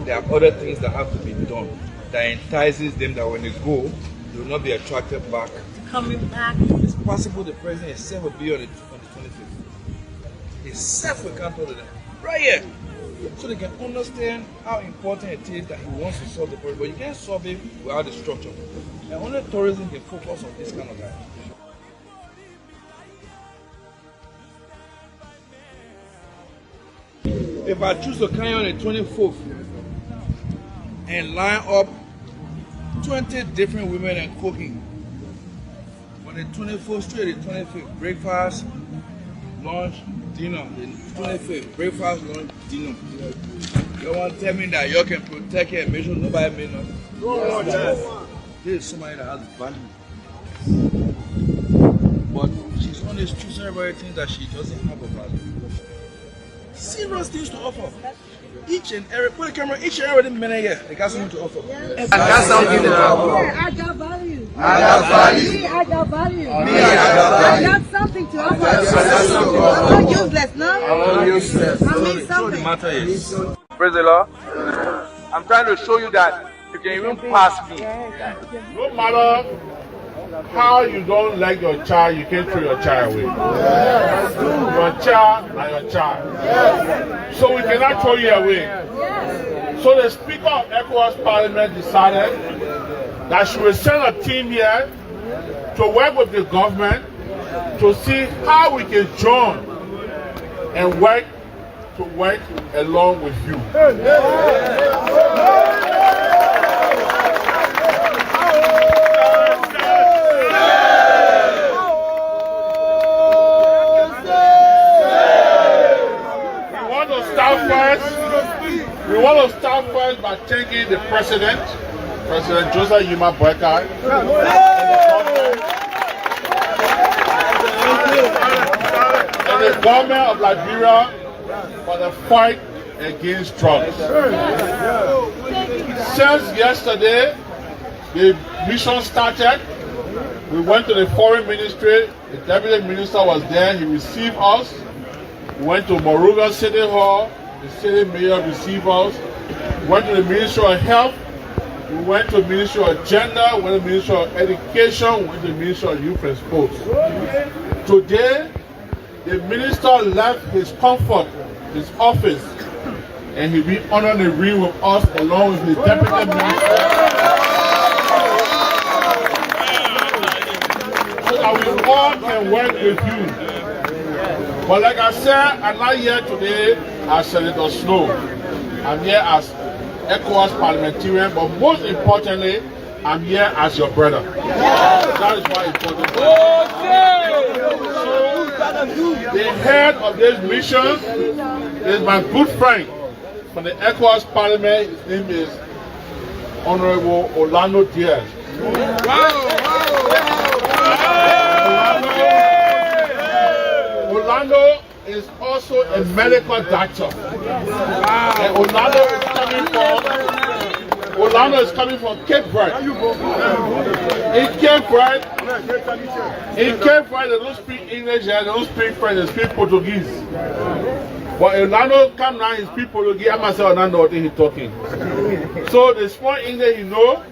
there are other things that have to be done that entices them that when they go, they will not be attracted back. Coming back. It's possible the president himself will be on the 25th. Himself will come to them right here. So they can understand how important it is that he wants to solve the problem. But you can't solve it without the structure. And only tourism can focus on this kind of guy. If I choose to carry on the 24th and line up 20 different women and cooking on the 24th straight, the 25th, breakfast, lunch, dinner, the 25th, breakfast, lunch, dinner. You want to tell me that you can protect her and make sure nobody may know? No, this is somebody that has value. But she's always choosing everything that she doesn't have a value. Serious things to offer. Each and every, put the camera, each and every minute here, they got something to offer. Yes. I got something to offer. Yeah, I got value. I got value. Me, I got value. Me, I got value. I got something to offer. I'm not useless, no? I'm not useless. I mean So the something. matter is, praise the Lord. I'm trying to show you that you can even pass me. No matter how you don't like your child, you can't throw your child away. Yes. Your child and your child. Yes. So we cannot throw you away. Yes. So the Speaker of ECOWAS Parliament decided that she will send a team here to work with the government to see how we can join and work along with you. We want to start first by thanking the President Joseph Yuma Boyka, and the government of Liberia for the fight against drugs. Since yesterday, the mission started. We went to the Foreign Ministry. The Deputy Minister was there. He received us. We went to Moruga City Hall. The city mayor received us. We went to the Ministry of Health. We went to the Ministry of Gender. We went to the Ministry of Education. We went to the Ministry of Youth and Sports. Today, the minister left his comfort, his office, and he'll be honoring the ring with us along with his deputy minister. So that we all can work with you. But like I said, I'm not here today as Senator Snow. I'm here as ECOWAS parliamentarian, but most importantly, I'm here as your brother. That is why important. So, the head of this mission is my good friend from the ECOWAS parliament. His name is Honorable Orlando Diaz. Orlando is also a medical doctor. And Orlando is coming from Cape Verde. In Cape Verde, they don't speak English and they don't speak French, they speak Portuguese. But Orlando come now, he speak Portuguese. I must say Orlando what he's talking. So the small English he know,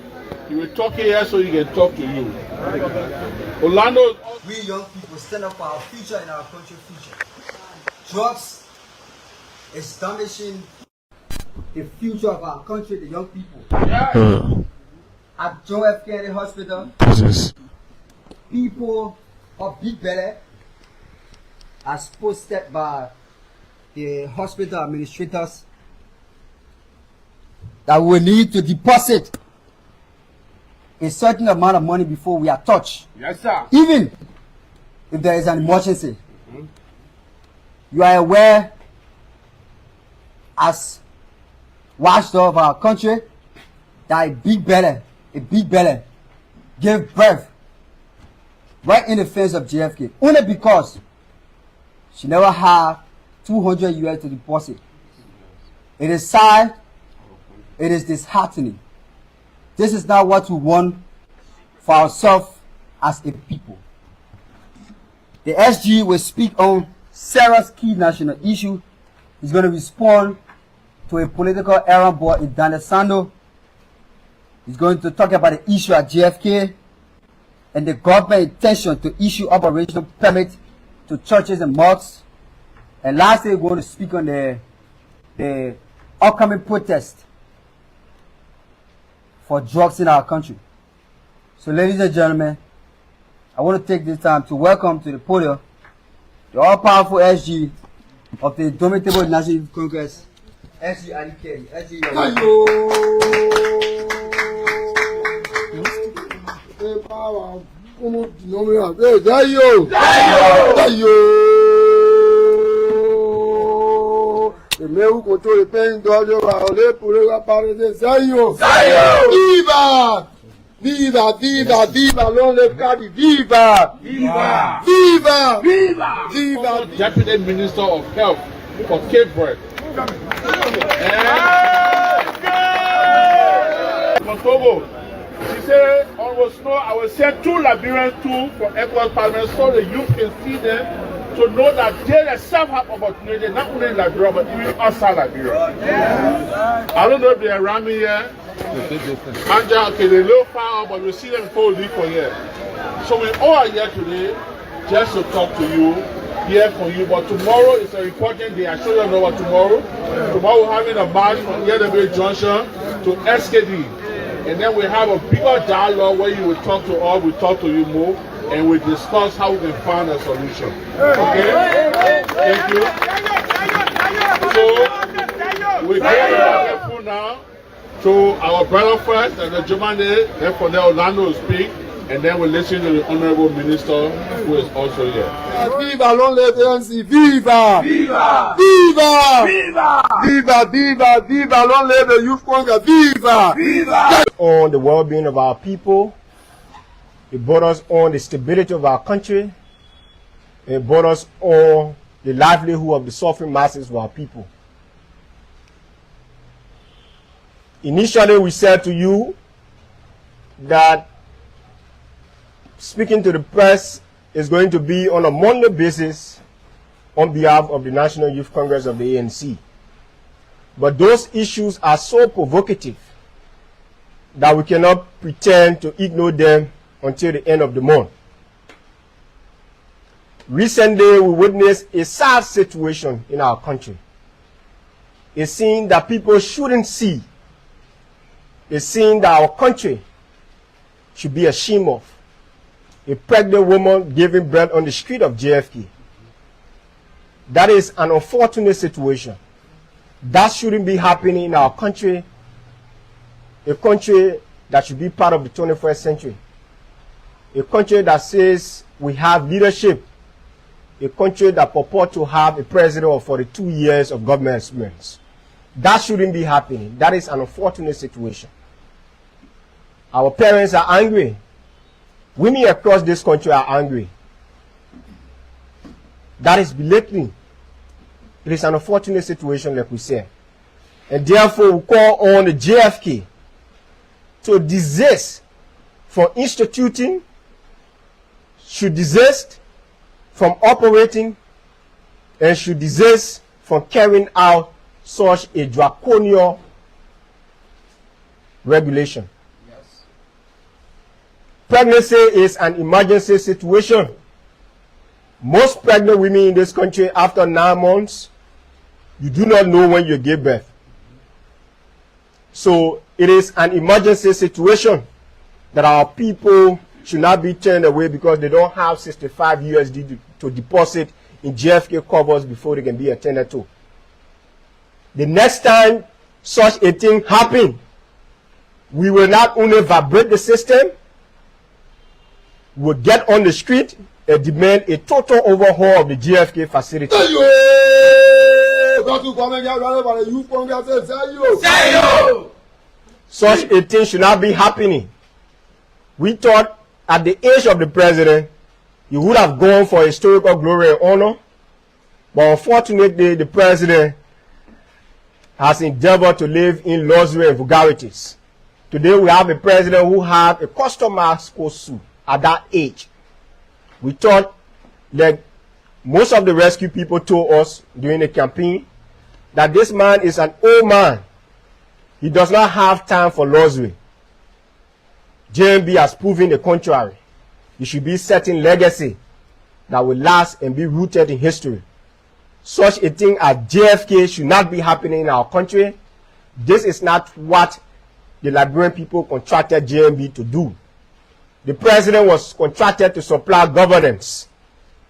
he will talk here so he can talk to you. Orlando. We young people stand up for our future and our country's future. Drugs is damaging the future of our country, the young people. At John F. Kennedy Hospital, people of Big Belly, as posted by the hospital administrators, that we need to deposit a certain amount of money before we are touched. Yes, sir. Even if there is an emergency. You are aware, as watchdog of our country, that a big belly gave birth right in the face of JFK, only because she never had 200 US to deposit. It is sad, it is disheartening. This is not what we want for ourselves as a people. The SG will speak on Sarah's key national issue. He's going to respond to a political errand boy in Danesando. He's going to talk about the issue at JFK and the government intention to issue operational permits to churches and mosques. And lastly, we're going to speak on the upcoming protest for drugs in our country. So ladies and gentlemen, I want to take this time to welcome to the podium the all-powerful SG of the Indomitable National Youth Congress, SG Adike. SG, Le meu contrôle peine d'ordre parler pour le apparaître Zayo. Viva! Viva, viva, viva, l'on le cadi, viva! Viva! Viva! Viva! Viva! Deputy Minister of Health for Cape Verde. For Togo, she said, on snow, I will send 2 Liberians too for Ecuador Parliament so the youth can see them to know that they themselves have opportunity, not only in Liberia, but even outside Liberia. I don't know if they're around me here. Anja, okay, they're a little far out, but we'll see them before we leave for here. So we all are here today just to talk to you, hear from you. But tomorrow is an important day. I show you know what tomorrow. Tomorrow we're having a march from Yedebe Junction to SKD. And then we have a bigger dialogue where you will talk to us, we talk to you more, and we discuss how we can find a solution. Okay? Thank you. So, we get careful now to our brother first, and the German day, then from there Orlando will speak, and then we'll listen to the Honorable Minister who is also here. Viva l'on viva! Viva! Viva! Viva! Viva! Viva! Viva! L'on the Youth Congress, viva! Viva! On the well-being of our people, it brought us on the stability of our country, it brought us on the livelihood of the suffering masses of our people. Initially, we said to you that speaking to the press is going to be on a monthly basis on behalf of the National Youth Congress of the ANC. But those issues are so provocative that we cannot pretend to ignore them until the end of the month. Recently, we witnessed a sad situation in our country. A scene that people shouldn't see. A scene that our country should be ashamed of. A pregnant woman giving birth on the street of JFK. That is an unfortunate situation. That shouldn't be happening in our country, a country that should be part of the 21st century. A country that says we have leadership. A country that purports to have a president of 42 years of government experience. That shouldn't be happening. That is an unfortunate situation. Our parents are angry. Women across this country are angry. That is belittling. It is an unfortunate situation, like we said. And therefore, we call on the JFK to desist from instituting, should desist from operating, and should desist from carrying out such a draconian regulation. Yes. Pregnancy is an emergency situation. Most pregnant women in this country, after 9 months, you do not know when you give birth. So it is an emergency situation that our people should not be turned away because they don't have 65 USD to deposit in JFK covers before they can be attended to. The next time such a thing happens, we will not only vibrate the system, we will get on the street and demand a total overhaul of the JFK facility. Such a thing should not be happening. We thought at the age of the president, he would have gone for historical glory and honor, but unfortunately, the president has endeavored to live in luxury and vulgarities. Today, we have a president who has a customized school suit at that age. We thought, like most of the rescue people told us during the campaign, that this man is an old man. He does not have time for luxury. JMB has proven the contrary. It should be setting legacy that will last and be rooted in history. Such a thing as JFK should not be happening in our country. This is not what the Liberian people contracted JMB to do. The president was contracted to supply governance.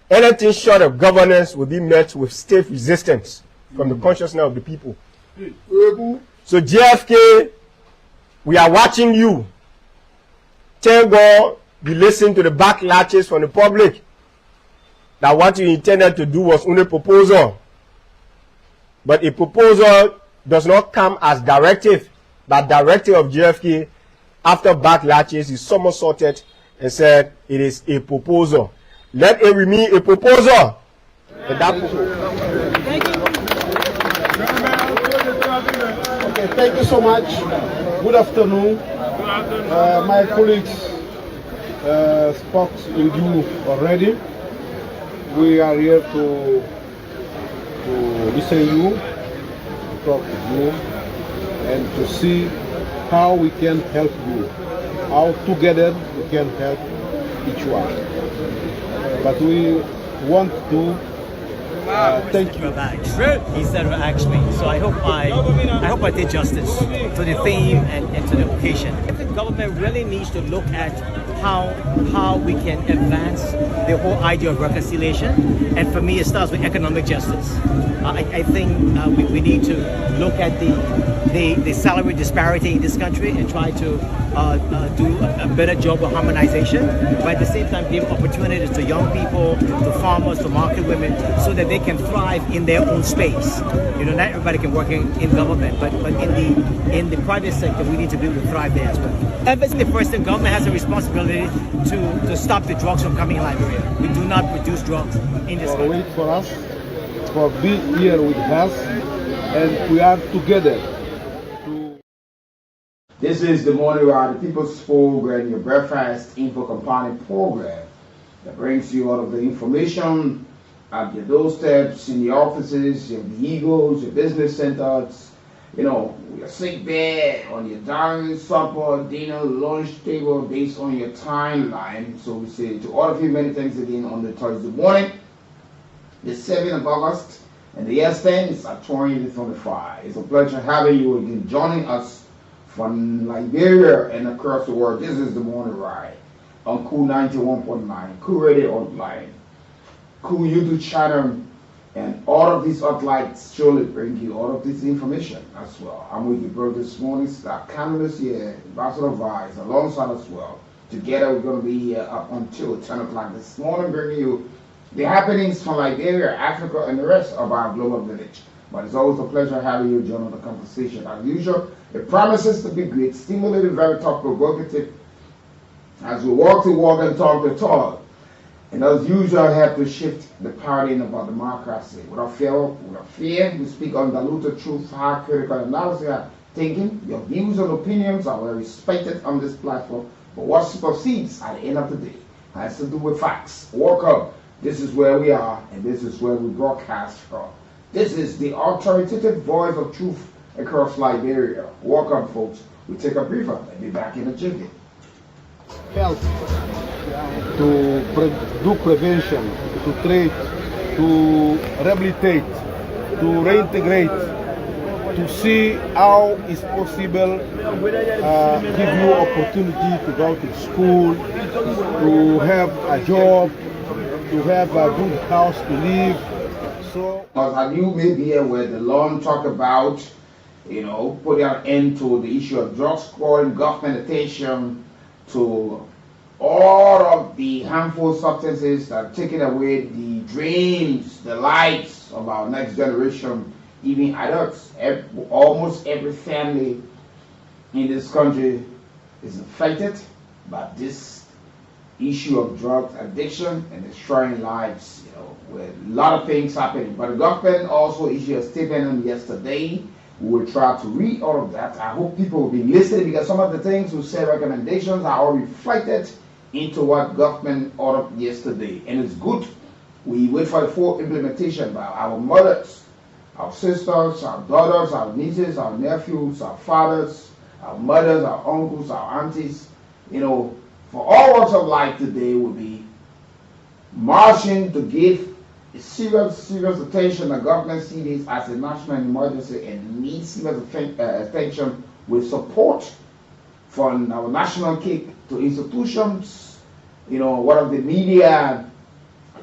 Anything short of governance will be met with stiff resistance from the consciousness of the people. So JFK, we are watching you. Thank God you listen to the backlashes from the public that what you intended to do was only a proposal. But a proposal does not come as directive. That directive of JFK, after backlashes, is somersaulted and said it is a proposal. Let it remain a proposal. And that Okay, thank you so much. Good afternoon. My colleagues spoke with you already. We are here to listen to you, to talk to you, and to see how we can help you, how together we can help each one. But we want to thank you. He said ask me, so I hope I did justice to the theme and to the occasion. The government really needs to look at how we can advance the whole idea of reconciliation, and for me it starts with economic justice. I think we need to look at the salary disparity in this country and try to do a better job of harmonization, but at the same time give opportunities to young people, to farmers, to market women, so that they can thrive in their own space. You know, not everybody can work in government, but in the private sector, we need to be able to thrive there as well. And basically, the first thing, government has a responsibility to stop the drugs from coming in Liberia. We do not produce drugs in this country. Wait for us, for being here with us, and we are together. This is the Morning Ride, the People's Program, your breakfast info compounding program that brings you all of the information at your doorsteps, in the offices, your vehicles, your business centers, you know, your sick bed, on your dining, supper, dinner, lunch table, based on your timeline. So we say to all of you many thanks again on the Thursday morning, the 7th of August, and the year stands at 2025. It's a pleasure having you again joining us from Liberia and across the world. This is the Morning Ride on Kool 91.9, Kool Radio Online, Kool YouTube channel, and all of these outlets surely bring you all of this information as well. I'm with you, brother, this morning. Our cameras here, Ambassador Vice, alongside as well. Together, we're going to be here up until 10 o'clock this morning, bringing you the happenings from Liberia, Africa, and the rest of our global village. But it's always a pleasure having you join the conversation. As usual, it promises to be great, stimulating, very thought provocative as we walk to walk and talk to talk. And as usual, I have to shift the paradigm about democracy. Without fear, we speak undiluted truth, high critical analysis, thinking. Your views and opinions are well respected on this platform. But what supersedes at the end of the day has to do with facts. Welcome. This is where we are, and this is where we broadcast from. This is the authoritative voice of truth across Liberia. Welcome, folks. We take a breather and be back in a jiffy. Help to do prevention, to treat, to rehabilitate, to reintegrate, to see how it's possible, give you opportunity to go to school, to have a job, to have a good house to live. So, as you may be aware, the law talk about, you know, putting an end to the issue of drugs, calling government attention to all of the harmful substances that are taking away the dreams, the lives of our next generation, even adults. Almost every family in this country is affected by this issue of drug addiction and destroying lives, you know, with a lot of things happening. But the government also issued a statement on yesterday. We will try to read all of that. I hope people will be listening, because some of the things we say, recommendations, are all reflected into what government ordered yesterday. And it's good. We wait for the full implementation by our mothers, our sisters, our daughters, our nieces, our nephews, our fathers, our mothers, our uncles, our aunties, for all walks of life today will be marching to give serious attention. The government sees this as a national emergency and needs serious attention with support from our national kick to institutions, one of the media,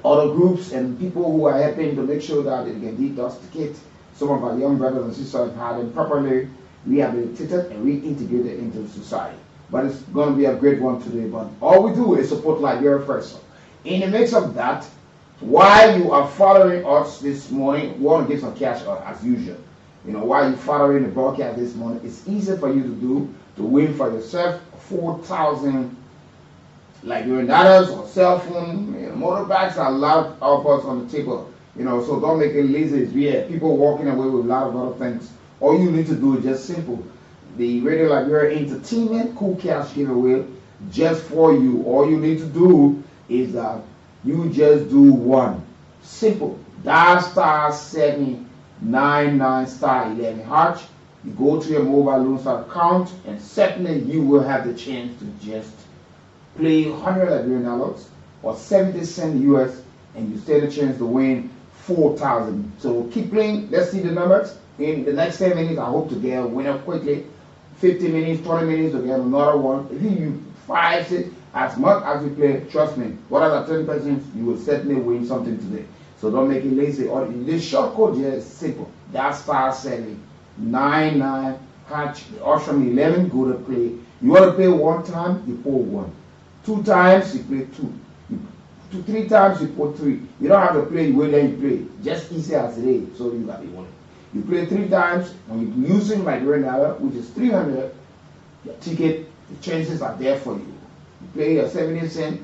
other groups and people who are helping to make sure that they can detoxicate some of our young brothers and sisters and have them properly rehabilitated and reintegrated into society. But it's going to be a great one today. But all we do is support Liberia first. In the midst of that, while you are following us this morning, we want to get some cash as usual. While you're following the broadcast this morning, it's easy for you to win for yourself 4,000 Liberian dollars or cell phone, motorbikes, a lot of us on the table. So don't make it lazy. It's weird. People walking away with a lot of other things. All you need to do is just simple. The Radio Liberia Entertainment Kool Cash giveaway just for you. All you need to do is that you just do one. Simple. Dial *799*11#. You go to your mobile loans account and certainly you will have the chance to just play $100 Liberian or 70 cents US and you stand a chance to win 4,000. So keep playing. Let's see the numbers. In the next 10 minutes, I hope to get a winner quickly. 15 minutes, 20 minutes to get another one. If you 5, 6, as much as you play, trust me, whatever 10%, you will certainly win something today. So don't make it lazy. Or this short code here is simple. That's *799#. The option 11, go to play. You want to play one time, you put 1. 2 times, you play 2. 3 times, you put 3. You don't have to play the way that you play. Just easy as it is. So you got the one. You play 3 times, when you're using Liberian dollar, which is 300, your ticket, the chances are there for you. You play your 70 cents,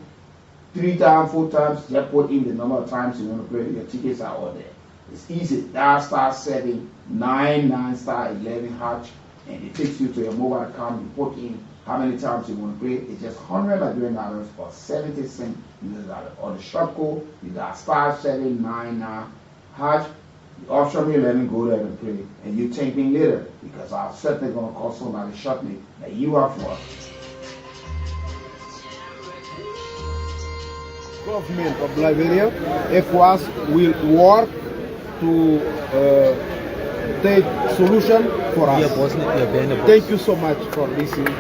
3 times, 4 times, just put in the number of times you want to play, your tickets are all there. It's easy. Dial *799*11#, and it takes you to your mobile account. You put in how many times you want to play. It's just $100 Liberian or 70 cents US dollar. Or the short code, you got *799#. The option 11, go there and play. And you thank me later because I'm certainly going to call somebody shortly that you are for. Government of Liberia, ECOWAS will work to take solution for us. Thank you so much for listening.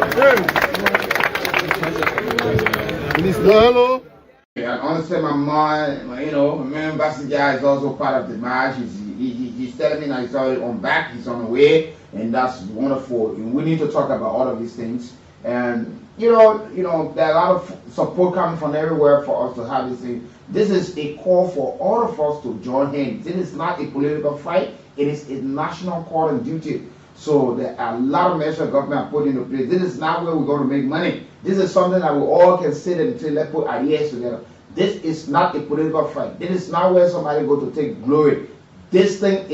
Hello. I understand my mind, my man Bassija is also part of the match. He's telling me that he's already on back, he's on the way, and that's wonderful. And we need to talk about all of these things. And there are a lot of support coming from everywhere for us to have this thing. This is a call for all of us to join hands. It is not a political fight, it is a national call and duty. So there are a lot of measures government put into place. This is not where we're going to make money. This is something that we all can sit and say, let's put ideas together. This is not a political fight. This is not where somebody go to take glory. This thing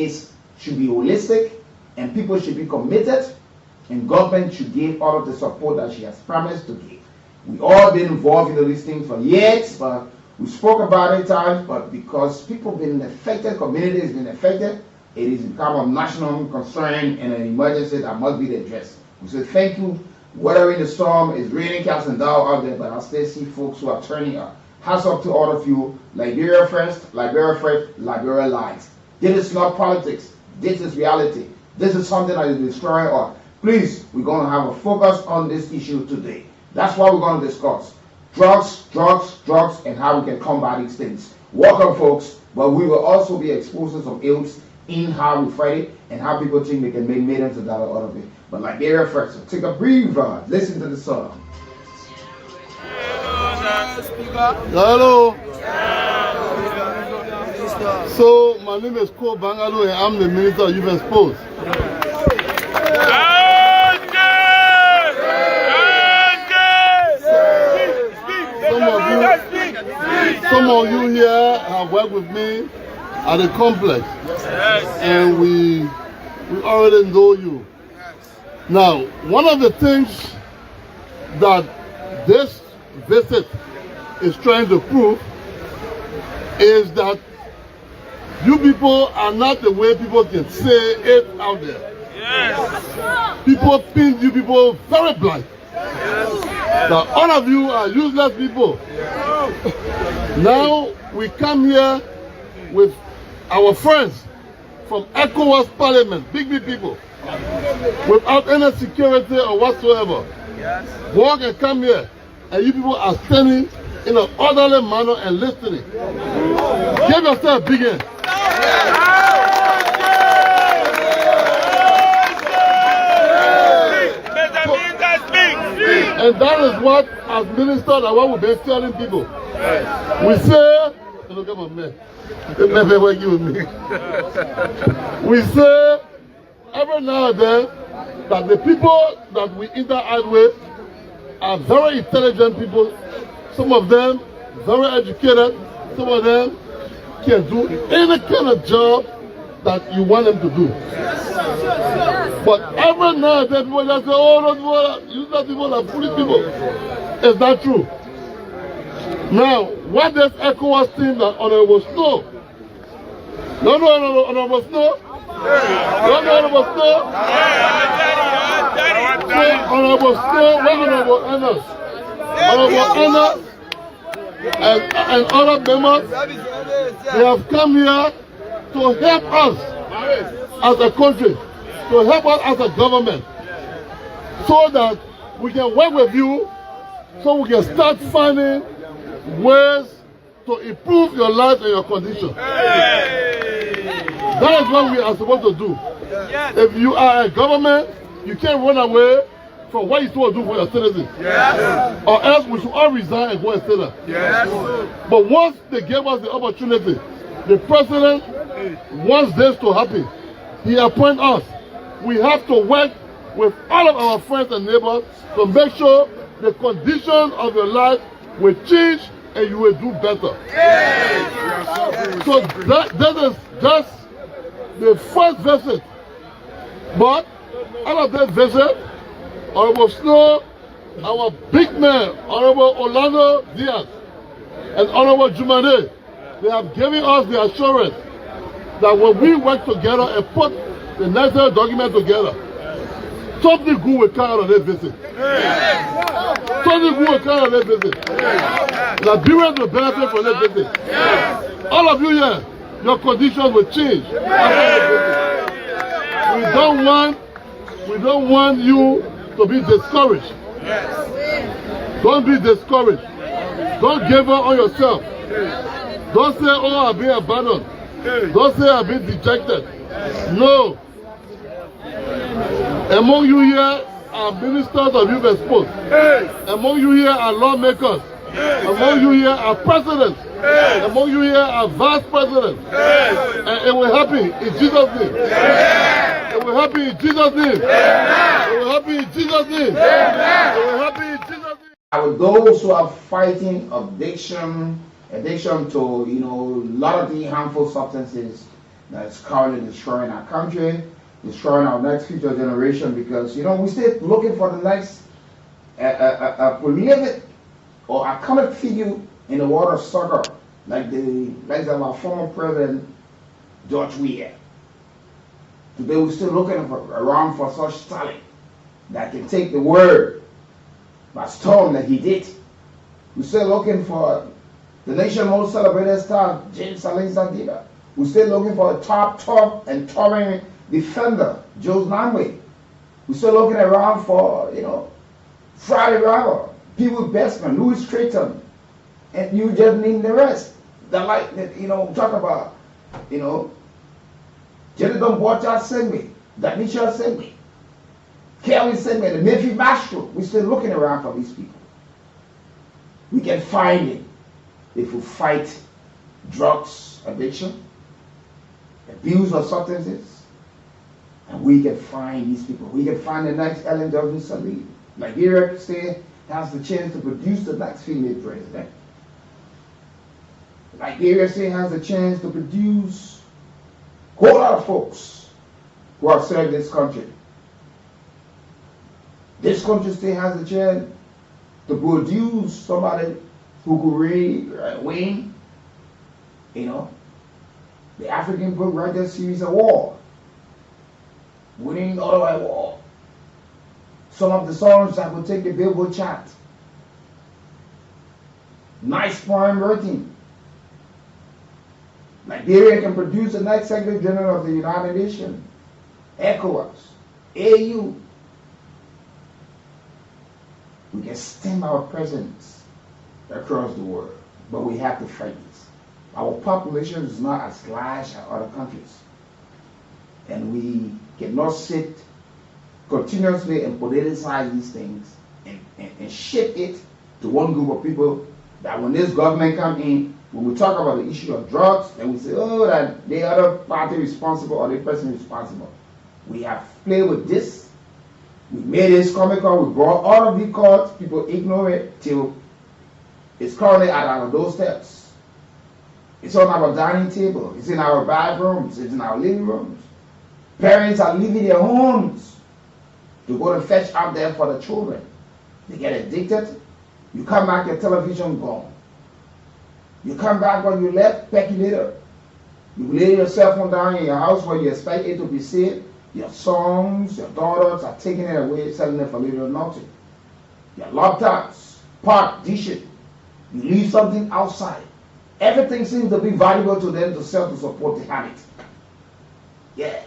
should be holistic, and people should be committed, and government should give all of the support that she has promised to give. We all been involved in these things for years, but we spoke about it times, but because people have been affected, community has been affected, it is become a national concern and an emergency that must be addressed. We say thank you. Weathering the storm, it's raining cats and down out there, but I still see folks who are turning up. Hats up to all of you. Liberia first, Liberia first, Liberia lies. This is not politics. This is reality. This is something that is destroying us. Please, we're going to have a focus on this issue today. That's what we're going to discuss. Drugs, and how we can combat these things. Welcome, folks. But we will also be exposing some ills in how we fight it and how people think they can make millions of dollars out of it. But Liberia first. So take a breather. Listen to the song. Hello. So my name is Kool Bangalo and I'm the Minister of Youth and Sports. Some of you here have worked with me at the complex, and we already know you. Now, one of the things that this visit is trying to prove is that You people are not the way people can say it out there. Yes. People paint you people very blind. Yes. Now all of you are useless people. Yes. Now we come here with our friends from ECOWAS Parliament, big people, without any security or whatsoever. Yes. Walk and come here, and you people are standing in an orderly manner and listening. Give yourself a big hand. And that is what, as ministers, that what we've been telling people. We say, look at my man. We say every now and then that the people that we interact with are very intelligent people. Some of them very educated. Some of them can do any kind of job that you want them to do. But every now and then people just say, oh, those people are foolish people. Is that true? Now, what does ECOWAS think that Honorable Snow? No, Honorable Snow? Honorable Snow? Honorable Snow, Honorable Ennis? Honorable Ennis and other members, they have come here to help us as a country, to help us as a government, so that we can work with you, so we can start finding ways to improve your life and your condition. That is what we are supposed to do. If you are a government, you can't run away from what you're supposed to do for your citizens. Or else we should all resign and go and stay there. But once they gave us the opportunity, the president wants this to happen. He appoints us. We have to work with all of our friends and neighbors to make sure the conditions of your life will change and you will do better. So that is just the first visit. But out of that visit, Honorable Snow, our big man, Honorable Orlando Diaz, and Honorable Jumane, they have given us the assurance that when we work together and put the necessary document together, something good will come out of this visit. Something good will come out of this visit. Liberians will benefit from this visit. All of you here, your conditions will change. We don't want you to be discouraged. Don't be discouraged. Don't give up on yourself. Don't say, oh, I've been abandoned. Don't say I've been dejected. No. Among you here are ministers of youth exposed. Among you here are lawmakers. Among you here are presidents. Among you here are vice presidents. And it will happen in Jesus' name. It will happen in Jesus' name. It will happen in Jesus' name. It will happen in Jesus' name. With those who are fighting addiction to, a lot of the harmful substances that's currently destroying our country, destroying our next future generation, because, we still looking for the next prolific or iconic figure in the world of soccer, like our former president, George Weah. Today we're still looking around for such talent that can take the world by storm that he did. We're still looking for the nation most celebrated star, James Alexander. We're still looking for a top and touring defender, Joe Namwe. We're still looking around for, Friday Rival, People Bestman, Louis Creighton, and you just name the rest. Talk about, Jedidon Bocha Sengme, Danisha Sengme, Kelly Sengme, the Mephi Mastro. We're still looking around for these people. We can find it if we fight drugs addiction, abuse of substances, and we can find these people. We can find the next Ellen Johnson Sirleaf. Nigeria State has the chance to produce the next female president. Nigeria State has the chance to produce a whole lot of folks who have served this country. This country still has the chance to produce somebody who could read, win, the African Book Writers Series Award, winning Ottawa Award. Some of the songs that will take the Billboard chart. Nice poem writing. Liberia can produce the next Secretary General of the United Nations, ECOWAS, AU. We can stem our presence across the world, but we have to fight this. Our population is not as large as other countries, and we cannot sit continuously and politicize these things and shape it to one group of people that when this government come in, when we talk about the issue of drugs, then we say, oh, that the other party responsible or the person responsible. We have played with this. We made this comical. We brought all of the courts. People ignore it till it's currently at our doorsteps. It's on our dining table. It's in our bathrooms. It's in our living rooms. Parents are leaving their homes to go to fetch out there for the children. They get addicted. You come back, your television gone. You come back when you left, peck later. You lay your cell phone down in your house where you expect it to be safe. Your sons, your daughters are taking it away, selling it for little or nothing. Your laptops, pot, dishes. You leave something outside. Everything seems to be valuable to them to sell to support the habit. Yeah.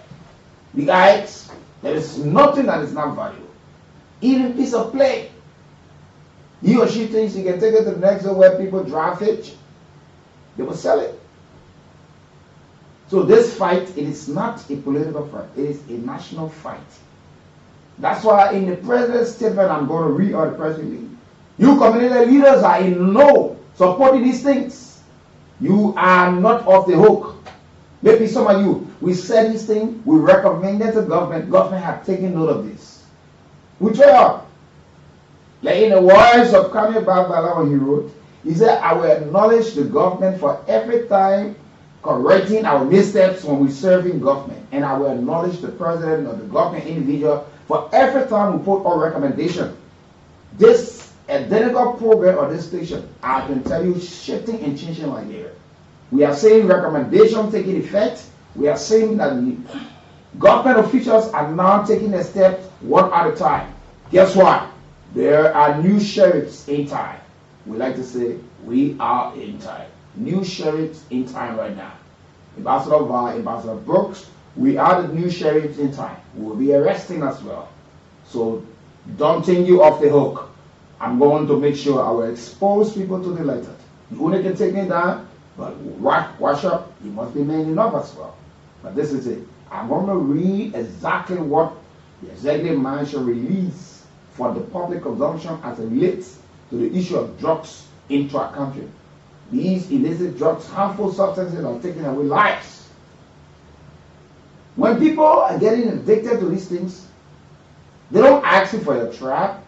The guys, there is nothing that is not valuable. Even piece of plate. He or she thinks he can take it to the next door where people drive it. They will sell it. So this fight, it is not a political fight. It is a national fight. That's why in the president's statement, I'm going to read out the press release. You community leaders are in no supporting these things. You are not off the hook. Maybe some of you, we said these things, we recommended to government. Government have taken note of this. We try out. Like in the words of Kamil Bala when he wrote, he said, I will acknowledge the government for every time correcting our missteps when we serve in government. And I will acknowledge the president or the government individual for every time we put our recommendation. This identical program or this station, I can tell you, shifting and changing Liberia. We are seeing recommendations taking effect. We are seeing that the government officials are now taking a step one at a time. Guess what? There are new sheriffs in time. We like to say, we are in time. New sheriffs in time right now. Ambassador Val, Ambassador Brooks, we are the new sheriffs in time. We will be arresting as well. So don't take you off the hook. I'm going to make sure I will expose people to the letter. You only can take me down, but wash up, you must be man enough as well. But this is it. I'm going to read exactly what the executive mansion release for the public consumption as it relates to the issue of drugs into our country. These illicit drugs, harmful substances are taking away lives. When people are getting addicted to these things, they don't ask you for your tribe.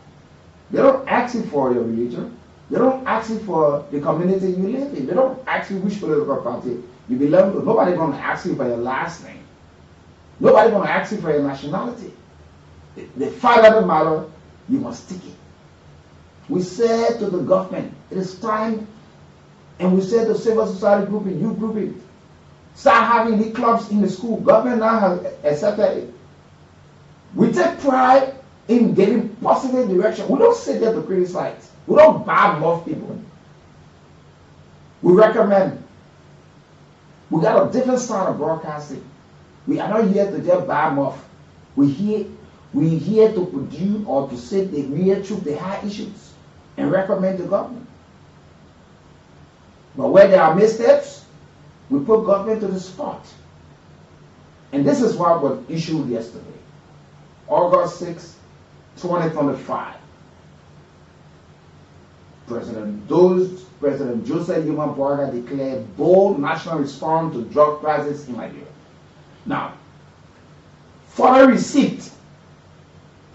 They don't ask you for your religion. They don't ask you for the community you live in. They don't ask you which political party you belong to. Nobody's going to ask you for your last name. Nobody's going to ask you for your nationality. The fact of the matter, you must stick it. We said to the government, it is time, and we said to civil society grouping, youth grouping, start having the clubs in the school. Government now has accepted it. We take pride in getting positive direction. We don't sit there to criticize. We don't badmouth people. We recommend. We got a different style of broadcasting. We are not here to just badmouth. We're here to produce or to say the real truth, the hard issues, and recommend the government. But where there are missteps, we put government to the spot. And this is what was issued yesterday, August 6, 2025. President Joseph Human Boaga declared bold national response to drug crisis in Liberia. Now, for the receipt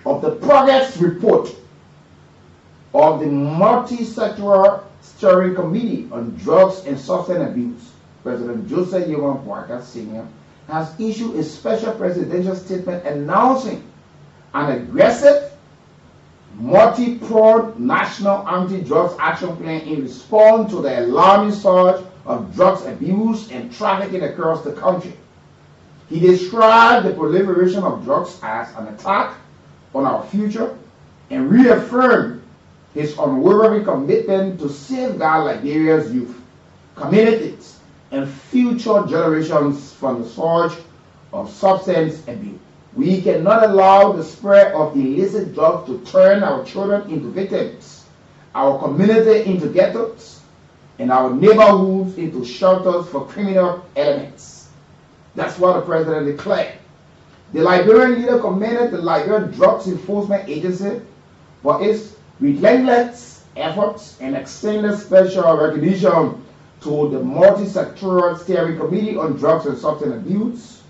of the progress report of the multi-sectoral steering committee on drugs and substance abuse, President Joseph Human Boaga Sr. has issued a special presidential statement announcing an aggressive multi-pronged national anti-drugs action plan in response to the alarming surge of drugs abuse and trafficking across the country. He described the proliferation of drugs as an attack on our future and reaffirmed his unwavering commitment to safeguard Liberia's youth, communities, and future generations from the scourge of substance abuse. We cannot allow the spread of illicit drugs to turn our children into victims, our community into ghettos, and our neighborhoods into shelters for criminal elements. That's what the president declared. The Liberian leader commended the Liberian Drugs Enforcement Agency for its relentless efforts and extended special recognition to the Multi-Sectoral Steering Committee on Drugs and Substance Abuse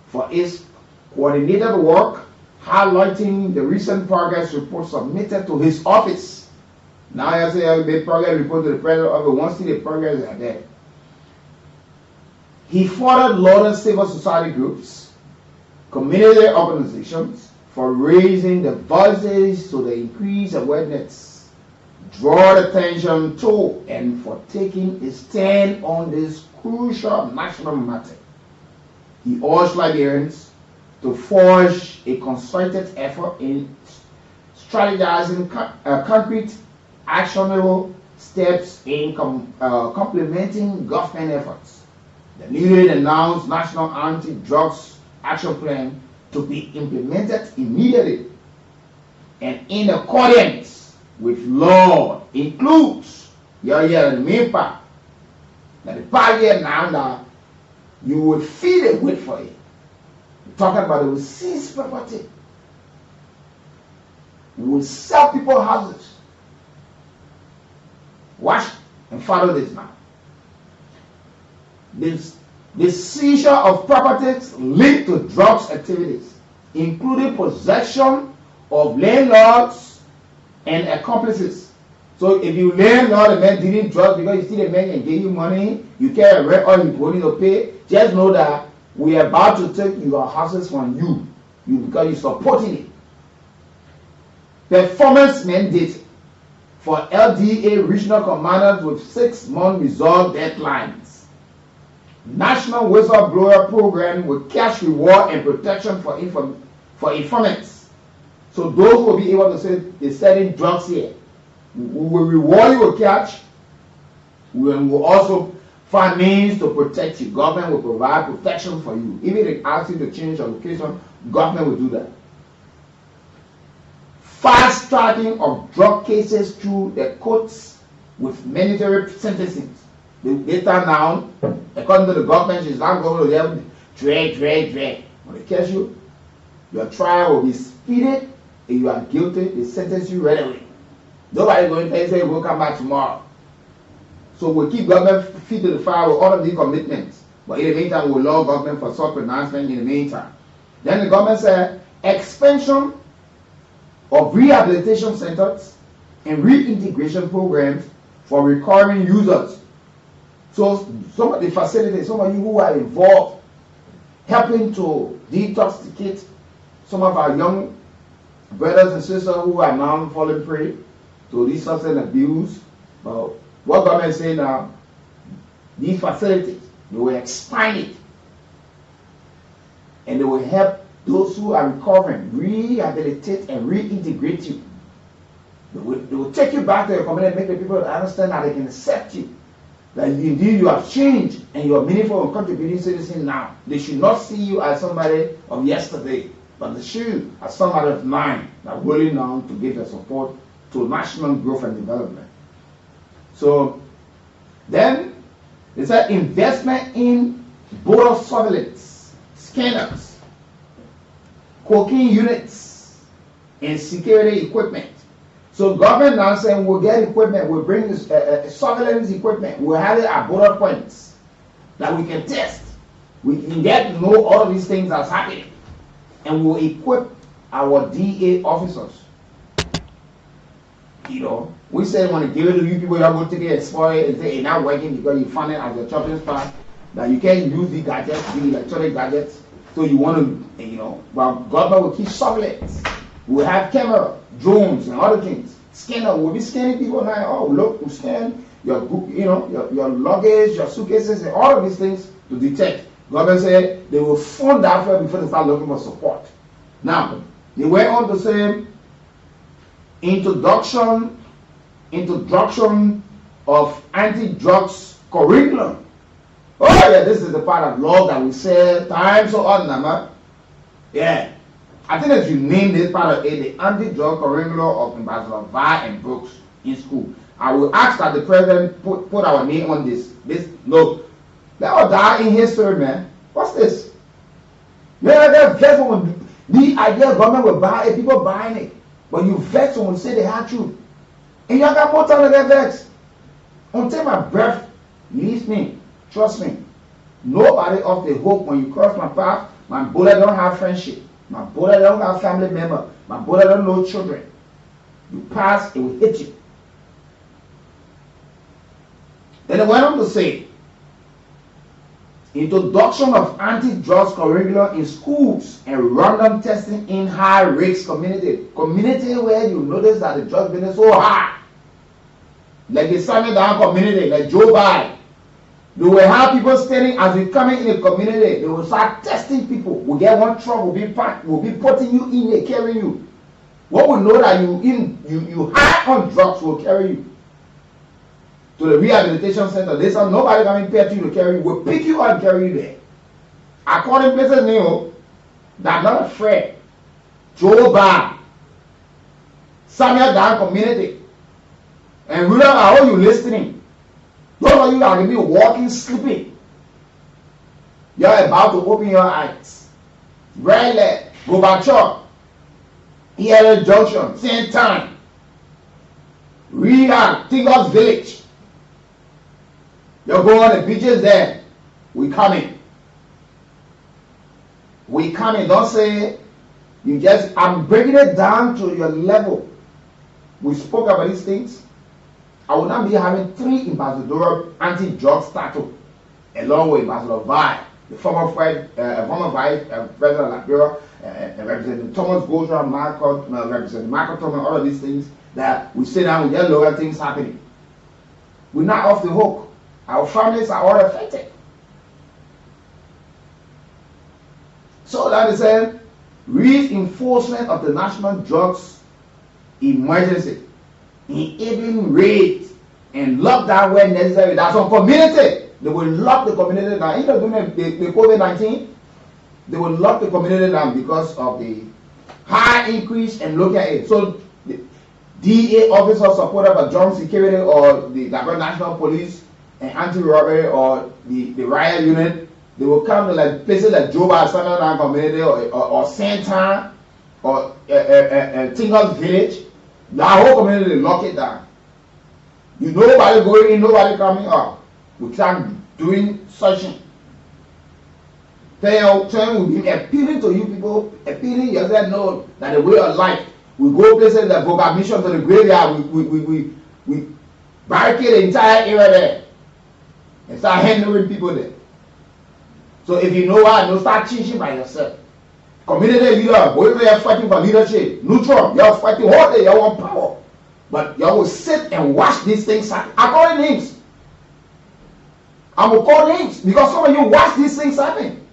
for its coordinated work, highlighting the recent progress report submitted to his office. Now I say I made progress report to the president of the one city progress are there. He further lauded civil society groups, community organizations for raising the voices to the increased awareness, draw attention to, and for taking a stand on this crucial national matter. He urged Liberians to forge a concerted effort in strategizing concrete, actionable steps in complementing government efforts. The newly announced National Anti-Drugs Action Plan to be implemented immediately and in accordance with law includes the main part. Now the part here now that you will feed a wait for it. Talking about it, we seize property. We will sell people houses. Watch and follow this now. The seizure of properties linked to drugs activities, including possession of landlords and accomplices. So if you landlord a man dealing drugs because you see the man can give you money, you carry a record, you going to pay, just know that we are about to take your houses from you because you're supporting it. Performance mandate for LDA regional commanders with 6-month resolve deadlines. National whistleblower program with cash reward and protection for informants. So those who will be able to say they're selling drugs here. We will reward you with cash. We will also find means to protect you. Government will provide protection for you. Even if they ask you to change your location, government will do that. Fast tracking of drug cases through the courts with mandatory sentencing. The data now, according to the government, is not going to them drag. When they catch you, your trial will be speeded. If you are guilty, they sentence you right away. Nobody going to say we'll come back tomorrow. So we'll keep government feet to the fire with all of these commitments. But in the meantime, we'll allow government for such pronouncement in the meantime. Then the government said expansion of rehabilitation centers and reintegration programs for recurring users. So some of the facilities, some of you who are involved, helping to detoxicate some of our young brothers and sisters who are now falling prey to this substance abuse. But what government is saying now, these facilities, they will expand it. And they will help those who are recovering, rehabilitate and reintegrate you. They will take you back to your community and make the people understand that they can accept you. That indeed you have changed and you are meaningful and contributing citizen now. They should not see you as somebody of yesterday, but they see you as somebody of mine that are willing now to give their support to national growth and development. So then they said investment in border surveillance, scanners, cocaine units, and security equipment. So government now saying we'll get equipment, we'll bring this surveillance equipment, we'll have it at border points that we can test. We can get to know all of these things that's happening. And we'll equip our DA officers. You know, we say when to give it to you people, you're going to take it and spoil it and say it's not working because you found it at your shopping spot that you can't use the gadgets, the electronic gadgets. So you want to, you know, but government will keep surveillance. We'll have camera, drones, and other things. Scanner, we'll be scanning people now. Oh, look, we scan your your luggage, your suitcases, and all of these things to detect. Government said they will fund that first before they start looking for support. Now, they went on to say introduction of anti-drugs curriculum. Oh yeah, this is the part of law that we say time so on, man. Yeah. I think that you named this part of it the anti-drug curriculum of Ambassador Vi and Brooks in school. I will ask that the president put our name on this. Look, that will die in history, man. What's this? Man, that vex when the idea government will buy it, people buying it. But you vex when say they had truth. And you got more time to get vexed. Until my breath leaves me, trust me, nobody off the hook when you cross my path. My bullet don't have friendship. My bullet don't have family member. My bullet don't know children. You pass, it will hit you. Then it went on to say, introduction of anti-drugs curriculum in schools and random testing in high-risk community. Community where you notice that the drug business is so high. Like the Samuel Down community, like Joe Biden. They will have people standing as we come in a community. They will start testing people. We get one truck, will be putting you in there, carrying you. What will know that you high on drugs will carry you to the rehabilitation center. They say nobody coming pay you to carry you. We'll pick you up and carry you there. According to places new, that not afraid. Joe Biden, Samuel Down community, and ruler, I hope you listening. Those of you are going to be walking, sleeping. You're about to open your eyes. Raleigh, Gorbachev, ELA Junction, same time. Rehab, Tigos Village. You're going to the beaches there. We coming. We coming. Don't say, I'm breaking it down to your level. We spoke about these things. I will not be having 3 ambassadorial anti-drug status along with Ambassador Vi, the former vice president of Liberia, Representative Thomas Goldra, Representative Michael Thomas, all of these things that we sit down, we get local things happening. We're not off the hook. Our families are all affected. So that is said, reinforcement of the national drugs emergency. Enabling raids and lockdown where necessary. That's on community. They will lock the community down. Instead of doing the COVID-19, they will lock the community down because of the high increase in local aid. So the DA officers supported by joint security or the National Police and anti-robbery or the riot unit, they will come to like places like Joba, Sanana community or Santa or Tingles Village. The whole community lock it down. You nobody going in, nobody coming up. We start doing searching. Telling we be appealing to you people, appealing yourself know that the way of life. We go places that vocal mission to the graveyard. We barricade the entire area there and start handling people there. So if you know what, you start teaching by yourself. Community leader, whoever you're fighting for leadership, neutral, you're fighting all day, you want power. But you will sit and watch these things happen. I call it names. I will call names because some of you watch these things happen.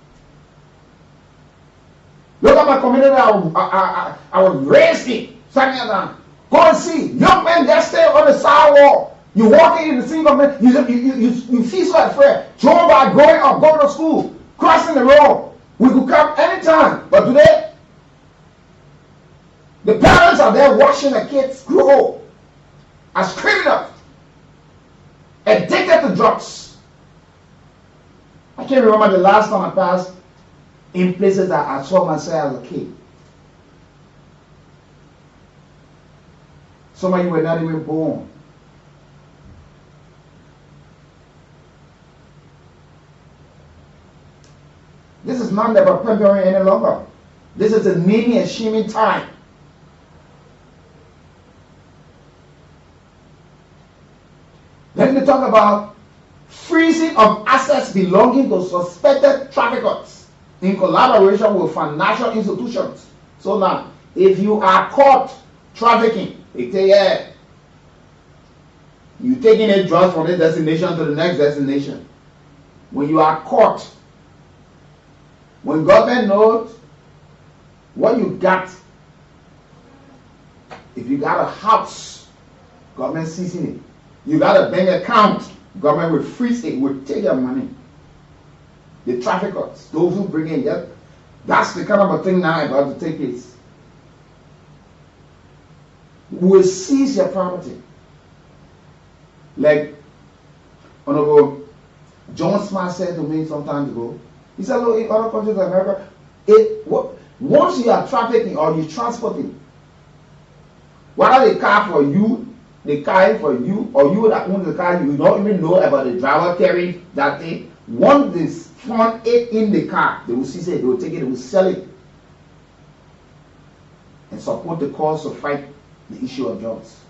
Look at my community, I was raised in. Go and see. Young men that stay on the sidewalk. You walking in the single man, you feel so afraid. Joe by growing up, going to school, crossing the road. We could come anytime, but today, the parents are there watching the kids grow as criminals, addicted to drugs. I can't remember the last time I passed in places that I saw myself as a kid. Some of you were not even born. This is not about pampering any longer. This is a naming and shaming time. Let me talk about freezing of assets belonging to suspected traffickers in collaboration with financial institutions. So now, if you are caught trafficking, they say, yeah, You taking a drugs from this destination to the next destination. When you are caught, when government knows what you got, if you got a house, government seizing it. You got a bank account, government will freeze it, will take your money. The traffickers, those who bring in, that's the kind of a thing now about to take place. We will seize your property. Like Honorable John Smart said to me some time ago, he said, look, in other countries of America, once you are trafficking or you transporting, whether the car for you, the car for you, or you that owns the car, you don't even know about the driver carrying that thing. Once they found it in the car, they will seize it, they will take it, they will sell it, and support the cause to fight the issue of drugs.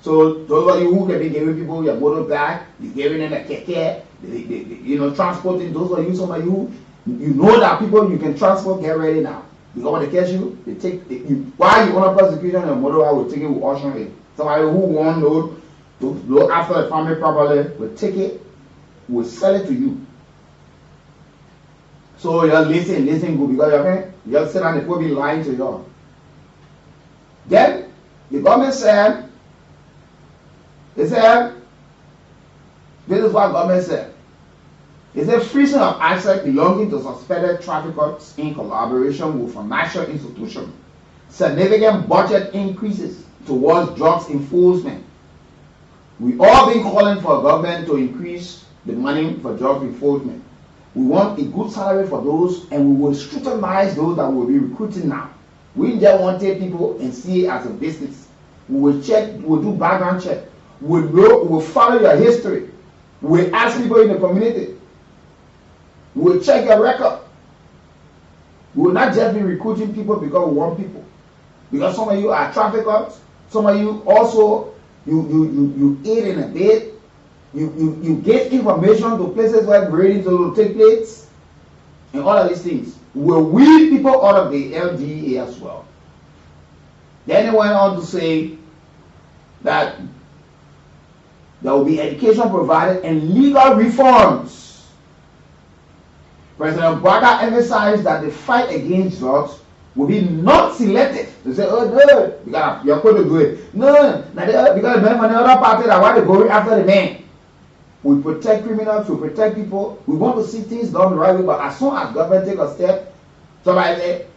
So those of you who can be giving people your motorbike, be giving them a keke, transporting, those of you, some of you, you know that people you can transport, get ready now. Because when they catch you, they take you. While you under prosecution, your motorbike will take it, will auction it. Somebody who won't load after the family properly will take it, will sell it to you. So you listen good, because you just sit down and people be lying to you. Then the government said, this is what government said. It said freezing of assets belonging to suspected traffickers in collaboration with financial institutions. Significant budget increases towards drugs enforcement. We all been calling for government to increase the money for drug enforcement. We want a good salary for those, and we will scrutinize those that will be recruiting now. We just want to take people and see it as a business. We will check, we will do background check. We will follow your history. We will ask people in the community. We will check your record. We will not just be recruiting people because we want people. Because some of you are traffickers. Some of you also, you aid in a bit. You get information to places where ratings will take place. And all of these things will weed people out of the LGA as well. Then they went on to say that there will be education provided and legal reforms. President Barack emphasized that the fight against drugs will be not selective. They say, oh, no, you're going to do it. No, because the men from the other party that want to go after the man. We protect criminals, we protect people. We want to see things done the right way, but as soon as government take a step, somebody say,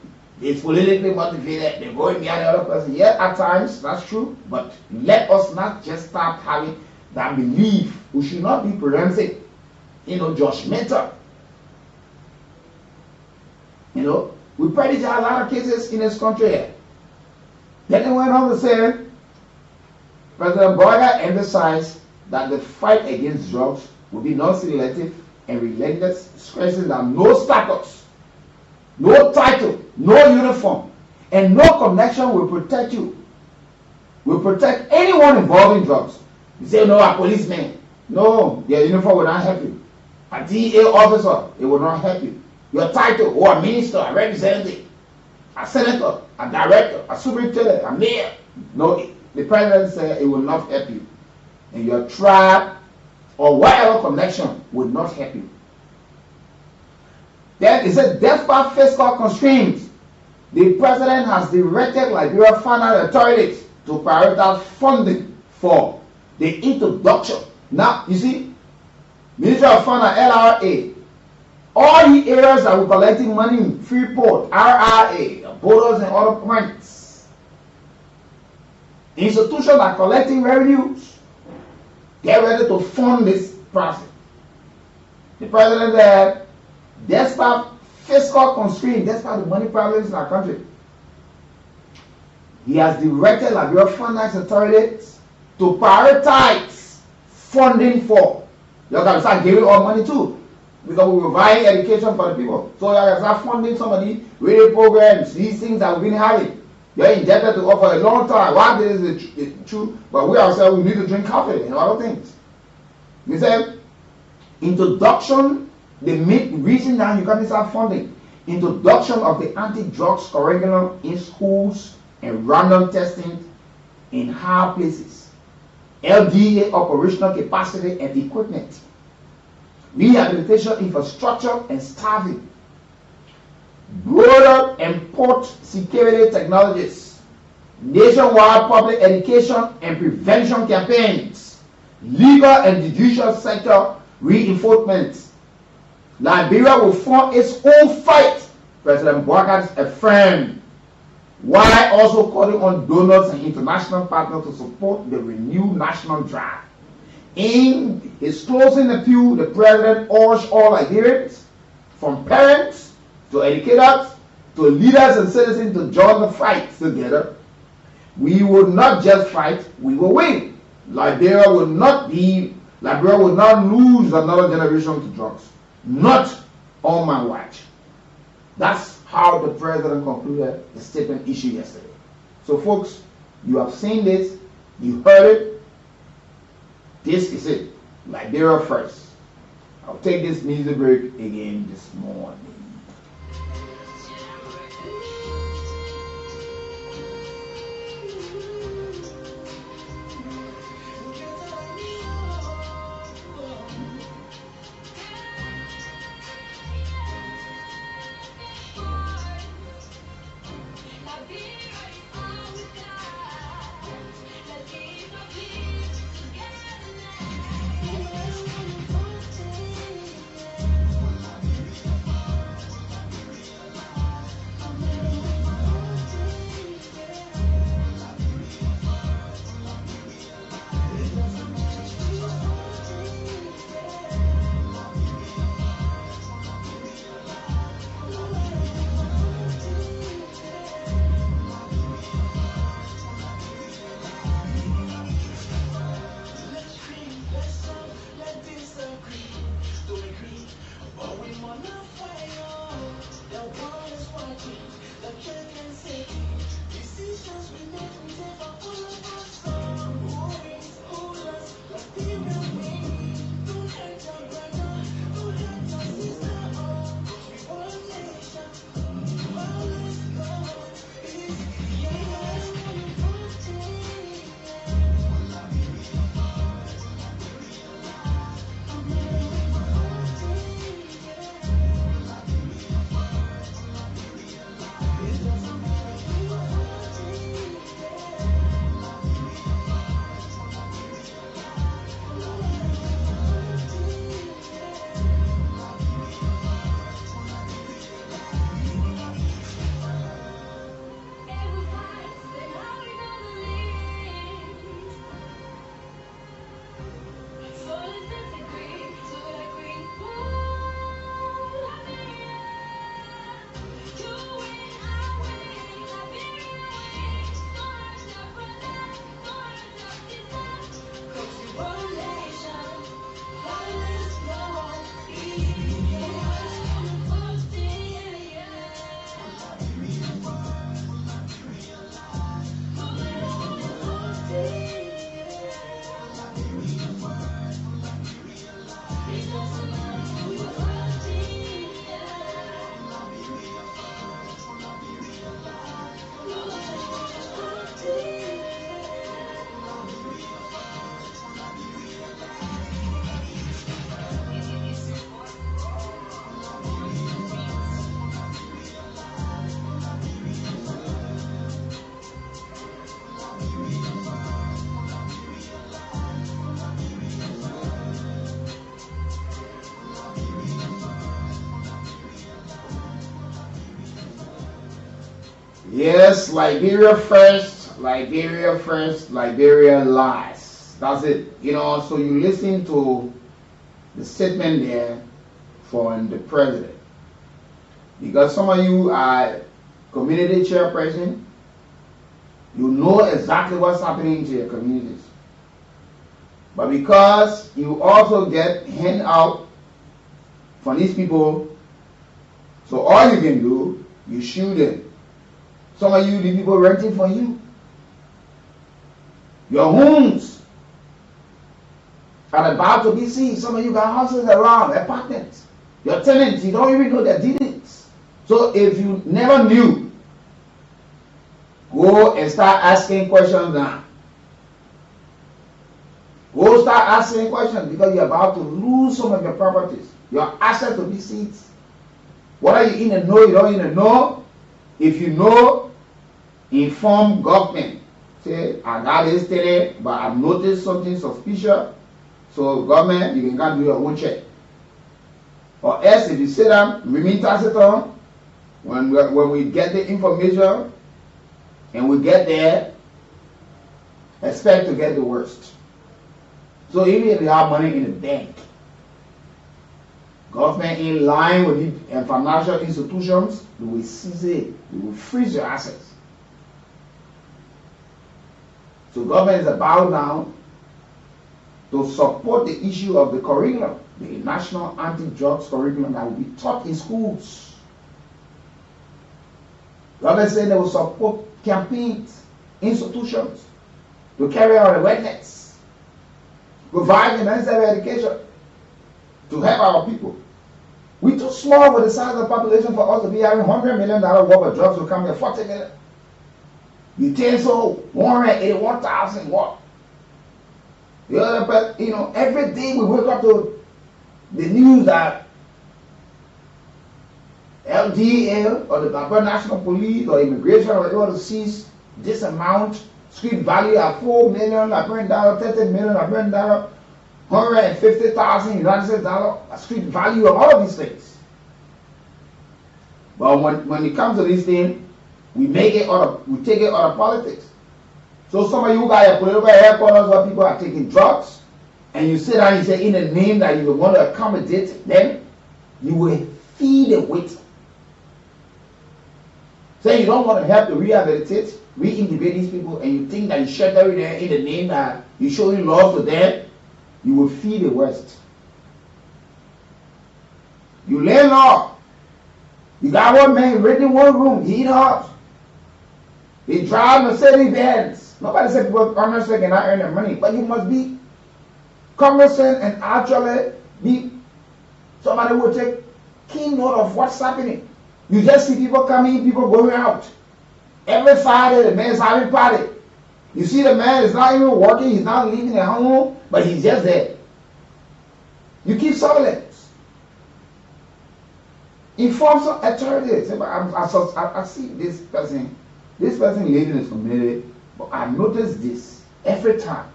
it's politically motivated, they're going behind the other person. Yeah, at times, that's true, but let us not just start having that belief. We should not be preemptive, judgmental. We predict a lot of cases in this country here. Then they went on to say, President Barack emphasized that the fight against drugs will be non-selective and relentless, stressing that no status, no title, no uniform, and no connection will protect you. Will protect anyone involved in drugs. You say, no, a policeman. No, your uniform will not help you. A DEA officer, it will not help you. Your title, or a minister, a representative, a senator, a director, a superintendent, a mayor. No, the president said it will not help you. And your tribe or whatever connection will not help you. Then it said, despite fiscal constraints, the president has directed Liberia finance authorities to prioritize funding for the introduction. Now, you see, Ministry of Finance, LRA, all the areas that we're collecting money in, Freeport, RRA, borders and other points, institutions are collecting revenues. Get ready to fund this process. The president said, despite fiscal constraints, despite the money problems in our country, he has directed Liberia finance authorities to prioritize funding for. You can start giving all money too, because we were buying education for the people. So you can start funding some of these radio programs, these things that we've been having. You're indebted to us for a long time. One day is true, but we ourselves, we need to drink coffee and other things. We said, introduction, the reason now you can start funding, introduction of the anti-drugs curriculum in schools and random testing in high places. LDA operational capacity and equipment, rehabilitation infrastructure and staffing, broader and port security technologies, nationwide public education and prevention campaigns, legal and judicial sector reinforcement. Liberia will form its own fight, President Boakai affirmed, while also calling on donors and international partners to support the renewed national drive. In his closing appeal, the president urged all Liberians, from parents to educators to leaders and citizens, to join the fight together. We will not just fight, we will win. Liberia will not lose another generation to drugs. Not on my watch. That's how the president concluded the statement issued yesterday. So folks, you have seen this, you heard it. This is it. Liberia first. I'll take this music break again this morning. Yes, Liberia first, Liberia first, Liberia last. That's it. You know, so you listen to the statement there from the president. Because some of you are community chairperson, you know exactly what's happening to your communities. But because you also get handout from these people, so all you can do, you shoot them. Some of you, the people renting for you. Your homes are about to be seized. Some of you got houses around, apartments. Your tenants, you don't even know their dealings. So if you never knew, go and start asking questions now. Go start asking questions because you're about to lose some of your properties. Your assets will be seized. Whether you in the know, you don't in the know. If you know, inform government. Say, I got this today, but I've noticed something suspicious. So government, you can go do your own check. Or else, if you sit down, remain taciturn, when we get the information and we get there, expect to get the worst. So even if you have money in the bank, government in line with the financial institutions, they will seize it, they will freeze your assets. So government is about now to support the issue of the curriculum, the national anti-drugs curriculum that will be taught in schools. Government said they will support campaigns, institutions to carry out awareness, provide the necessary education to help our people. We're too small with the size of the population for us to be having $100 million worth of drugs to come here, 40 million. You think so? 181,000 what? The other person, you know, every day we wake up to the news that LDA or the Baba National Police or immigration or whatever to seize this amount, street value at $4 million, $30 million, $150,000 United States dollar, a street value of all of these things. But when it comes to these things, we take it out of politics. So some of you got your political headquarters where people are taking drugs, and you sit down and say in the name that you want to accommodate them, you will feed the weight. Say you don't want to help to rehabilitate, re-integrate these people, and you think that you shelter them in the name that you're showing love to them, you will feed the West. You lay law. You got one man renting in one room, he eat house. He drive Mercedes Benz. Nobody said people honestly cannot earn their money, but you must be cognizant and actually be somebody who will take keen note of what's happening. You just see people coming in, people going out. Every Friday the man's having party. You see the man is not even working, he's not leaving the home, but he's just there. You keep silence. Inform some authorities. I see this person living in his community, but I notice this every time.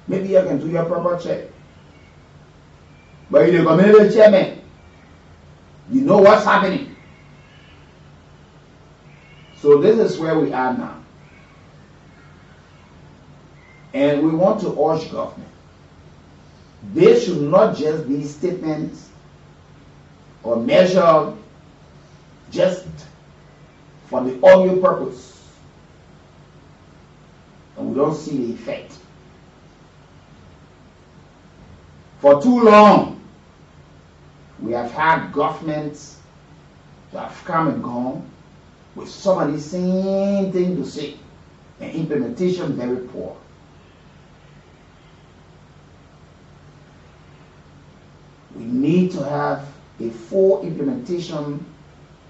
Maybe you can do your proper check. But you're the community chairman. You know what's happening. So this is where we are now. And we want to urge government. They should not just be statements or measures just for the audio purpose. And we don't see the effect. For too long, we have had governments that have come and gone with some of the same thing to say, and implementation very poor. We need to have a full implementation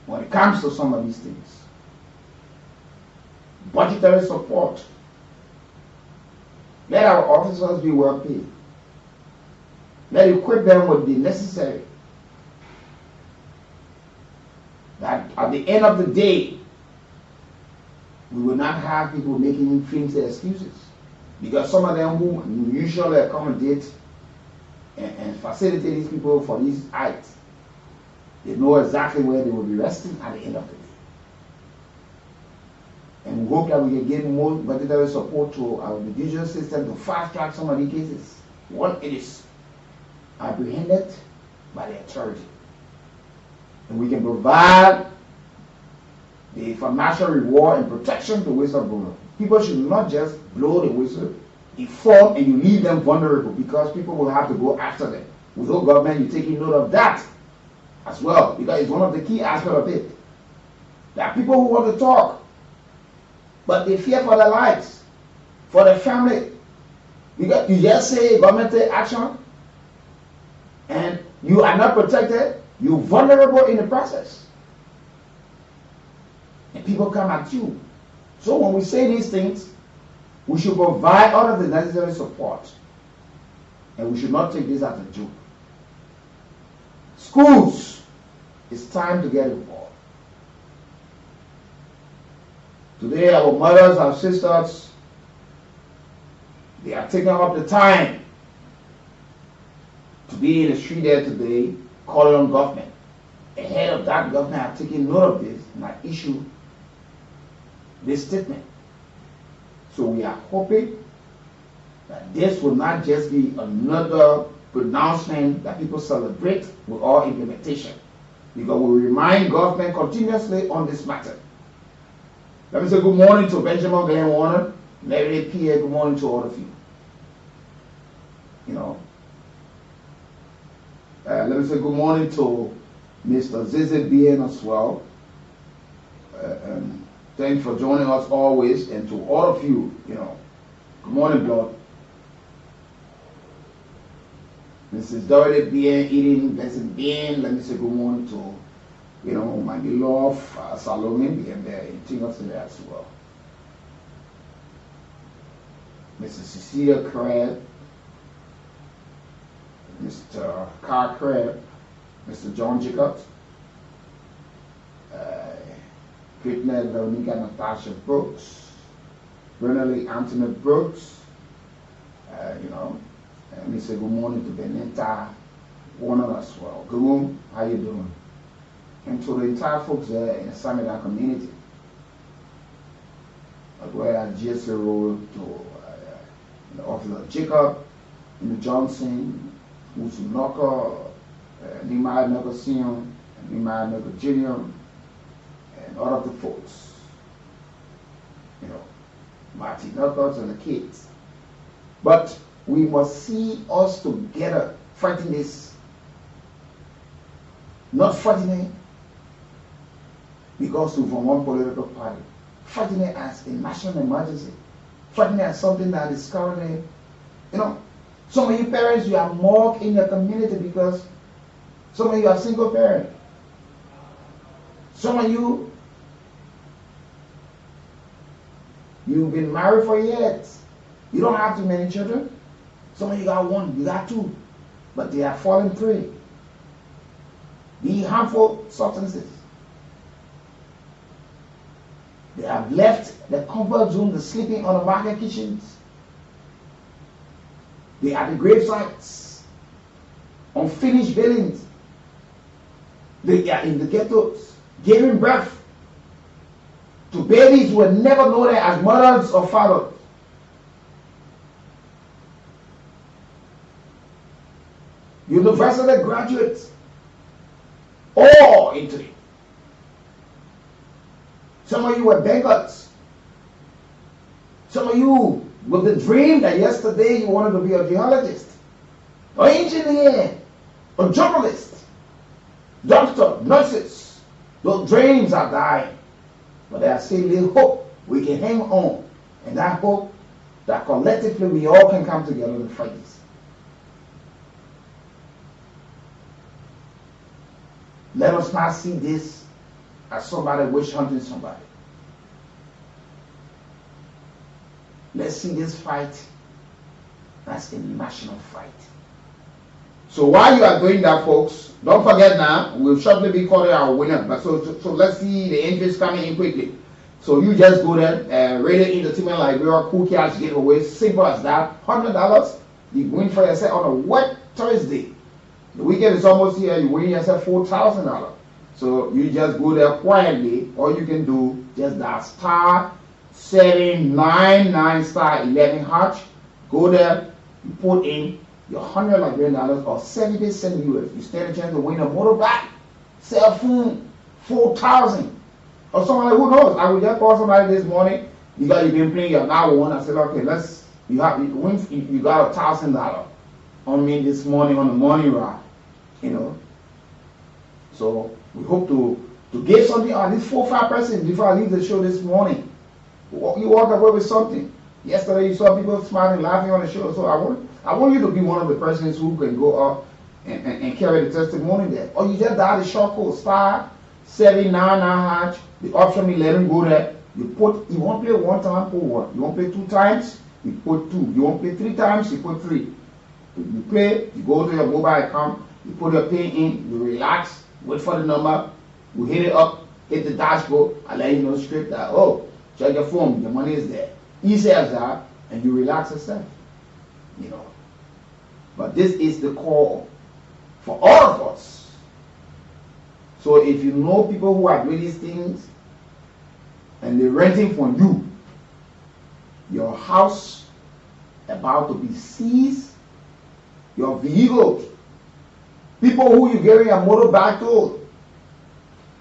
when it comes to some of these things. Budgetary support. Let our officers be well paid. Let equip them with the necessary. That at the end of the day, we will not have people making flimsy excuses. Because some of them who usually accommodate and facilitate these people for these acts, they know exactly where they will be resting at the end of the day. And we hope that we can get more budgetary support to our judicial system to fast track some of the cases. When it is apprehended by the authority. And we can provide the financial reward and protection to whistleblowers. People should not just blow the whistle, inform, and you leave them vulnerable because people will have to go after them. Without government, you're taking note of that as well, because it's one of the key aspects of it. There are people who want to talk, but they fear for their lives, for their family. Because you just say government take action, and you are not protected, you're vulnerable in the process. And people come at you. So when we say these things, we should provide all of the necessary support And we should not take this as a joke. Schools, it's time to get involved. Today, our mothers, our sisters, they are taking up the time to be in the street there today, calling on government. Ahead of that, government have taken note of this and have issued this statement. So we are hoping that this will not just be another pronouncement that people celebrate with all implementation, because we remind government continuously on this matter. Let me say good morning to Benjamin Glenn Warner, Larry Pierre, good morning to all of you. Let me say good morning to Mr. Zizi Bien as well. Thanks for joining us always, and to all of you, good morning, Blood. Mrs. Dorothy Bien, eating blessed Bien, let me say good morning to, my beloved Salome Bien there, eating us there as well. Mrs. Cecilia Craig, Mr. Carl Craig, Mr. John Jacobs, Brittany Veronica Natasha Brooks, Bernally Anthony Brooks, and we say good morning to Benita Warner as well. Good morning, how you doing? And to the entire folks there in the Samida community, as well as GSA Road, to the Officer Jacob, Johnson, Musunoka, Nimai Noka Sion, Nimai Noka Junior, and all of the folks, Marty Knuckles and the kids. But we must see us together fighting this, not fighting it because we're from one political party, fighting it as a national emergency, fighting it as something that is currently, some of you parents, you are mocked in your community because some of you are single parent. Some of you, you've been married for years. You don't have too many children. Some of you got one, you got two, but they are falling prey. The harmful substances. They have left the comfort zone, the sleeping on the market kitchens. They are the grave sites, unfinished buildings. They are in the ghettos, giving birth to babies who were never known as mothers or fathers. University graduates, all into it. Some of you were bankers. Some of you with the dream that yesterday you wanted to be a geologist, or engineer, or journalist, doctor, nurses. Those dreams are dying. But there are still little hope. We can hang on. And that hope that collectively we all can come together to fight this. Let us not see this as somebody witch hunting somebody. Let's see this fight as a national fight. So while you are doing that, folks, don't forget now, we'll shortly be calling our winner. But so let's see the entries coming in quickly. So you just go there, Radio Entertainment Liberia, Kool Cash giveaway, simple as that. $100, you win for yourself on a wet Thursday. The weekend is almost here, you win yourself $4,000. So you just go there quietly. All you can do, just that *799*11#. Go there, you put in your $100 Liberian or 70 cents US. You stand a chance to win a motorbike, cell phone, 4,000. Or somebody, who knows? I would just call somebody this morning. You've been playing your now one. I said, okay, you got $1,000 on me this morning on the morning ride. So we hope to get something on these 4 or 5 persons before I leave the show this morning. You walk away with something. Yesterday you saw people smiling, laughing on the show. So I want you to be one of the persons who can go up and carry the testimony there. Or you just dial the short code *799#. The option is let him go there. You won't play one time, put 1. You won't play 2 times, you put 2. You won't play 3 times, you put 3. You pay, you go to your mobile account, you put your pin in, you relax, wait for the number, you hit it up, hit the dashboard, and let you know straight that, oh, check your phone, your money is there. Easy as that, and you relax yourself. You know. But this is the call for all of us. So if you know people who are doing these things and they're renting from you, your house about to be seized, your vehicles, people who you giving your motorbike to,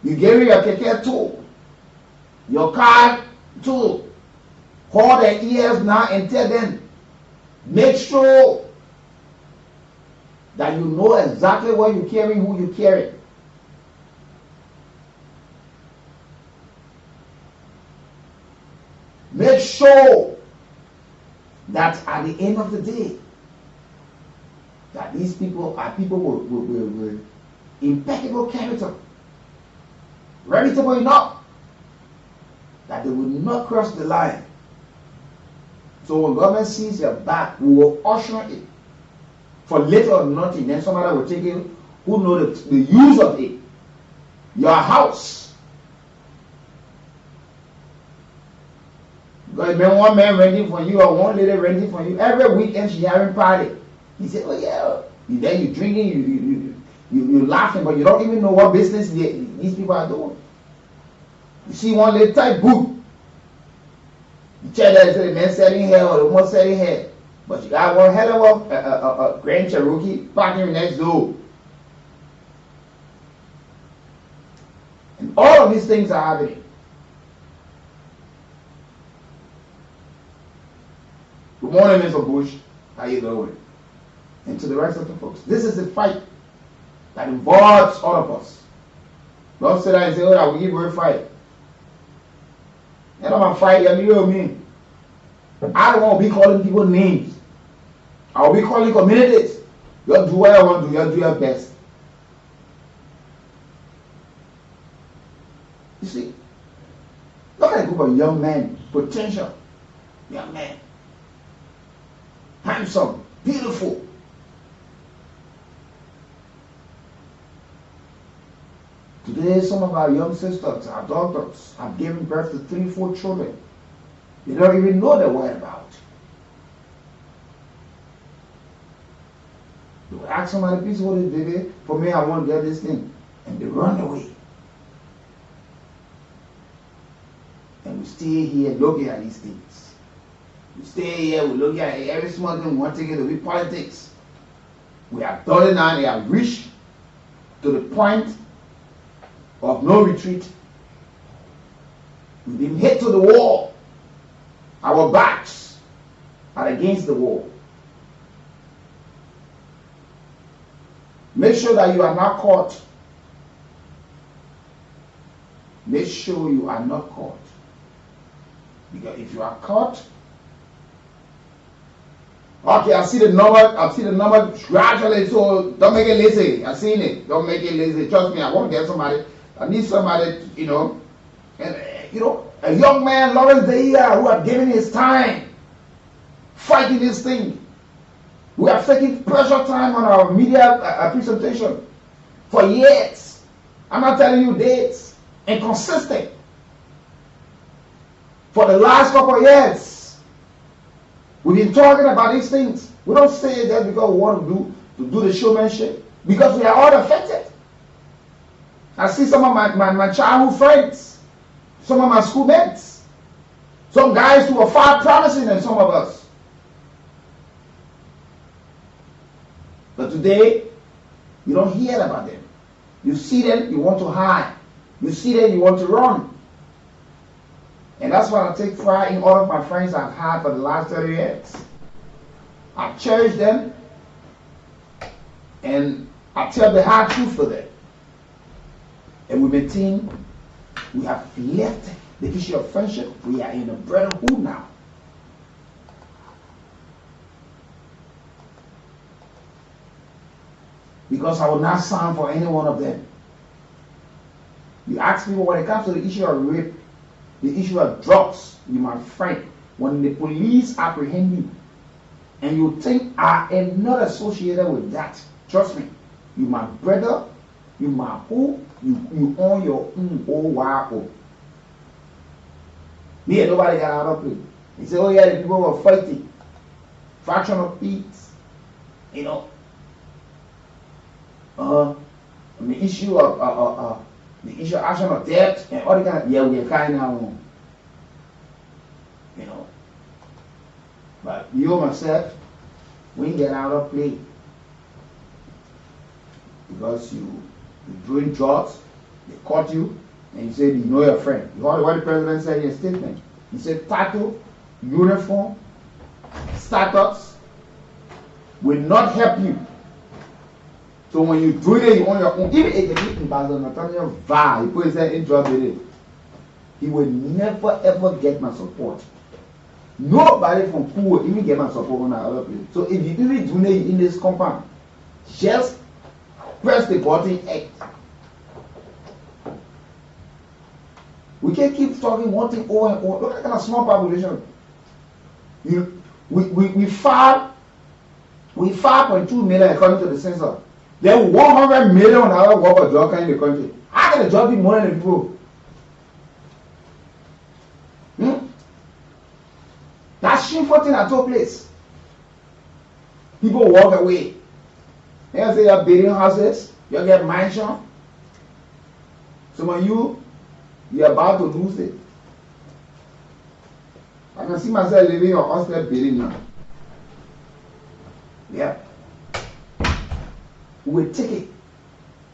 you giving your keke to, your car to, hold their ears now and tell them, make sure that you know exactly what you're carrying, who you carry. Make sure that at the end of the day, that these people are people with impeccable character, reputable enough that they will not cross the line. So when government sees your back, we will usher it for little or nothing. Then somebody will take it who know the use of it. Your house. Because when one man renting for you or one lady renting for you, every weekend she having party. He said, oh yeah. Then you drinking, you laughing, but you don't even know what business these people are doing. You see one lady type boot. You check that the man selling hair or the woman selling hair. But you got one hell of a Grand Cherokee parking next door. And all of these things are happening. Good morning, Mr. Bush. How you doing? And to the rest of the folks. This is a fight that involves all of us. Don't sit there and say, oh, we give her a fight. And I'm a fight, you know me. I don't want to be calling people names. I will be calling communities. You do what I want to do. You do your best. You see, look at a group of young men, potential young men, handsome, beautiful. Today, some of our young sisters, our daughters, have given birth to 3, 4 children. They don't even know their whereabouts. They will ask somebody, please hold this baby. For me, I want to get this thing. And they run away. And we stay here looking at these things. We stay here, we look at every small thing, we want to take it to be politics. We have done it now, they have reached to the point of no retreat. We've been hit to the wall. Our backs are against the wall. Make sure that you are not caught. Make sure you are not caught. Because if you are caught, okay, I see the number gradually, so don't make it lazy. I've seen it. Don't make it lazy. Trust me, I want to get somebody. I need somebody, and a young man, Lawrence Deia, who have given his time fighting this thing. We have taken pressure time on our media presentation for years. I'm not telling you dates. And consistent. For the last couple of years, we've been talking about these things. We don't say it just because we want to do the showmanship. Because we are all affected. I see some of my childhood friends, some of my schoolmates, some guys who are far promising than some of us. But today, you don't hear about them. You see them, you want to hide. You see them, you want to run. And that's why I take pride in all of my friends I've had for the last 30 years. I cherish them, and I tell the hard truth for them. And we maintain, we have left the issue of friendship. We are in a brotherhood now. Because I will not stand for any one of them. You ask people when it comes to the issue of rape, the issue of drugs, you my friend, when the police apprehend you, and you think I am not associated with that, trust me. You my brother, you my who, you own your own OYO. Me and nobody got out of it. He said, oh yeah, the people were fighting. Fraction of peace. You know. The issue of action of debt and all the kind of, yeah, we're kind of, you know. But you myself, we get out of play. Because you're doing drugs, they caught you, and you said you know your friend. You heard what the president said in his statement. He said title, uniform, status will not help you. So when you do it, you on your own. Even if you put his head in drugs with it, he will never ever get my support. Nobody from Kool will even get my support on that other place. So if you even do it in this compound, just press the button X. We can't keep talking one thing over and over. Look at that kind of small population. We 5.2 million according to the census. There are 100 million other work of job in the country. How can the job be more than the people? That shameful thing that took place. People walk away. They say you're building houses, you get mansion. Some of you're about to lose it. I can see myself living in an upstairs building now. Yeah. We take it.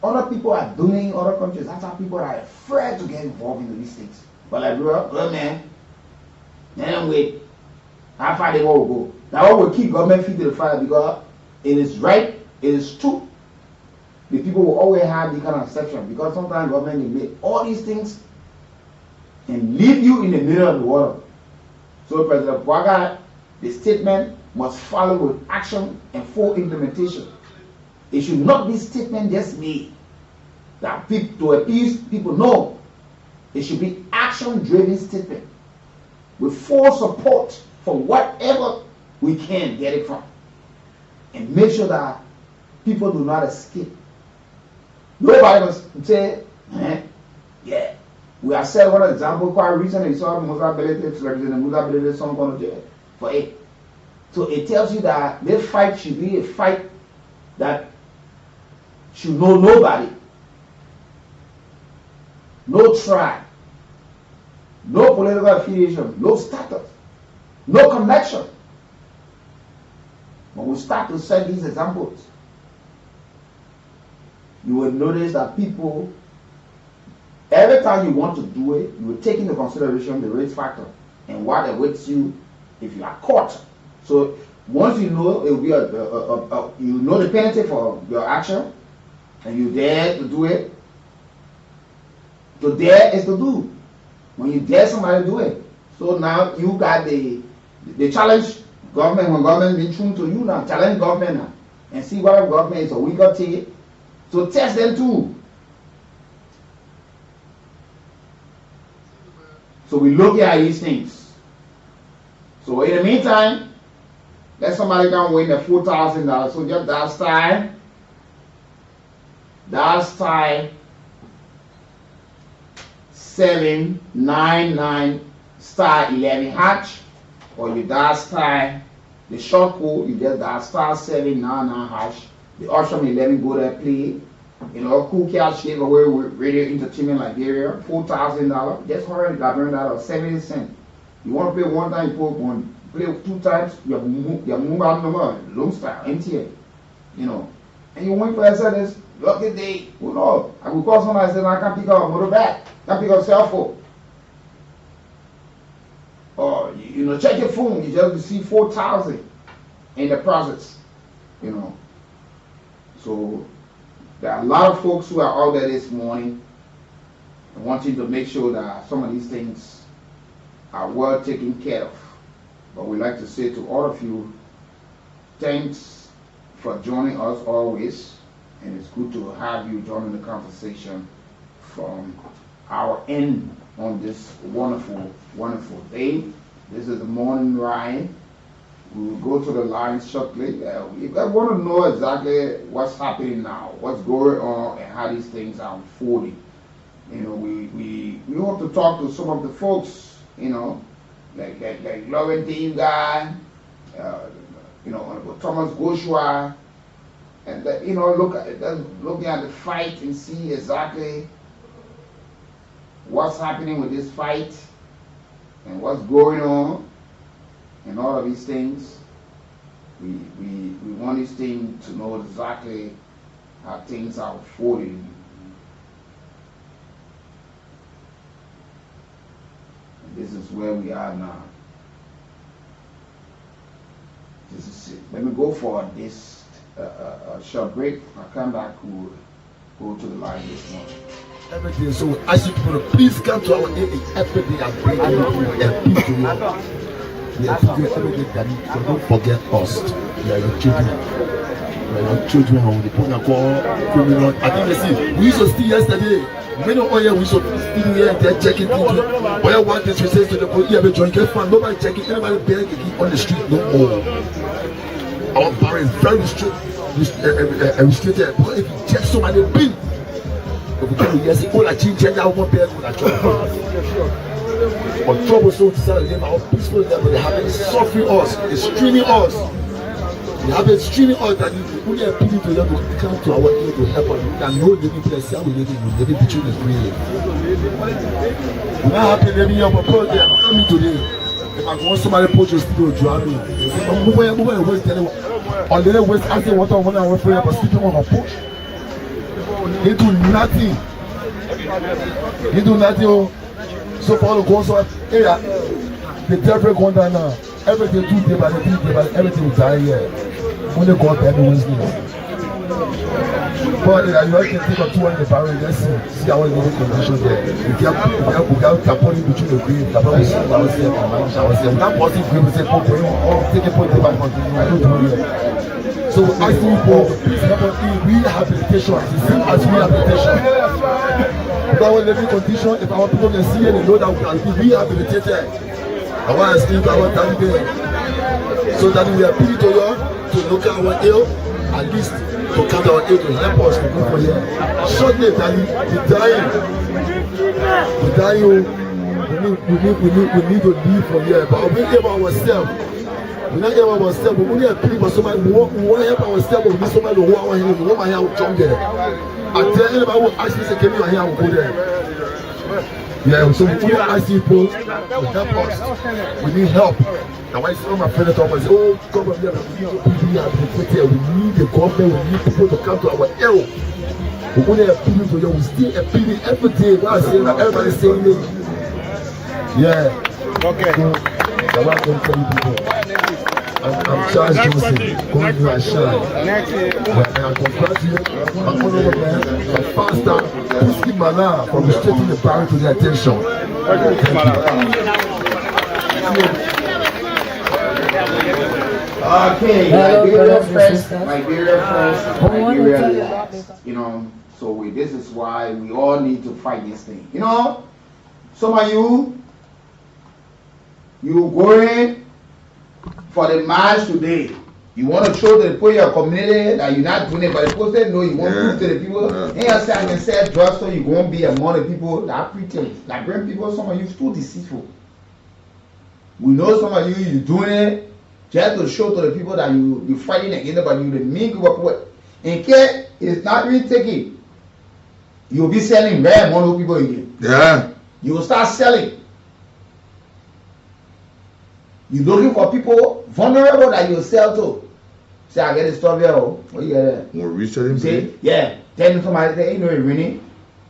Other people are doing in other countries. That's how people are afraid to get involved in these things. But like, bro, man, then wait. How far they will go? That one will keep government feet to the fire because it is right, it is true. The people will always have the kind of exception because sometimes government will make all these things and leave you in the middle of the water. So President Bwaga, the statement must follow with action and full implementation. It should not be statement just made that people to appease people. No, it should be action-driven statement with full support for whatever we can get it from, and make sure that people do not escape. Nobody must say, yeah. We have said one example quite recently. Saw Representative Musability some going to jail for it. So it tells you that this fight should be a fight that should know nobody, no tribe, no political affiliation, no status, no connection. When we start to set these examples, you will notice that people, every time you want to do it, you will take into consideration the risk factor and what awaits you if you are caught. So once you know it will be you know the penalty for your action, and you dare to do it. To dare is to do. When you dare somebody to do it. So now you got the challenge government, when government been true to you now, challenge government now. And see whether government is a weak or take. So test them too. So we look at these things. So in the meantime, let somebody come win the $4,000. So just that style. That's time 799 star 11 hatch, or you dial star the short code, you just dial star 799 hash. The option 11 go there play. You know, Kool cash gave away with Radio Entertainment Liberia, $4,000. Just $100, 70 cents. You want to play one time, you put one. Play two times, you move out number, long style, MTN. You know, and you win for yourself. Lucky day, who knows? I will call somebody and say, I can't pick up a motor back, can't pick up cell phone. Or, you know, check your phone, you just receive 4,000 in the process, you know. So, there are a lot of folks who are out there this morning wanting to make sure that some of these things are well taken care of. But we'd like to say to all of you, thanks for joining us always. And it's good to have you joining the conversation from our end on this wonderful, wonderful day. This is the morning ride We will go to the line shortly. If I want to know exactly what's happening now, what's going on, and how these things are unfolding, you know, we want to talk to some of the folks, you know, like Lauren Dave guy, you know, Honorable Thomas Goshua, and you know, looking at the fight and see exactly what's happening with this fight and what's going on and all of these things. We want this thing to know exactly how things are unfolding. And this is where we are now. This is it. Let me go for this short break. I'll come back. We'll go to the line this morning. Everything. So we ask you to please come to our aid every day and bring everything and peace to you. We have to do everything that you so don't forget us. We are your children. We are your children on the point of criminal. I think they see. We used to steal yesterday. Many of we used to steal here and they're checking things. Where one thing she says to the police, you have a joint fund. Nobody checking. Anybody begging on the street no more. Our power is very restricted. Because if you check somebody big, if you can yes, all I change that one bear with a trouble. On trouble so to say live our peaceful level, they have been suffering us, it's streaming us. They have been streaming us that we only appeal to them to come to our aid to help us. We can know living place, how we living between the grave. We're not happy living here, but they are coming today. If I want somebody put your studio, join me. Move away, tell them. On the west, I say what I want to for you, but sleeping on a push. They do nothing. They do nothing. So for the course of area, the devil going down now. Everything do day by day by everything will die here. Only God can do Wednesday. But you can take a tour in the barrel, let's see our living condition there. We can tapping between the grave, tapping with ourselves and manage ourselves. That person grave will say, take a point back continue. I don't know here. So asking for please help us in rehabilitation, the same as rehabilitation. Our living condition, if our people can see it, they know that we can be rehabilitated. I want to speak to our Taliban so that we appeal to you to look at our ill, at least to come to our aid to help us to go for here. Shortly, we're dying. We're dying. We need to leave from here. But we give ourselves. We're not able ourselves. We only appeal for somebody. We want to help ourselves. We need somebody to walk our hands. We want my hand to jump there. I tell anybody who actually say, "Can you hear?" I will go there. Yeah, so we only ask people to help us. We need help. And when some of my friends talk, I say, "Oh, come on, we need the government. We need people to come to our help." We only appeal to you. We still appealing every day. What I say, everybody saying it. Yeah. Okay. So, I want to tell you people. I'm Charles Johnson, going to a shine. And I congratulate my honorable man, the faster, risky manner from restricting the barrier to their attention. Okay, Liberia first, Liberia, you know, so this is why we all need to fight this thing. You know, some of you going for the march today. You want to show to the people in your community that you're not doing it, but the people say no, you want to prove to the people. And you say I can sell drugs, so you won't be among the people that pretend. Like bring people, some of you too deceitful. We know some of you doing it just to show to the people that you're fighting against it, but you the mean group of people. In case it's not really taking, you'll be selling very more people again. Yeah. You will start selling. You're looking for people vulnerable that you sell to. Say, I get a stuff here. What you get? More reselling. Say, yeah. Tell me somebody say, you know, it's raining.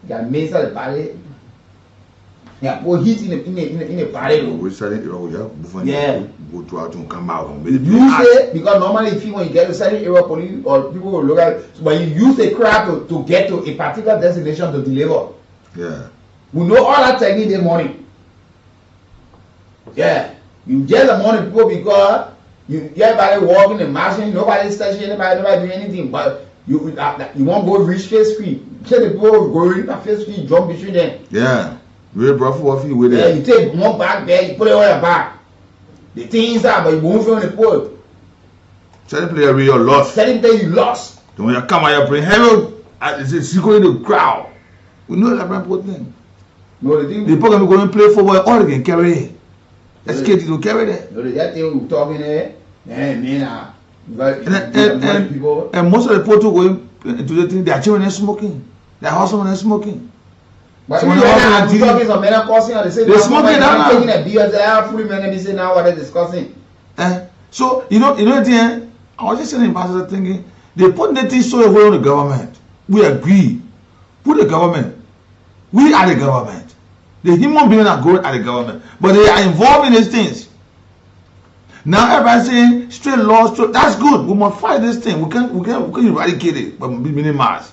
You got mace at the party. Yeah, put heat in the party. Reselling, yeah. Go to out and come out. You say, because normally if you when you get to certain area police or people will look at, but you use a crowd to get to a particular destination to deliver. Yeah. We know all that technique in the morning. Yeah. You get the money people because everybody walking and marching, nobody touching anybody doing anything. But you won't go reach face free. Tell the people going to face free, jump between them. Yeah. Very rough with yeah, you take one back there, you put it on your back. The things that, but you won't feel on the pole. Certain player where you lost. Certain things you lost. Then when you come out, you bring heavy. It's going to the crowd. We know that important thing. No, the thing. The program going to play football all again carry it. Let's get you to carry that. No, that thing we talking there. Man, and most of the people going into the thing, their children are smoking. Their husband is smoking. But even when I'm talking some men are causing, they say they're smoking now. Taking a beer, they are free men, and they say now what they're discussing. So you know at the end, I was just saying, Pastor, thinking they put the thing so away on the government. We agree. Put the government. We are the government. The human beings are good at the government, but they are involved in these things. Now everybody saying straight laws, that's good. We must fight this thing. We can eradicate it, but minimize.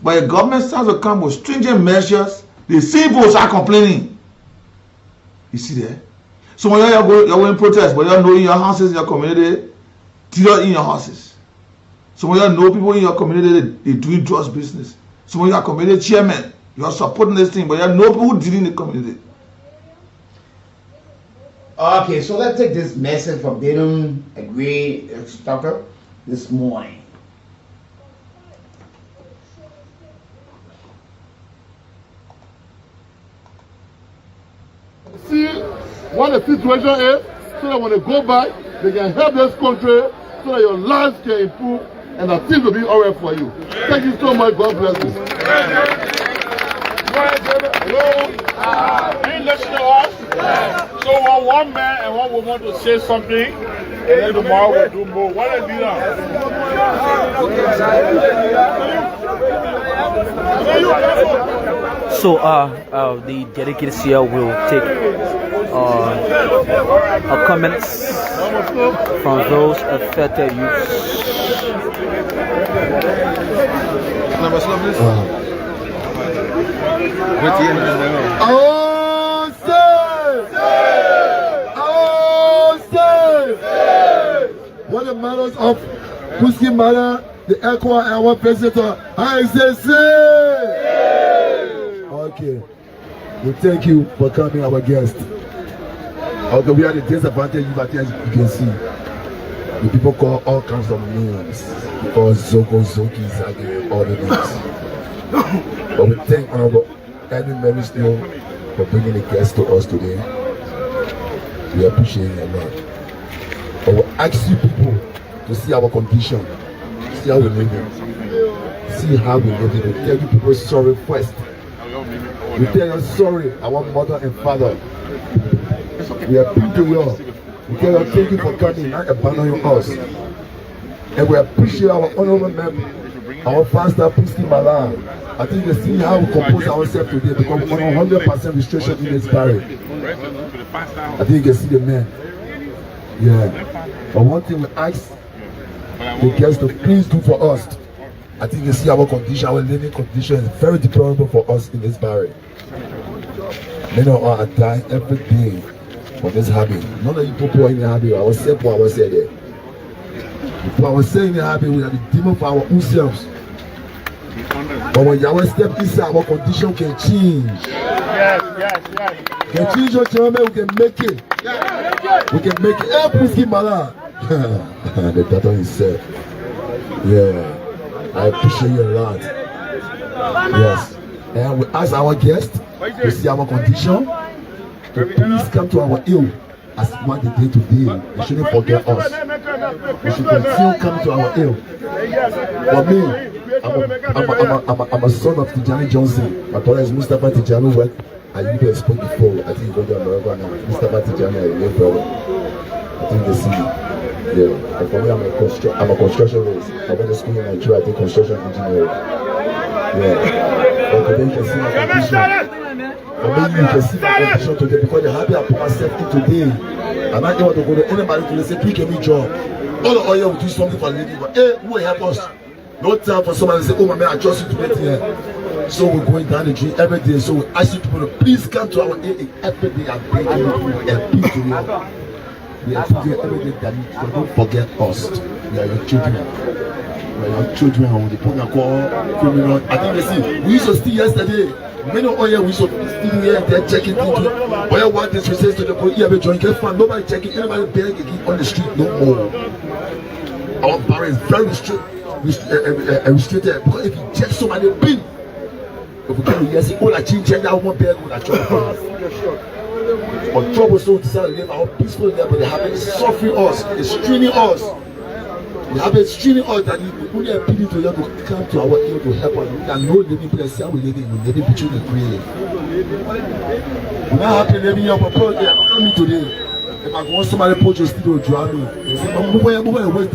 But the government starts to come with stringent measures. The people are complaining. You see there? So when you're going to protest, but you know in your houses, in your community, terror in your houses. So when you know people in your community, they doing drugs business. So when you're a community chairman, you're supporting this thing, but you know people who deal in the community. Okay, so let's take this message from Benham Agree Instructor this morning. See what the situation is, so that when they go back, they can help this country, so that your lives can improve and that things will be all right for you. Thank you so much. God bless you. Can you listen to us? So one man and one woman to say something, and then tomorrow we'll do more. What a leader. So the dedicated here will take comments from those affected youths. What the matters of Pussy Mother, the Echo and our visitor, I say. Okay, we thank you for coming, our guest. Although we are the disadvantage, you can see the people call all kinds of names because Zoko, Zoki, Zagi, all the names. But we thank Honorable Eddie Merrisdale for bringing the guest to us today. We appreciate it a lot. But we ask you people to see our condition, see how we live in, see how we live in. We tell you people sorry first. We tell you sorry, our mother and father. We appreciate you. We tell you thank you for coming, not abandoning us. And we appreciate our honorable member, our pastor, Pussy Malan. I think you see how we compose ourselves today because we're on 100% restriction in this parish. I think you can see the man. Yeah. But one thing we ask the guests to please do for us. I think you see our condition, our living condition is very deplorable for us in this barrier. Many of us are dying every day for this habit. None of you people are in the habit. I was saying what I was saying there. If I was saying the habit, we are the demon for our own selves. But when Yahweh step inside, our condition can change. Yes. Can change your children, we can make it. We can make it. Hey, please keep my life. The daughter is said. Yeah. I appreciate you a lot. Yes. And we ask our guests to see our condition, to please come to our ill as what they did today. They shouldn't forget us. We should continue coming to our ill. For me, I'm a son of Tijani Johnson. My brother is Mustafa Tijani Work. I used to spoke before. I think you go to America now. Mustafa Tijani, I live brother. I think they see me. Yeah, and for me, I'm a construction worker. I went to school in Nigeria. I did construction engineering. Yeah, but today you can see my condition. For me, you can see my condition today because the habit I put myself in today. I'm not able to go to anybody to say, please give me a job. All the oil will do something for the lady, but hey, who will help us? No time for somebody to say, oh my man, I trust you to get here. So we're going down the drain every day. So we ask you people to please come to our AA every day and bring you and please to you. We are doing everything that you don't forget us. We are your children. We are your children. The people call criminal. I think they see. We used to steal yesterday. Many oil we so sitting here, they're checking into oil what this says to the police, have a joint fund, nobody checking, anybody begging on the street no more. Our power is very restricted because if you check somebody big, if we can yes, all I change that one bag with a trouble. Or trouble so to live our peaceful life, but they have been suffering us, it's straining us. They have been straining us that we only appeal to them to come to our aid to help us. We can no living place, we living between the grave. We're not happy living here, but they are coming today. If I want somebody to put your studio, drown me. I'm moving west,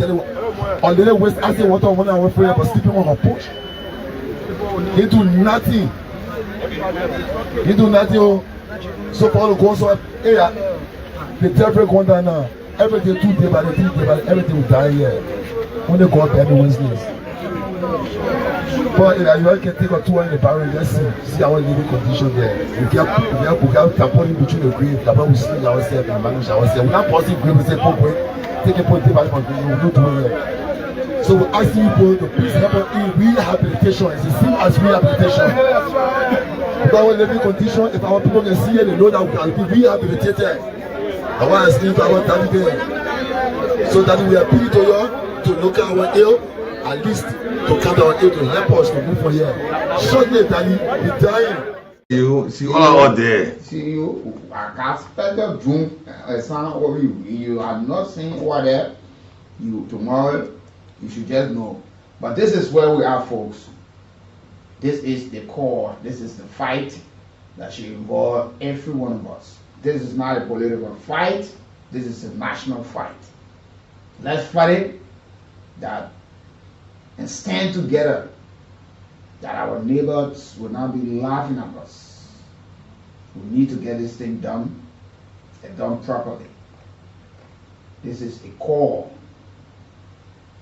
on the west, I say what I want to for you, but sleeping on a porch. They do nothing. They do nothing. So for the course of area, the traffic going down now. Everything 2 days by the 3 days by everything will die here. When they go up every Wednesdays. But you can take a tour in the barrel, let's see our living condition there. We have tampon between the grave, we see ourselves and manage ourselves. We're not possible grave, we say, take a point, take a point, we will do it. So we ask people to please help us in rehabilitation. It's the same as rehabilitation. With our living condition, if our people can see it, they know that we can be rehabilitated. I want to speak to our daddy there. So that we appeal to you to look at our ill, at least to come to our aid to help us to move from here. Shortly, daddy, we're dying. You see all out there. See you. I can't spend the June. You are not saying what there. You tomorrow. You should just know. But this is where we are, folks. This is the core. This is the fight that should involve every one of us. This is not a political fight. This is a national fight. Let's fight it that and stand together that our neighbors will not be laughing at us. We need to get this thing done and done properly. This is a core.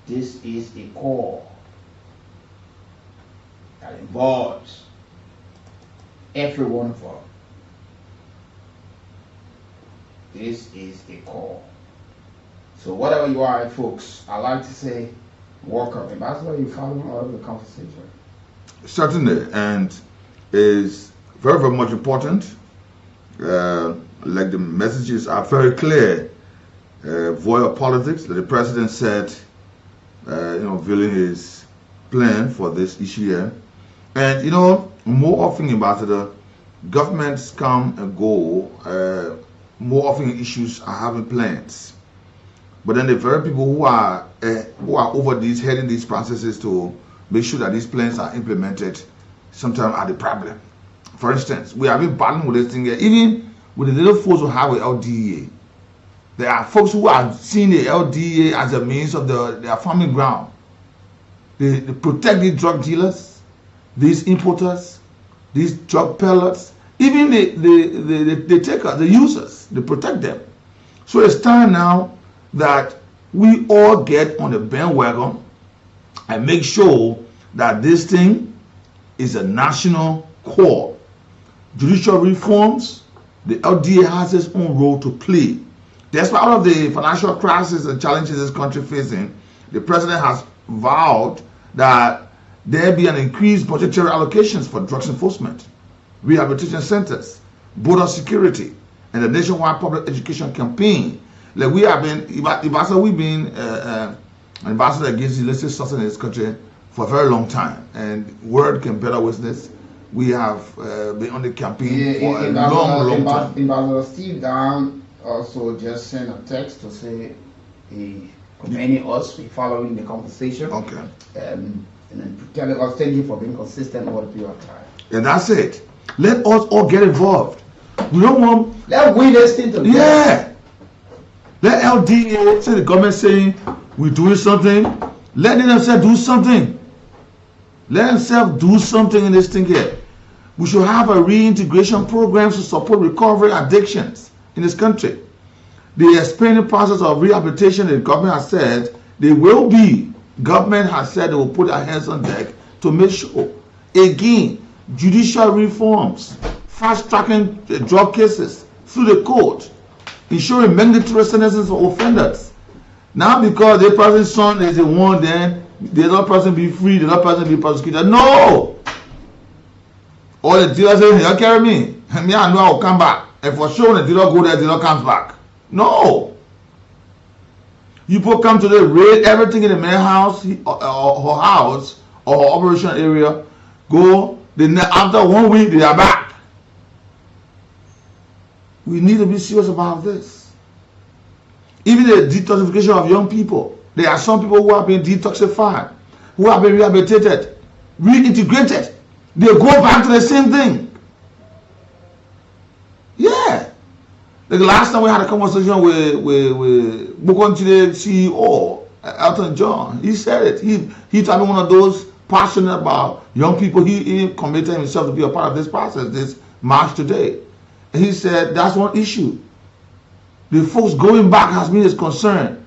This is a core that involves every one of us. This is a core. So whatever you are, folks, I like to say, welcome. Ambassador, you following all of the conversation? Certainly, and is very, very much important. Like the messages are very clear. Void of politics, that the president said, revealing his plan for this issue here. And, more often, Ambassador, governments come and go. More often issues are having plans. But then the very people who are over these, heading these processes to make sure that these plans are implemented, sometimes are the problem. For instance, we have been battling with this thing here, even with the little folks who have with LDA. There are folks who are seeing the LDA as a means of their farming ground. They protect these drug dealers, these importers, these drug peddlers, even the takers, the users, they protect them. So it's time now that we all get on the bandwagon and make sure that this thing is a national core. Judicial reforms, the LDA has its own role to play. Despite all of the financial crisis and challenges this country facing, the president has vowed that there be an increased budgetary allocations for drugs enforcement, rehabilitation centers, border security, and the nationwide public education campaign. Like we have been, we've been ambassador against illicit substance in this country for a very long time, and word can better witness. We have been on the campaign for a long time. Ambassador Steve Down also just sent a text to say he commending us for following the conversation. Okay. And then telling us thank you for being consistent over the period of time. And that's it. Let us all get involved. We don't want. Let's win this thing together. Yeah. Let LDA say the government saying we're doing something. Let themselves do something. Let themselves do something in this thing here. We should have a reintegration program to support recovery addictions in this country. The expanding process of rehabilitation, the government has said they will be. Government has said they will put their hands on deck to make sure. Again, judicial reforms, fast-tracking drug cases through the court, ensuring mandatory sentences for offenders. Now because the person's son is the one, then the other person be free, the other person be prosecuted. No! Or the dealer says, you carry me. Me, I know I will come back. And for sure, when the dealer go there, the dealer comes back. No. You people come to the raid everything in the main house, or her house, or her operation area. Go. Then after 1 week, they are back. We need to be serious about this. Even the detoxification of young people. There are some people who have been detoxified, who have been rehabilitated, reintegrated. They go back to the same thing. Yeah. The last time we had a conversation with Bukonchide CEO, Elton John, he said it. He told me one of those passionate about young people. He committed himself to be a part of this process, this march today. And he said that's one issue. The folks going back has been his concern.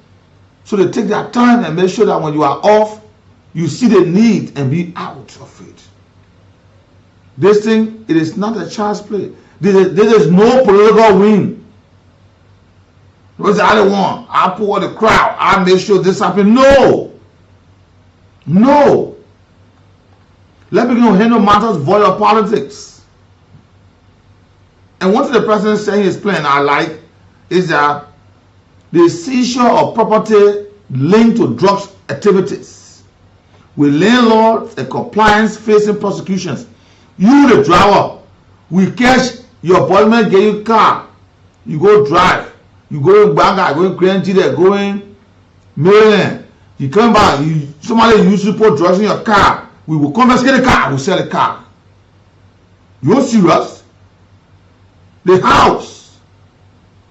So they take their time and make sure that when you are off, you see the need and be out of it. This thing, it is not a child's play. There is no political win. Because I don't want, I pull the crowd, I make sure this happens. No. No. Let me handle matters void of politics. And one thing the president said in his plan I like is that the seizure of property linked to drugs activities with landlords and compliance facing prosecutions. You, the driver, we catch your appointment, get you car, you go drive, you go in Banga, go in Grand Gita, go in Maryland, you come back, somebody used to put drugs in your car, we will confiscate the car, we'll sell the car. You're serious? The house,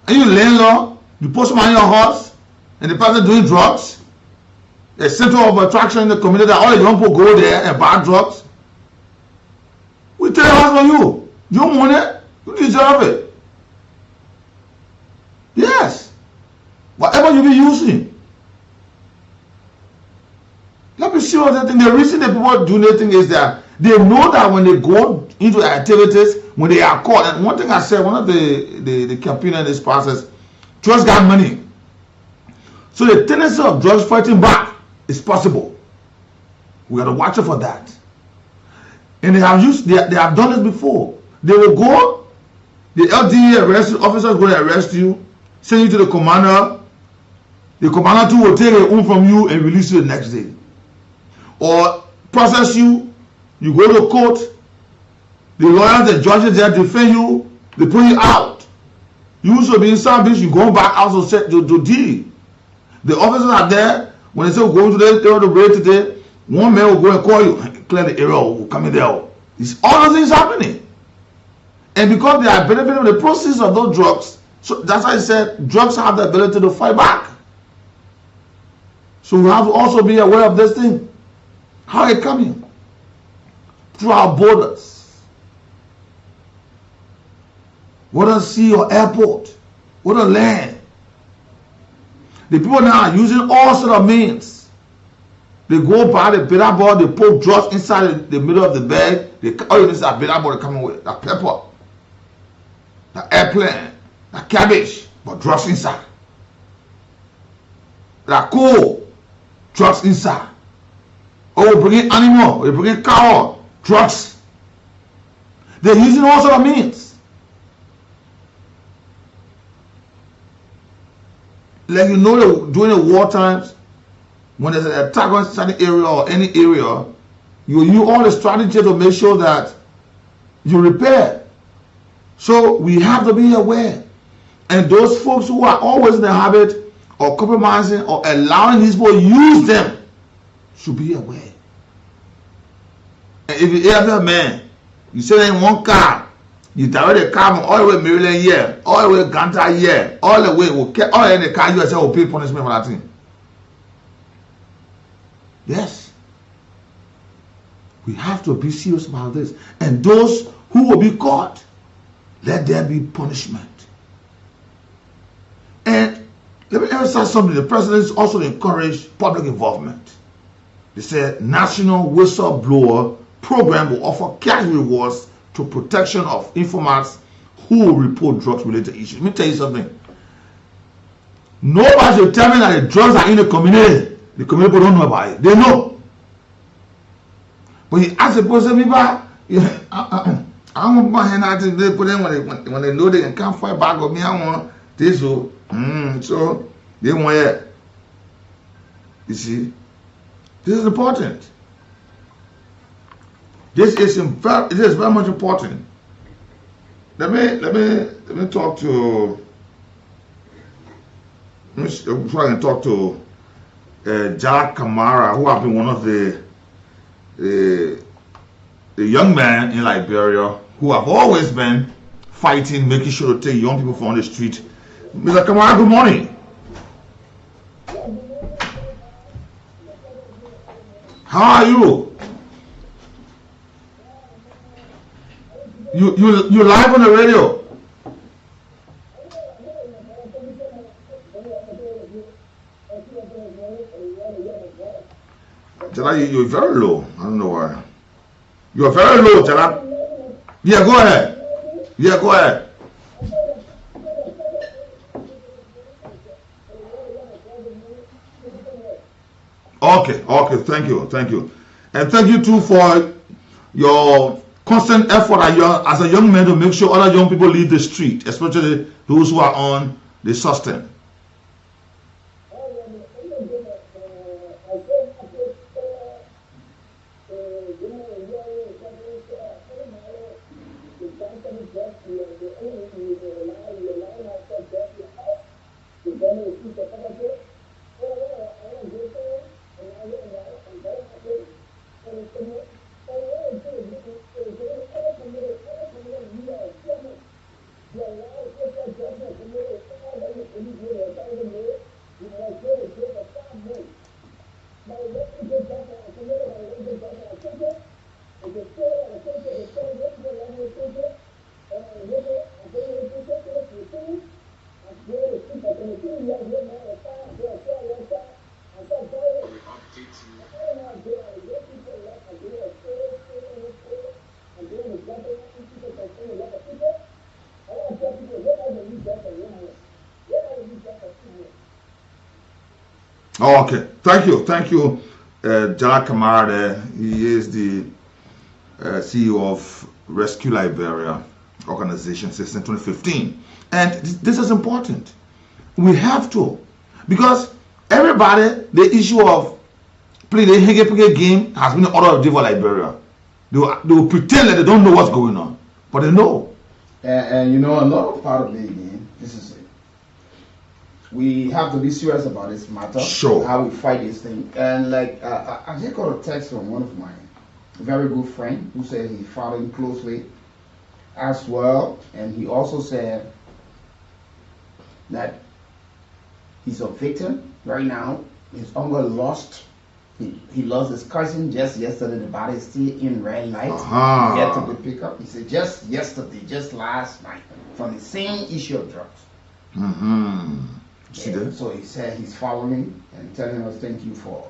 and you landlord, you put somebody in your house, and the person doing drugs, a center of attraction in the community that all the young people go there and buy drugs. We tell your husband, you want it, you deserve it. Yes. Whatever you be using. Let me see what they think. The reason that people do nothing is that they know that when they go into activities, when they are caught, and one thing I said, one of the campaign in this process, drugs got money. So the tendency of drugs fighting back is possible. We got to watch out for that. And they have done this before. They will go, the LDA officers will arrest you, send you to the commander. The commander too will take a home from you and release you the next day. Or process you, you go to court, the lawyers, the judges there defend you, they put you out. You should be in service, you go back out to deal. The officers are there, when they say we're going to the area to raid today, one man will go and call you, clear the area, will come in there. It's all those things happening. And because they are benefiting from the process of those drugs, so that's why I said drugs have the ability to fight back. So we have to also be aware of this thing. How it coming? Through our borders. Whether sea or airport, whether land. The people now are using all sort of means. They go by the bitter ball, they put drugs inside the middle of the bag. All you need is that bitter ball coming with, that pepper, that airplane, that cabbage, but drugs inside. That Kool, drugs inside. Oh, we bring in animal, we bring in cow, drugs. They're using all sort of means. Like during the war times, when there's an attack on certain area or any area, you use all the strategy to make sure that you repair. So we have to be aware. And those folks who are always in the habit of compromising or allowing these people to use them should be aware. And if you ever man, you sit in one car, you direct the car from all the way Maryland here, all the way Ganta here, all the way, all in the car, you yourself will pay punishment for that thing. Yes. We have to be serious about this. And those who will be caught, let there be punishment. And let me emphasize something. The president also encouraged public involvement. They said National Whistleblower Program will offer cash rewards to protection of informants who will report drugs-related issues. Let me tell you something. Nobody should tell me that the drugs are in the community. The community people don't know about it. They know. But he asked the person, I want my hand out they put in when they know they can come fight back with me. I want this so they want it. You see, this is important. This is very much important. Let me talk to. Before I can talk to Jack Kamara, who have been one of the young men in Liberia who have always been fighting, making sure to take young people from the street. Mr. Kamara, good morning. How are you? You live on the radio? Jala, you're very low. I don't know why. You're very low, Jala. Yeah, go ahead. Yeah, go ahead. Okay, thank you. And thank you too for your constant effort as a young man to make sure other young people leave the street, especially those who are on the sustenance. Oh, okay, thank you, Jala Kamara there. He is the CEO of Rescue Liberia organization since 2015. And this is important. We have to, because everybody, the issue of playing the hege game has been the order of day for Liberia. They will pretend that they don't know what's going on, but they know. And you know, another part of the game, this is it. We have to be serious about this matter. Sure. How we fight this thing. And like, I just got a text from one of my very good friend who said he followed him closely as well. And he also said that he's a victim right now. His uncle lost. He lost his cousin just yesterday. The body is still in red light. Yet to be picked up. He said just yesterday, just last night, from the same issue of drugs. So he said he's following and telling us thank you for,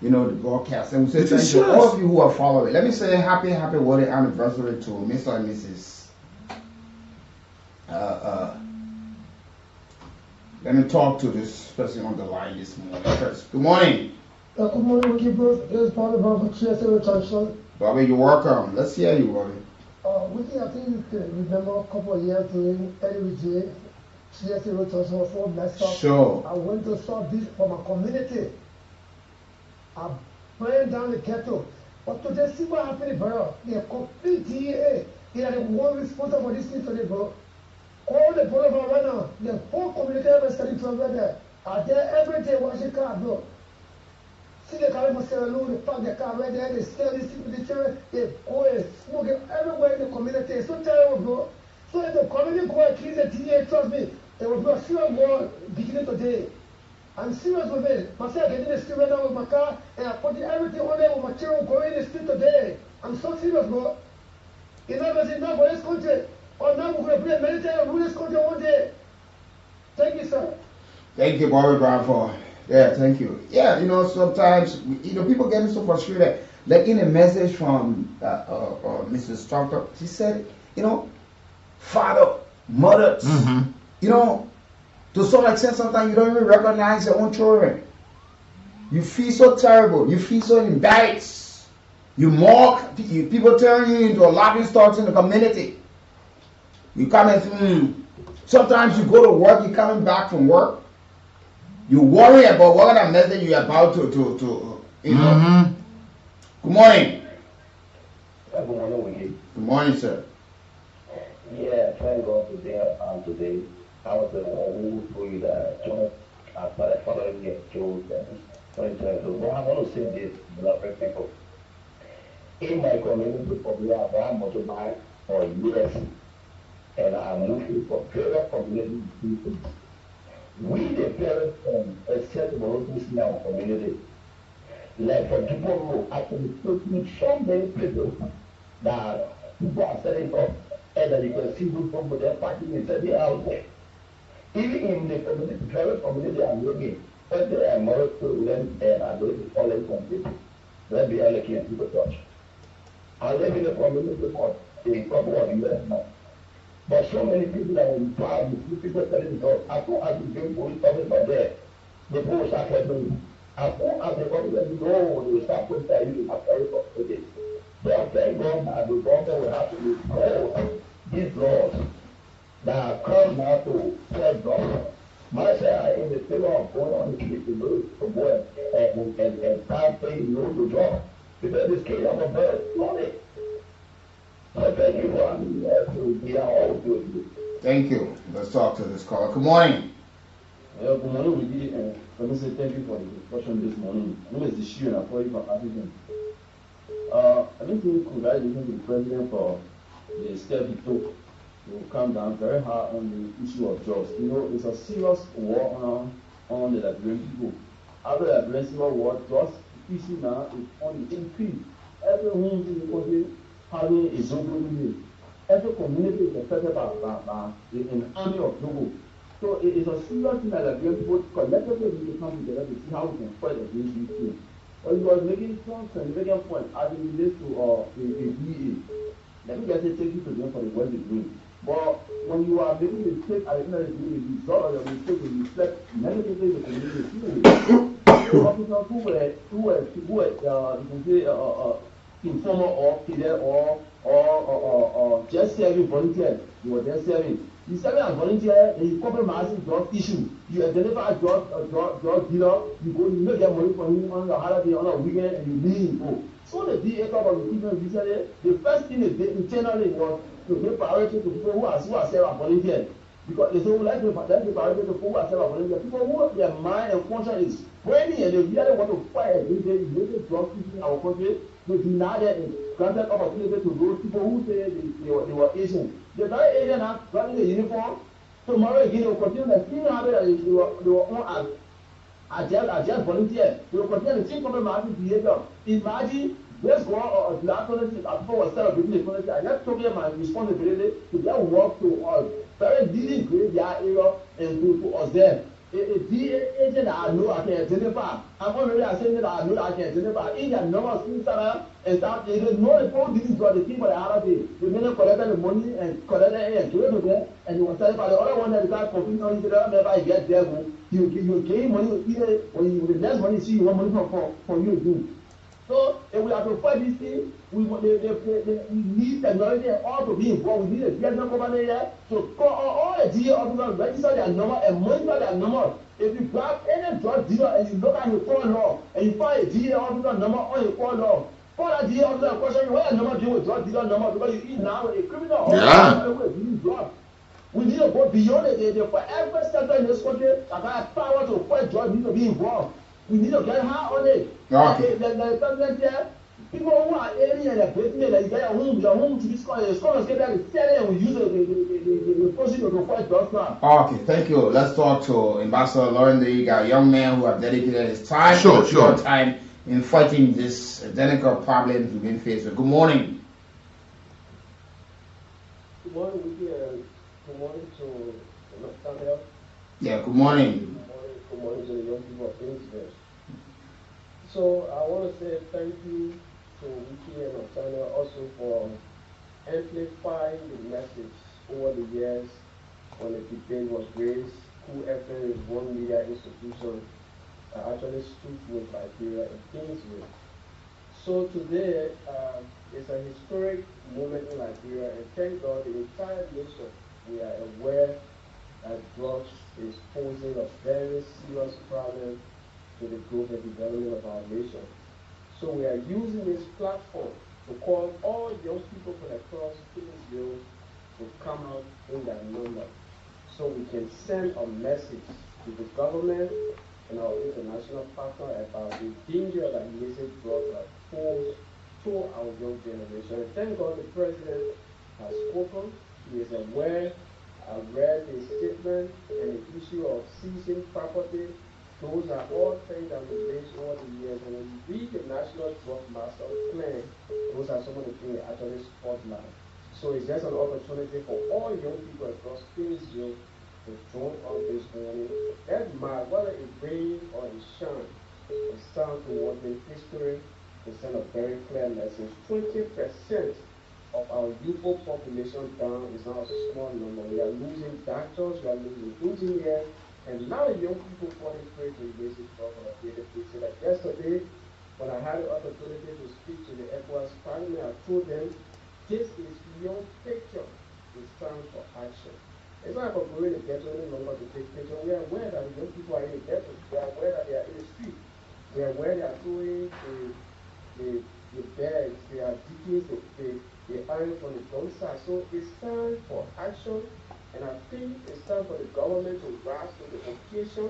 the broadcast. And we say thank you all of you who are following. Let me say happy wedding anniversary to Mr. and Mrs. Let me talk to this person on the line this morning first. Good morning. Good morning, Wiki Bros. This is Bobby from TSA Retention. Bobby, you're welcome. Let's hear you, Bobby. Wiki, I think you can remember a couple of years during LWJ. TSA Retention was so messed up. Sure. I went to solve this for my community. I burned down the ghetto. But today, see what happened, bro. The complete DEA, they are the one responsible for this thing today, bro. All the boulevard right now, the whole community ever studying from there. Are there every day watching car, bro. See the car for Sierra Leone, they park the car right there, they sell this thing, they go and smoke it everywhere in the community. It's so terrible, bro. So if the community go and clean the DA, trust me, there will be a serious war beginning today. I'm serious with it. Myself, I get in the street right now with my car, and I put everything on there with my children going in the street today. I'm so serious, bro. Enough is enough for this country. Or now we're going to play military and rule this country one day. Thank you, sir. Thank you, Bobby Brown, for thank you. Yeah, sometimes people getting so frustrated. Like in a message from Mrs. Stockton, she said, father, mothers, to some extent, sometimes you don't even recognize your own children. You feel so terrible. You feel so embarrassed. You mock, people turn you into a laughing stock in the community. You come in, sometimes you go to work, you're coming back from work. You worry about what kind of message you're about to you know. Good morning. Good morning. Good morning, sir. Yeah, thank God today. I was the one who told you that John started following your shows and 2022. But I want to say this, beloved people. In my community, probably I buy motorbike for years, and I'm looking for various community people. We the parents accept Moroccans in our community. Like for people who actually with so many people that people are setting up and that you can see who from their party is setting out there. Even in the community, private community I'm looking, when they are Morocco, then I'm going to follow from people. Let me allocate people touch. I live in a community for a couple of years now. But so many people that will drive with people telling us, I thought I would bring police officers there. The police start helping. I thought as the government know they will start putting that you have very frustrated. But thank God that the government will have to recall these laws that come now to help government. Myself, I in the favor of going on the street to go and start paying no to job. Because this case of a bird, money. So thank you for having me to be all good. Thank you. Let's talk to this caller. Good morning. Good morning, Wiki, and let me say thank you for the discussion this morning. My name is Dishu, and I call you from African. I need to congratulate the president for the step he took to calm down very hard on the issue of jobs. You know, it's a serious war on the Liberian people. After the Liberian Civil War, jobs issue now is on the increase. Every home in the country having a Zogo unit. Every community is affected by an army of Zogo. So it is a serious thing that Liberian people collectively need to come together to see how we can fight against these things. But he was making some significant point as it relates to the DA. Let me just say thank you to them for the work they're doing. But when you are making a mistake at the end of the day, the result of your mistake will reflect negatively in the community. Officers who were you can say informer or cadet or just serving volunteers, you were just serving. You serving as volunteer and you compromise drug issue. You identify a drug dealer, you go, you make your money for him on your holiday, on a weekend, and you leave. So the DA of the people recently, the first thing they did internally was to give priority to people who are serving as volunteers. Because they say, well, let's give priority to people who are serving as volunteers. People who their mind and conscience is burning and they really want to fight against the illegal drug issue in our country. To deny them granted opportunity to those people who say they were Asian. The very Asian are running the uniform. Tomorrow again, they will continue the same habit that they were on as just volunteers. They will continue the same problematic behavior. Imagine this one or black policy that people were celebrating the policy. I just took my responsibility to get work to us. Very really great their area and to us there. A DA agent that I know I can identify. I'm already saying that I know I can identify. In their numbers, inside and start, they know the phone didn't draw the people the other day. They may collected the money and collected it and gave it to them, and you will tell the other one that the guy complained on it, whenever I get there, you gain money either when the next money see you want money for you to do. So if we have to fight this thing, we need technology and all to be involved. We need a business company here to call all the DA officers, register their number and monitor their number. If you grab any drug dealer and you look at your phone law and you find a DA officer number on your phone law, call that DA officer and question you why your number deal with drug dealer number because you eat now with a criminal or drug. We need to go beyond it. For every sector in this country that has power to fight drugs need to be involved. We need to get high on it. Okay. The president here, people who are alien and breaking it, like their home to this country, the scholars get that and we use the procedure to fight drugs now. Okay, thank you. Let's talk to Ambassador Lauren League, a young man who has dedicated his time, time in fighting this identical problems we've been faced with. Good morning. Good morning, good morning to Samuel. Yeah, good morning. Good morning to the young people of Kingsville. So I want to say thank you to Wiki and Oksana also for amplifying the message over the years when the debate was raised. Kool FM is one media institution that actually stood with Liberia in Kingsville. So today is a historic moment in Liberia, and thank God the entire nation, we are aware that drugs is posing a very serious problem to the growth and development of our nation. So we are using this platform to call all young people from across Kingsville to come out in their number, so we can send a message to the government and our international partner about the danger that illicit drugs are posed to our young generation. And thank God the president has spoken. He is aware. I read his statement and the issue of seizing property. Those are all things that we raised over the years. And when you read the National Drug Master Plan, those are some of the things that actually spotlight. So it's just an opportunity for all young people across Kingsville to join us this morning. That matter whether it rains or it shines, it's time to work in history to send a very clear message. 20% of our youthful population down is now a small number. We are losing doctors, we are losing engineers, and now young people falling prey to basic drugs on a daily basis. Like yesterday, when I had the opportunity to speak to the ECOWAS parliament, I told them this is beyond picture. It's time for action. It's not about going to the ghetto any longer to take picture. We are aware that the young people are in the ghetto. We are aware that they are in the street. We are aware they are throwing the bags, they are digging the iron from the dumpster. So it's time for action. And I think it's time for the government to rise to the occasion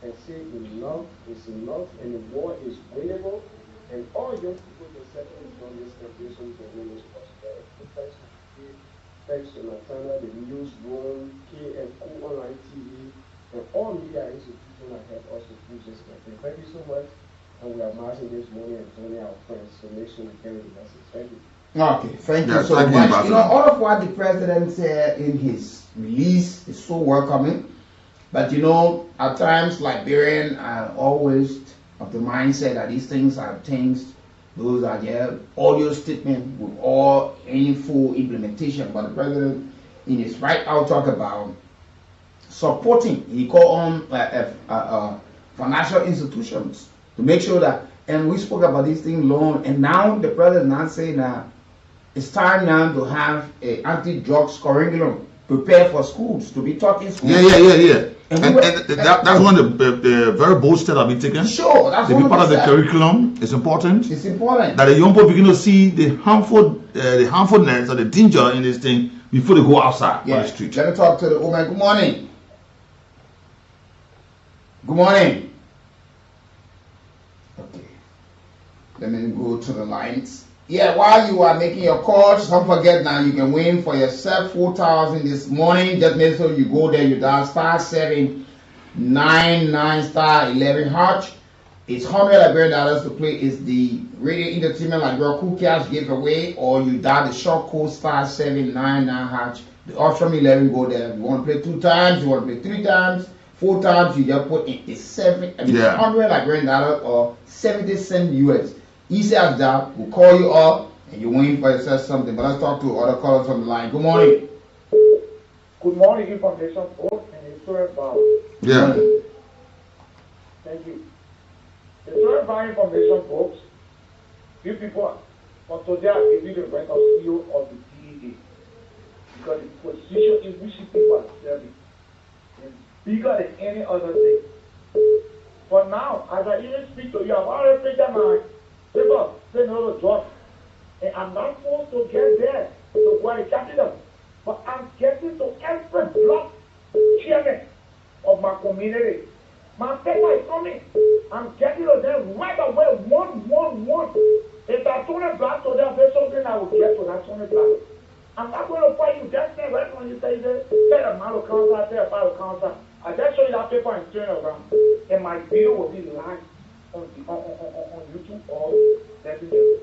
and say enough is enough and the war is winnable. And all young people can settle from this campaign so we can win this prosperity. Thanks to Natana, the newsroom, and Kool online TV, and all media institutions that help us to push this campaign. Thank you so much. And we are marching this morning and joining our friends to make sure we carry the message. Thank you. Okay, thank you so much. You know, all of what the president said in his release is so welcoming. But you know, at times Liberians are always of the mindset that these things are things, those are their audio statement with all any full implementation. But the president, in his right out, talk about supporting. He called on financial institutions to make sure that, and we spoke about these things long. And now the president now saying that it's time now to have an anti-drugs curriculum prepared for schools to be taught in schools. Yeah. And that's one of the very bold steps I've been taking. Sure, that's to be part of the curriculum. It's important. It's important that the young people begin to see the harmfulness or the danger in this thing before they go outside on the street. Let me talk to the woman. Good morning. Good morning. Okay. Let me go to the lines. Yeah, while you are making your calls, don't forget now you can win for yourself 4,000 this morning. Just make sure you go there, you dial *799*11#. It's $100 to play. It's the radio entertainment like your Kool Cash giveaway, or you dial the short code *799#. The option 11 go there. You want to play 2 times, you want to play 3 times, 4 times, you just put in $100 or 70 cents US. Easy as that. We'll call you up and you win for yourself something. But let's talk to other callers on the line. Good morning. Good morning, information folks and historic bar. Yeah. Thank you. Historic bar information folks. You people, for today, I give you the rank of CEO of the DEA. Because the position in which people are serving is bigger than any other thing. For now, as I even speak to you, I've already figured my people say no to drugs. And I'm not supposed to get there to go and catch them. But I'm getting to every block chairman of my community. My paper is coming. I'm getting to them right away, one. If I turn it back to them, there's something I will get to that 20 block. I'm not going to fight you. Just say right when you say this, say a man will counter, say a father will counter. I just show you that paper and turn around. And my video will be live on YouTube or everywhere.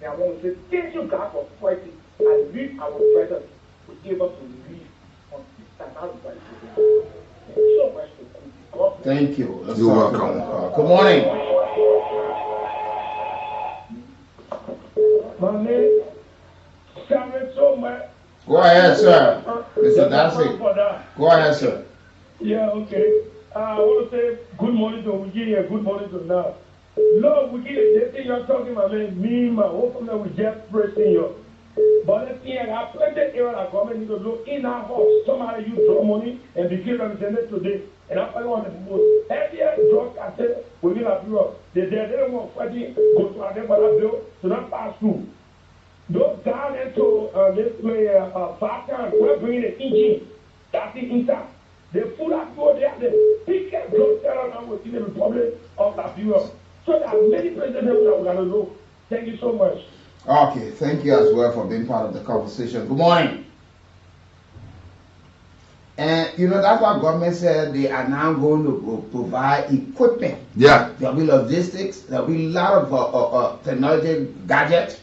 And I want to say, thank you God for fighting. I leave our presence to be able to live on this time. Thank you so much for God. Thank you. You're welcome. Good morning. My name is so much. Go ahead, sir. Mr. Darcy. Go ahead, sir. Yeah, okay. I want to say good morning to Virginia, good morning to now. Lord, we give the thing you're talking about, man. Me, my whole family, we just praising you. But the thing I put the area that government need to look in our house. Somebody you draw money and begin to send it today. And I probably want the most heaviest drug cartel within a Europe. They don't want fighting, go to a bill to not pass through. Those down into this way, Falcon, we're bringing the engine. That's the inside. The full of people there, the biggest drug seller now within the Republic of Europe. So there are many presidents that we're going to know. Thank you so much. Okay, thank you as well for being part of the conversation. Good morning. And you know, that's what government said they are now going to provide equipment. Yeah. There'll be logistics, there'll be a lot of technology gadgets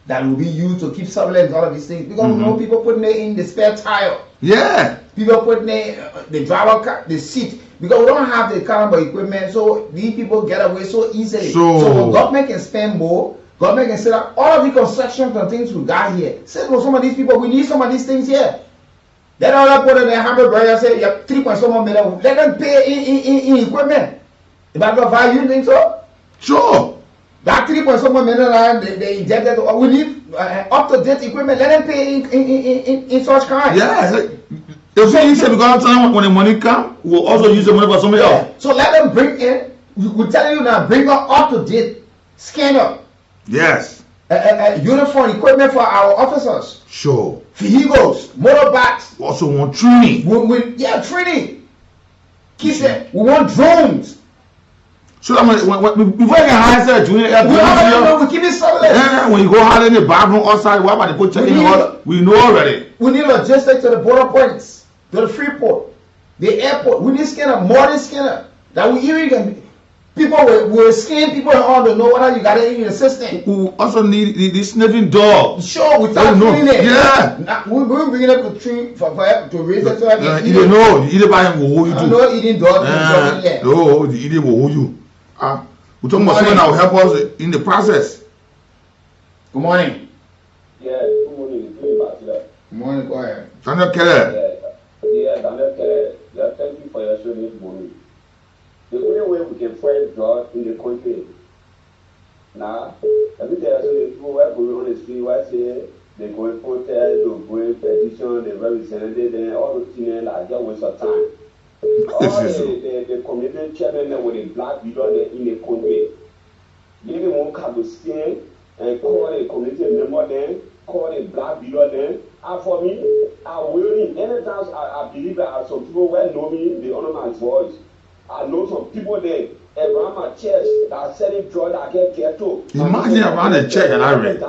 that will be used to keep surveillance, all of these things. Because we know people putting it in the spare tire. Yeah. People putting it, the driver car, the seat. Because we don't have the kind of equipment, so these people get away so easily. So government can spend more. Government can set up all of the constructions and things we got here. Say for some of these people, we need some of these things here. Let all that put in their hamburger and say, yeah, 3.1 million. Let them pay in equipment. If I got value, you think so? Sure. That 3.1 million they injected. We need up-to-date equipment. Let them pay in such kind. Yeah. If we use it because when the money comes, we'll also use the money for somebody else. So let them bring in. We're telling you now, bring up-to-date scanner. Yes. Uniform equipment for our officers. Sure. Vehicles, motorbikes. We also want training. Training. Keep it. We want drones. So that before you can hire that we keep it solid. Yeah, when you go hide in the bathroom outside, what about the put check in the order? We know already. We need logistics to the border points, to the free port, the airport. We need scanner, modern scanner that we even can. People will scan people and all to know whether you got it in your system. We also need the sniffing dog. Sure, without training it. Yeah. We bring it up to train for to raise it so I can eat it. No, the eating by him will hold you too. No eating dog. No, the eating will hold you. We're talking about someone that will help us in the process. Good morning. Yeah, good morning. Good morning, go ahead. Daniel Keller. Yeah, Daniel Keller. Yeah, thank you for your show this morning. The only way we can find God in the country. Now, let me tell you, the people who are going on the street, why say they go and protest, they go and petition, they very Sunday, then all those things are just waste of time. All the community chairman with a black beard in the country. They don't want to stand and call a community member then, call a black beard then. And for me, I will, anytime I believe that some people who know me, they honor my voice. I know some people there around my church that are selling drugs that I get to. Imagine around the church and I read.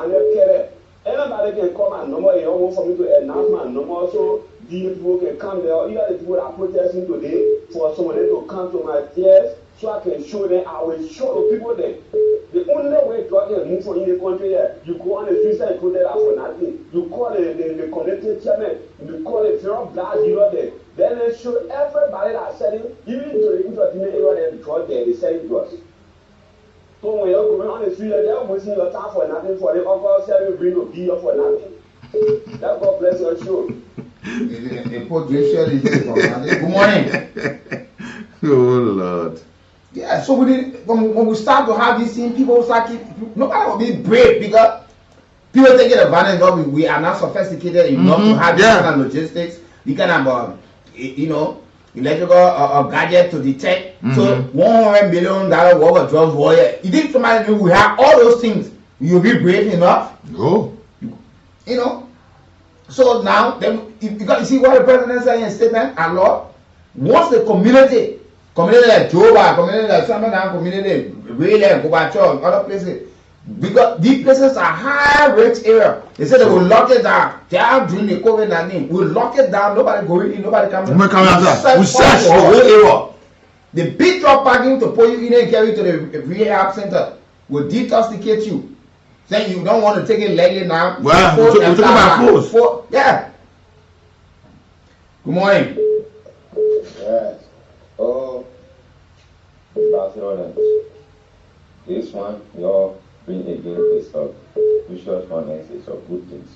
Anybody can call my number, you don't want for me to announce my number, so these people can come there. You are the people that are protesting today for someone to come to my church so I can show them. I will show the people there. The only way drug can move in the country here, you go on the street and put that for nothing. You call the community chairman, you call the feral black dealer there. Then they show everybody that's selling, even to the entertainment area, they drug there, they selling drugs. So when you're going on the street, they're wasting your time for nothing for the uncle selling bring a beer for nothing. That God bless your show. Good morning. Oh Lord. Yeah, so we need, when we start to have these things, people start nobody will be brave because people taking advantage of we are not sophisticated enough to have this kind of logistics, the kind of electrical gadget to detect. So $100 million worth of drugs warrior. You think somebody we have all those things, you'll be brave enough? No. You know. So now then you see what the president said in his statement and law. Once the community like Joba, community like Samadan, community really Gobacho, other places, because these places are high rich area. They said they will lock it down. They are doing the COVID-19. We'll lock it down. Nobody going in. Nobody coming. We search the whole area. The big truck parking to pull you in and carry you to the rehab center will detoxicate you. Saying you don't want to take it lightly now. Well, we're talking about clothes. Yeah. Good morning. Yes. Oh, Barcelona. This one, you're being against this of vicious honesty of good things.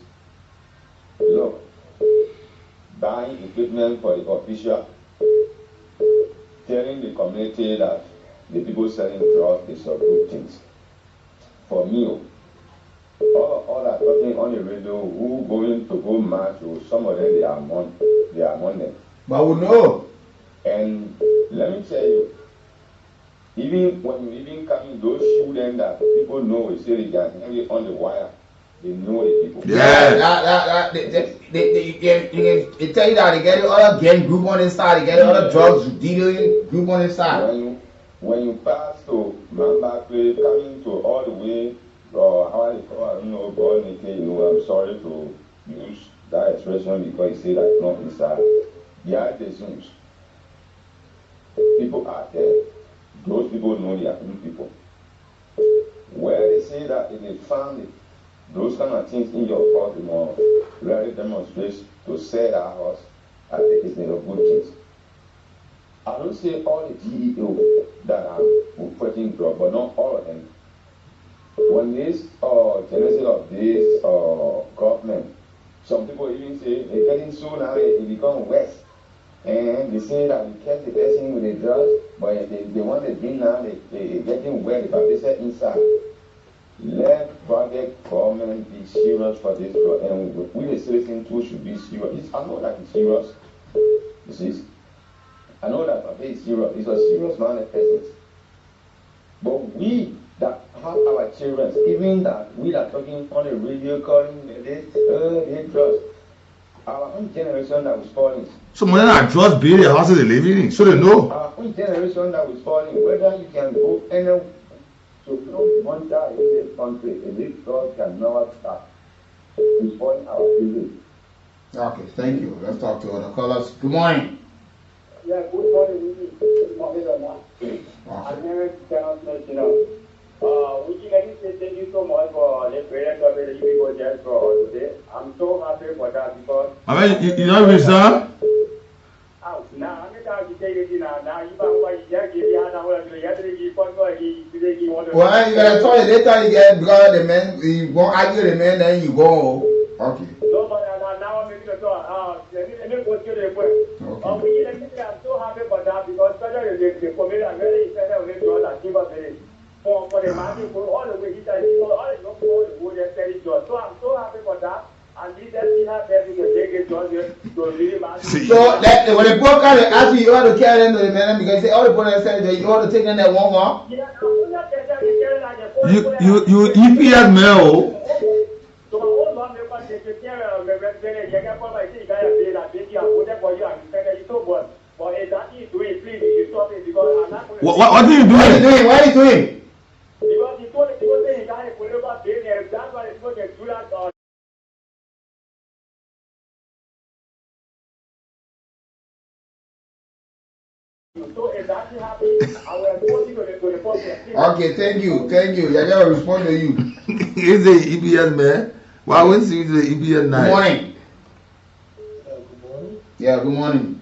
Look, buying equipment for the official, telling the community that the people selling drugs is a good thing. For me, all that talking on the radio, who going to go march, some of them they are among them. But we know. And let me tell you, even when you even come in those shootings that people know, we say they are on the wire, they know the people. Yeah, they tell you that they get other gang group on the side, they get other drugs dealing group on the side. When you pass to Mamba Place, coming to all the way, how I call, I don't know, God, I'm sorry to use that expression because you say that not inside. Behind the scenes, people are there. Those people know they are new people. Where they say that in a family, those kind of things in your court, you know, really demonstrates to say that house, I think it's not a good thing. I don't say all the GEO that are putting drugs, but not all of them. When this genesis of this government, some people even say they're getting so now it become worse. And they say that we catch the person with the drugs, but they want to drink now, they're getting well, but they say inside. Let private government be serious for this drug, and we the citizens too should be serious. I know that it's serious. You see? I know that Papa is serious. He's a serious man of business. But we that have our children, even that we are talking on the radio, calling they trust. Our own generation that was falling. Some of them are just building the houses they live in, so they know. Our own generation that was falling, whether you can go anywhere to one child in this country, a big God can never stop. It's falling our children. Okay, thank you. Let's talk to other callers. Good morning. Yeah, good morning. Good morning, I never cannot let you know. Would you like to say thank you so much for the prayer of the people just for today? I'm so happy for that because. I mean, you know what, sir? Now, I'm going to take it now. Now, you want to give you well, you gotta tell you later you get because the men, you won't argue the men, then you go. Okay. No, but now I'm making a thought. Let me go to the point. I'm so happy for that because the committee are very excited with God and give us for the market for all the way. He said, all the people and very joy. So I'm so happy for that. And this has have everything to take it to really matter. So that when the poor guy ask you want to carry them to the men because they all the people said that you want to take them that one more. Yeah, you EPS mail. So my own mom never take care of the resident. You can probably see that I put that for you and spend it so good. But if that is doing, please you stop it because I'm not going to. What are you doing? What are you doing? Because he told the people saying that put it over there, that's why it's going to do that. So if that happens, I will report you to the public. Okay, thank you. I gotta respond to you. He's the EPS man. Why wouldn't you the EPS night? Good morning. Good morning. Yeah, good morning.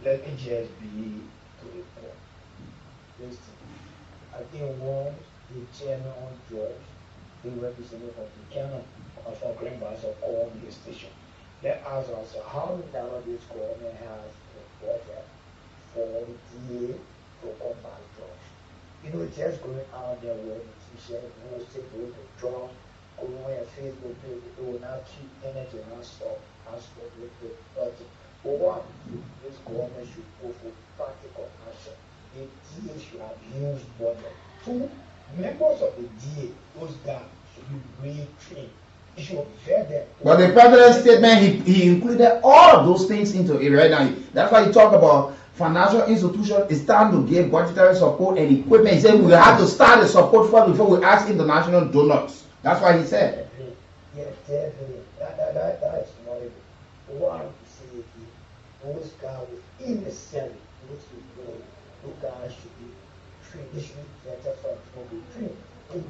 Let me just be to the point. Listen, I think one, the chairman on George, the representative of the Ghana of Green Bus of all the station. Let us also how now this government has a budget for DA to combat drugs. You know, just going out there with a t-shirt, no say go to drugs, going on your Facebook page, it will not keep energy and stop with the budget. For one, this government should go for practical action. The DA should have used budget. Two, members of the DA, those guys should be retrained. But the president's statement, he included all of those things into it right now. That's why he talked about financial institutions. It's time to give budgetary support and equipment. He said we have to start the support first before we ask international donors. That's why he said. Yeah, definitely. That is not it. One to say those guys in the Senate, those guys should be trained. They should be better for be trained. They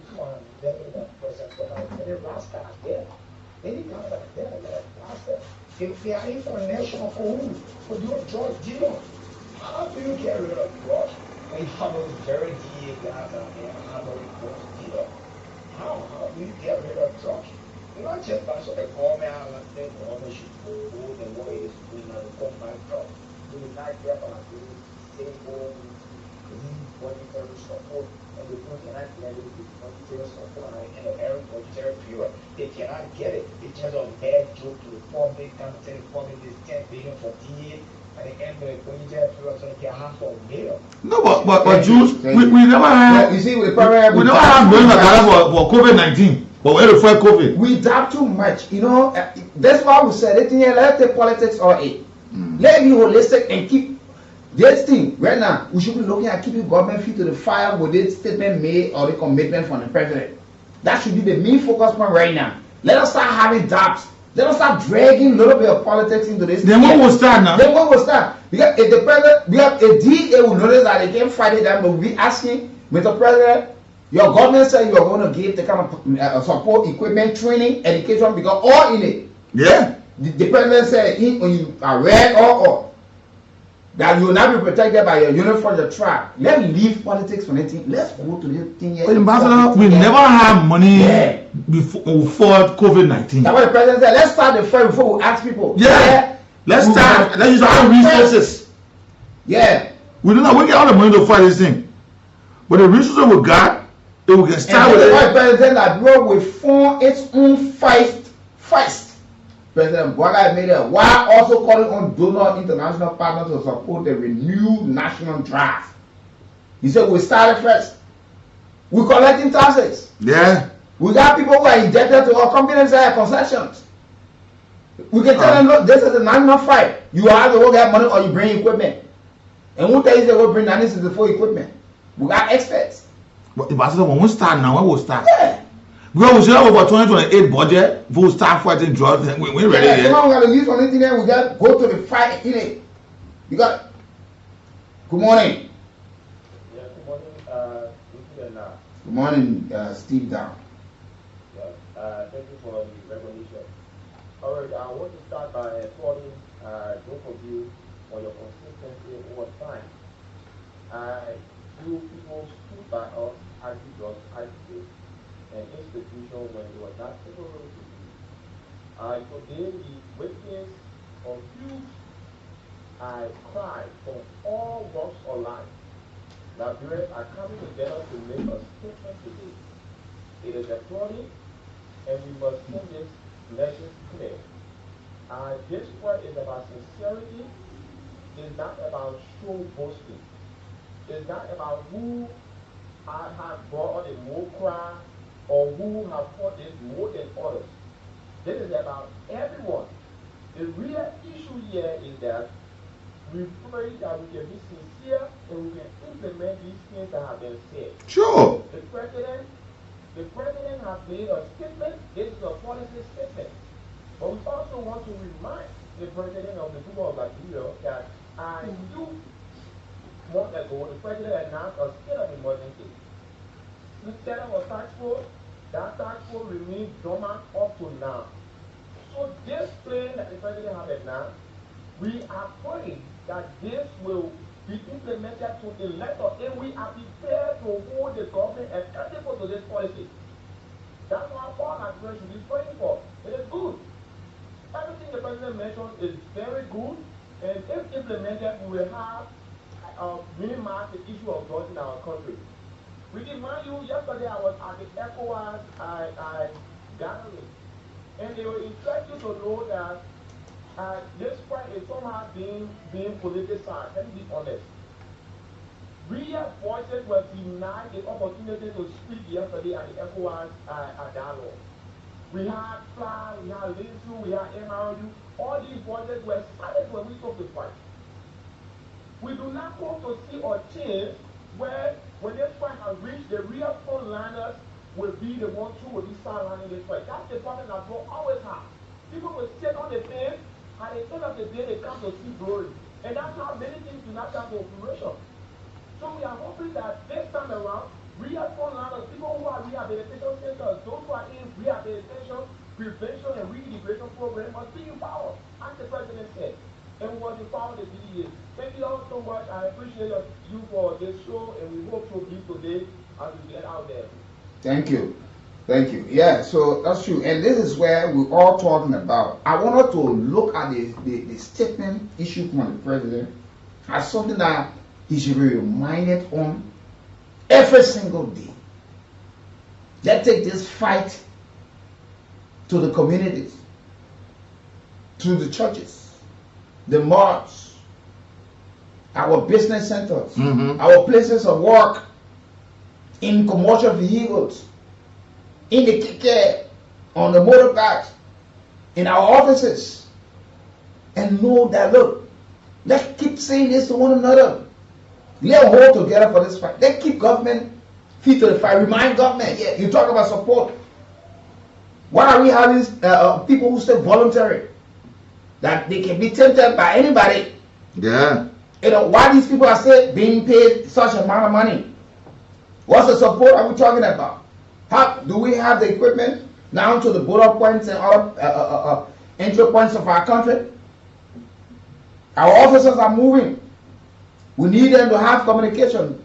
are international for who? For those drug dealers. How do you get rid of drugs when you have those very DA guys out there and have those drug dealers? How do you get rid of drugs? not just because of the government, the government should go the way it is going and come back up. We will not get on the same goal, budgetary support, and we cannot get it with budgetary support and every budgetary period. They cannot get it. It's just a bad joke to the public, come tell the public this 10 billion for DA. At the end of the budgetary period, so they get half a million. No, but Jews, we never had. You see, with the primary, we never had millions of dollars for COVID-19. But we're to fight COVID. We doubt too much, you know. That's why we said it here. Let's take politics or it. Let's be holistic and keep this thing right now. We should be looking at keeping government feet to the fire with this statement made or the commitment from the president. That should be the main focus point right now. Let us start having doubts. Let us start dragging a little bit of politics into this. Then what will start now? Then what will start? Because if the president, we have a DA will notice that they can't fight it down, but we asking, Mr. President, your government said you are going to give the kind of support, equipment, training, education, because all in it. Yeah. The president said when you are red or that you will not be protected by your uniform, your tribe. Let's leave politics from anything. Let's go to this thing here. Ambassador, we never had money before COVID-19. That's what the president said. Let's start the fight before we ask people. Yeah. Let's start. Let's use our resources. Yeah. We do not. We get all the money to fight this thing, but the resources we got. If we can start with the president that bro will form its own fight first. President Boga made it while also calling on donor international partners to support the renewed national drive. He said we started first. We're collecting taxes. Yeah. We got people who are indebted to our companies and concessions. We can tell them, look, this is a national fight. You have to go get money or you bring equipment. And who tells you they will bring 1964 equipment? We got experts. But Ambassador, when we start now, when we start? Yeah. Because we still have over 2028 budget. If we start fighting drugs, and we're ready. Yeah, we're going to use on internet. We just go to the fight in it. You got. Good morning. Yeah, good morning. Good morning, Steve Down. Yeah, thank you for the recognition. All right, I want to start by applauding both of you for your consistency over time. You people stood by us as you just ICA, an institution when it was not favorable to you. Today we witness a huge cry from all walks of life. Nigerians are coming together to make a statement today. It is applauding, and we must send this message clear. This word is about sincerity. It's not about show boasting. It's not about who have brought the more cry or who have fought this more than others. This is about everyone. The real issue here is that we pray that we can be sincere and we can implement these things that have been said. Sure. The president has made a statement. This is a policy statement. But we also want to remind the president of the people of Liberia that you months ago, the president announced a state of emergency. Instead of a tax force, that tax force remains dormant up to now. So this plan that the president has announced, we are praying that this will be implemented to the letter, and we are prepared to hold the government accountable to this policy. That's what all Nigerians should be praying for. It is good. Everything the president mentioned is very good, and if implemented, we will have minimize the issue of drugs in our country. We remind you, yesterday I was at the ECOWAS gathering, and they will instruct you to know that this fight is somehow being politicized. Let me be honest. Real voices were denied the opportunity to speak yesterday at the ECOWAS dialogue. We had FLA, we had LINSU, we had MRU. All these voices were silent when we took the fight. We do not hope to see a change where when this fight has reached, the real frontliners will be the ones who will be sidelining this fight. That's the problem that we'll always have. People will sit on the fence, at the end of the day they come to see glory. And that's how many things do not come to fruition. So we are hoping that this time around, real frontliners, people who are rehabilitation centers, those who are in rehabilitation, prevention and reintegration program must be empowered, as the president said. And we want to empower the DDA. Thank you all so much. I appreciate you for this show, and we hope to be today as we get out there. Thank you. Thank you. Yeah, so that's true. And this is where we're all talking about. I wanted to look at the statement issued from the president as something that he should be reminded on every single day. Let's take this fight to the communities, to the churches, the malls, our business centers, our places of work, in commercial vehicles, in the keke, on the motorbikes, in our offices, and know that, look, let's keep saying this to one another. Let's hold together for this fight. Let's keep government feet to the fire. Remind government, yeah, you talk about support. Why are we having people who say voluntary? That they can be tempted by anybody. Yeah. You know, why these people are still being paid such amount of money? What's the support are we talking about? How do we have the equipment down to the border points and other entry points of our country? Our officers are moving. We need them to have communication.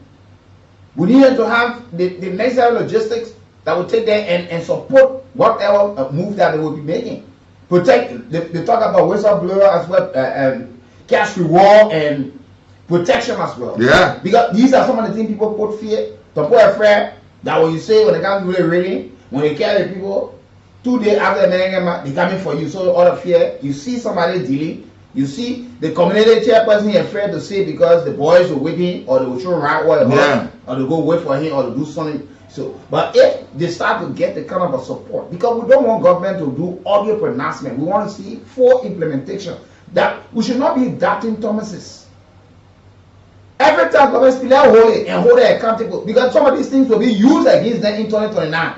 We need them to have the necessary logistics that will take them and support whatever move that they will be making. Protect. They talk about whistleblower as well, cash reward and protection as well. Yeah. Because these are some of the things people put fear. To put a fear that when you say when they come really raining, when they carry people, 2 days after they coming for you. So out of fear, you see somebody dealing. You see the community chairperson afraid to say because the boys will whip him or they will throw right or they go wait for him or to do something. So, but if they start to get the kind of a support, because we don't want government to do audio pronouncement, we want to see full implementation. That we should not be adapting Thomases. Every time government speak, hold it and hold it accountable, because some of these things will be used against them in 2029.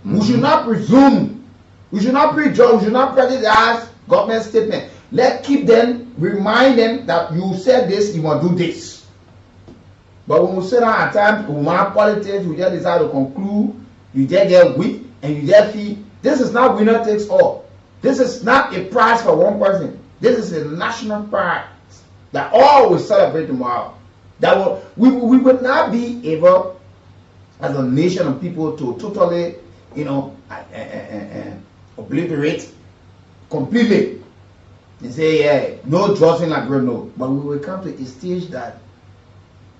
We should not presume, we should not prejudge, we should not prejudice government statement. Let's keep them, remind them that you said this, you want to do this. But when we sit down at times, we want politics, we just decide to conclude, you just get weak, and you just feel, this is not winner takes all. This is not a prize for one person. This is a national prize that all will celebrate tomorrow. That we would not be able, as a nation of people, to totally, obliterate completely. They say, yeah, no drugs in like no. But we will come to a stage that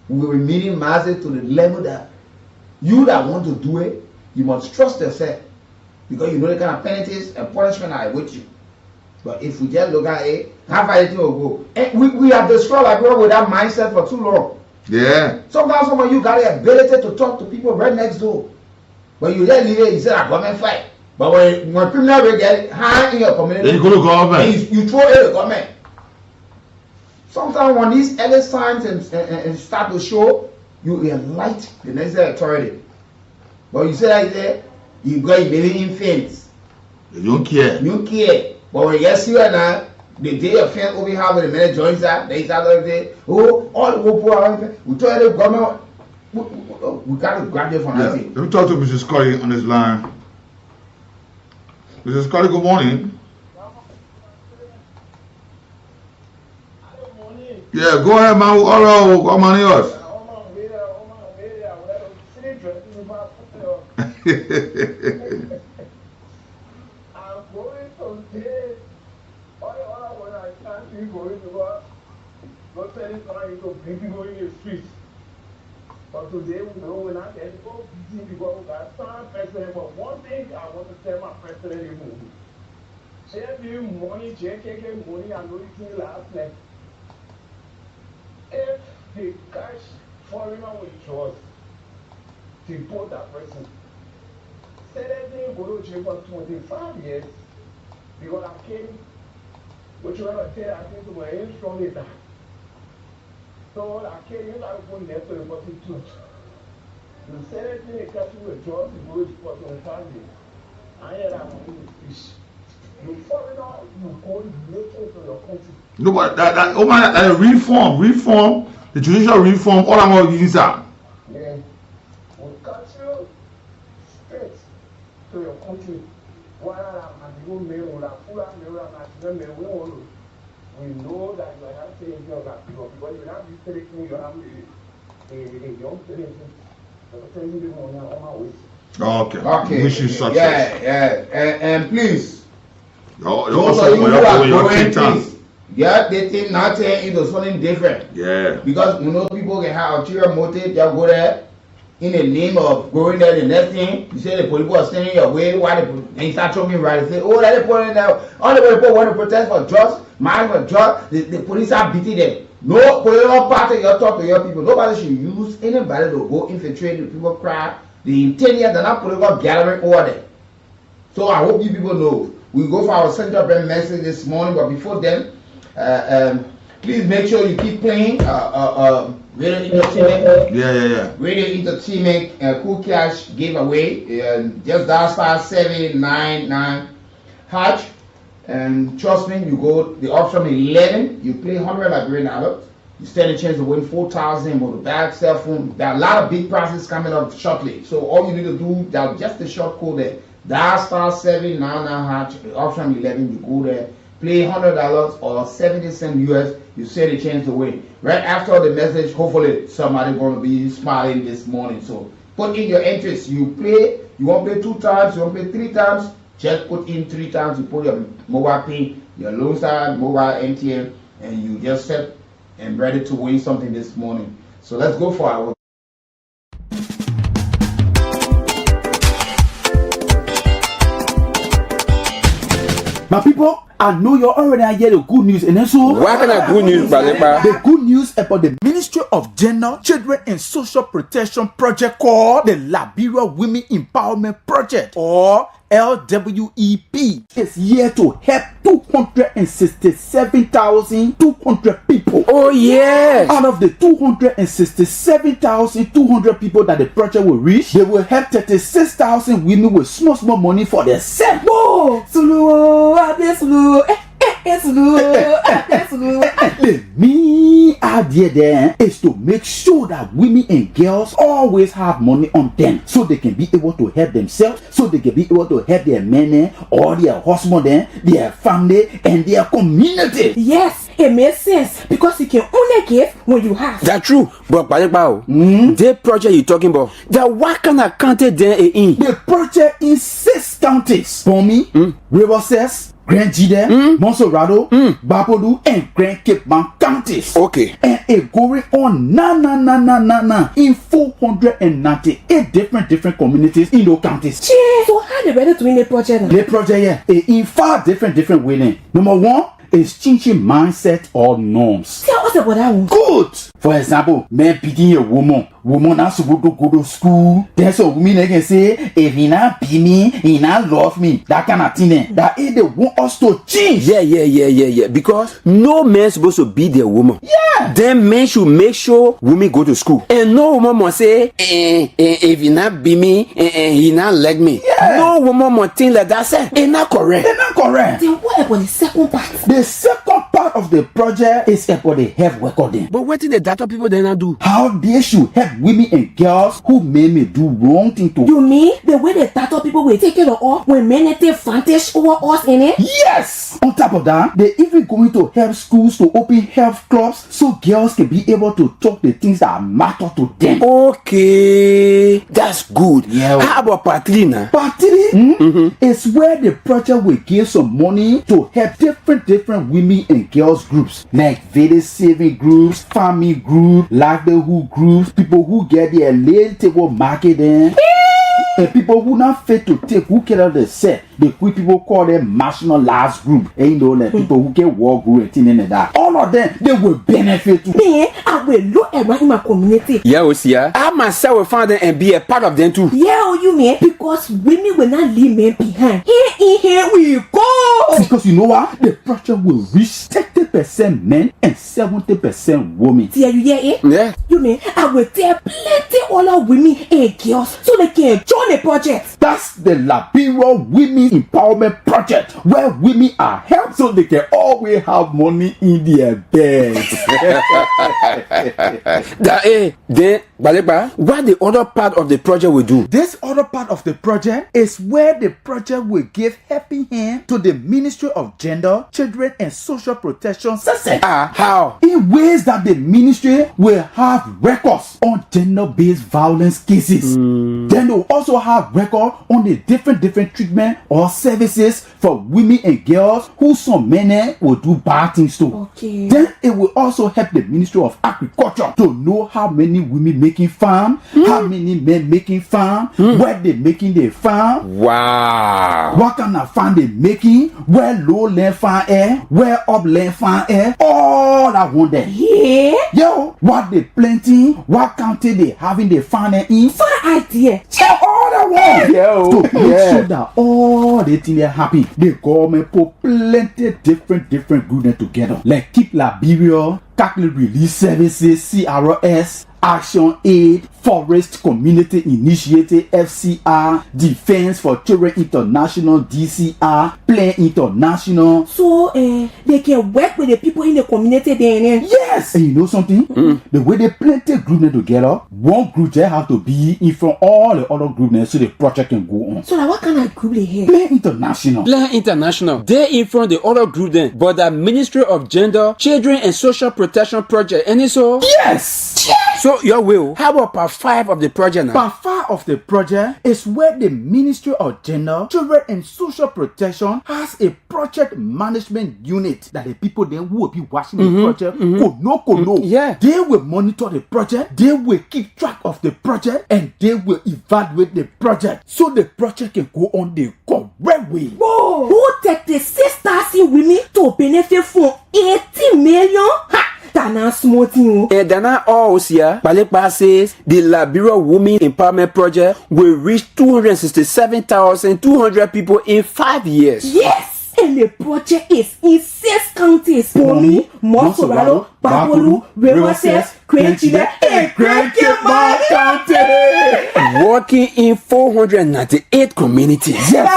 we will minimize it to the level that you that want to do it, you must trust yourself. Because you know the kind of penalties and punishment are with you. But if we just look at it, how far it will go. And we have destroyed like with that mindset for too long. Yeah. Sometimes some of you got the ability to talk to people right next door. But you just leave it, you say that government fight. But when criminal will get high in your community, then you go to government. You throw it to government. Sometimes when these early signs and start to show, you enlight the necessary authority. But you say like that, you got baby infants. You don't care. You don't care. But when you get serious now, the day of fence over here with the many joints that they start to say, oh, all the people we tell the government, we got to grab them from that thing. Let me talk to Mrs. Scotty on this line. Mrs. Scotty, good morning. Yeah, go ahead, man. All right, come on, yours. But today we know when I get to go busy because we got some president. But one thing I want to tell my president is JB money, JKK money, I know it in last night. If the cash foreigner will trust to put that person, say that they go to jail for 25 years because I came, which you want to tell I think to my own strong is that. So I came in, I put there to report it too. The Senate thing is catching with drugs, you go to for 25 years. I had that money with fish. You foreigner, you go make it to your country. No, but that reform, the judicial reform, all I'm going to use that. Yeah. We'll catch you straight to your country. While I'm going to mail, we know that you have to take care of that people because you have this thing, you have a young person. The person you want to Okay. Okay. Wish you success. And please, You those also of you who are your going, time. please, get the thing not turn into something different. Yeah. Because we know people can have ulterior motive, they'll go there in the name of going there. The next thing, you say the police are standing your way, why and you start talking right and say, oh, that they put in there. All the people want to protest for drugs, mind for drugs, the police are beating them. No political party, you talk to your people. Nobody should use anybody to go infiltrate the people crowd. The intent, they're not political gathering over there. So I hope you people know. We go for our central brand message this morning, but before then, please make sure you keep playing Radio Entertainment. Yeah. Radio Entertainment Kool Cash giveaway. Just dial *799# and trust me, you go the option 11. You play 100 Liberian adults. You stand a chance to win 4,000 motor bag, cell phone. There are a lot of big prizes coming up shortly. So all you need to do, that's just the short code there. Dial *799#, option 11. You go there, play $100 or 70 cents US. You stand a chance to win. Right after the message, hopefully somebody gonna be smiling this morning. So put in your interest. You play. You want to play 2 times. You want to play 3 times. Just put in 3 times. You put your mobile pay, your Lone Star, mobile MTN, and you just set and ready to win something this morning. So let's go for our. My people, I know you already hear the good news, and so what kind of good news, Balipa? The good news about the Ministry of Gender, Children and Social Protection project called the Liberia Women Empowerment Project, or LWEP, is here to help 267,200 people. Oh yes! Out of the 267,200 people that the project will reach, they will help 36,000 women with small money for themselves. Whoa! The main idea there is to make sure that women and girls always have money on them, so they can be able to help themselves, so they can be able to help their men or their husband, their family, and their community. Yes, it makes sense because you can only give when you have. That's true, but the project you're talking about, what kind of county there in? The project in 6 counties: Bomi, Riverside, Grand Gide, Monserrado, Bapodu, and Grand Cape Mount counties. Okay. And it going on in 498 different communities in those counties. So how they ready to win the project? The project in 5 different ways. Number 1 is changing mindset or norms. Tell us about that one. Good. For example, man beating a woman not supposed to go to school. There's a woman that can say, if he not be me, he not love me. That kind of thing. That is they want us to change. Yeah. Because no man supposed to beat their woman. Yeah. Then men should make sure women go to school. And no woman must say, if he not be me, he not like me. Yeah. No woman must think like that. Say, it's not correct. Then what about the second part? The second part of the project is about the health recording. But what did the data people then not do? How they should help women and girls who may do wrong thing to. You mean the way the tattoo people will take care of us when men take advantage over us in it? Yes! On top of that, they're even going to help schools to open health clubs so girls can be able to talk the things that matter to them. Okay, that's good. Yeah. How about part 3 now? Part 3 is where the project will give some money to help different women and girls groups, like village saving groups, farming groups, livelihood groups, people who get their late table marketing, and people who not fit to take who cannot they set. The quick people call them marginalized group. And like people who get war group and things like that. All of them, they will benefit. Me, I will look around in my community. Yeah, I myself will find them and be a part of them too. Yeah, you mean? Because women will not leave men behind. Here we go. Because you know what? The project will reach 30% men and 70% women. Yeah, you hear it? Yeah. You mean I will tell plenty other women and girls so they can join the project. That's the Liberia Women Empowerment Project, where women are helped so they can always have money in their beds. Then Baleba, what the other part of the project will do? This other part of the project is where the project will give helping hand to the Ministry of Gender, Children and Social Protection. How? In ways that the ministry will have records on gender-based violence cases. Then they will also have record on the different treatment or services for women and girls who some men will do bad things to. Okay. Then it will also help the Ministry of Agriculture to know how many women making farm, how many men making farm, where they making their farm. Wow. What kind of farm they making, where low land farm air, where up land farm air, all that one there. Yeah. Yo, what they planting, what county they having the farm in. Fine idea. Check all that one. Yo. To make sure that all the things are happy. The government put plenty different groups together. Like Keep Liberia, Cattle Release Services, CRS, Action Aid, Forest Community Initiative, FCR, Defense for Children International, DCR, Plan International. So they can work with the people in the community then. Yes. And you know something? The way they plenty group together, one group just have to be in front of all the other groups so the project can go on. So now what kind of group they have? Plan International. Plan International. They in front of the other group then, but the Ministry of Gender, Children and Social Protection Project. And so? Yes. So your will, how about part 5 of the project now? Part 5 of the project is where the Ministry of Gender, Children and Social Protection has a project management unit that the people then who will be watching the project could know. Yeah. They will monitor the project, they will keep track of the project, and they will evaluate the project so the project can go on the correct way. Whoa! Who take the 6,000 women to benefit from 80 million? Ha! That's small thing. And Dana Osia, Balekpa says the Liberia Women Empowerment Project will reach 267,200 people in 5 years. Yes! And the project is in 6 counties. Pony, Mosorado, Babolu, Rewoses, Quenchida, and Quenchima County. Working in 498 communities. Yes.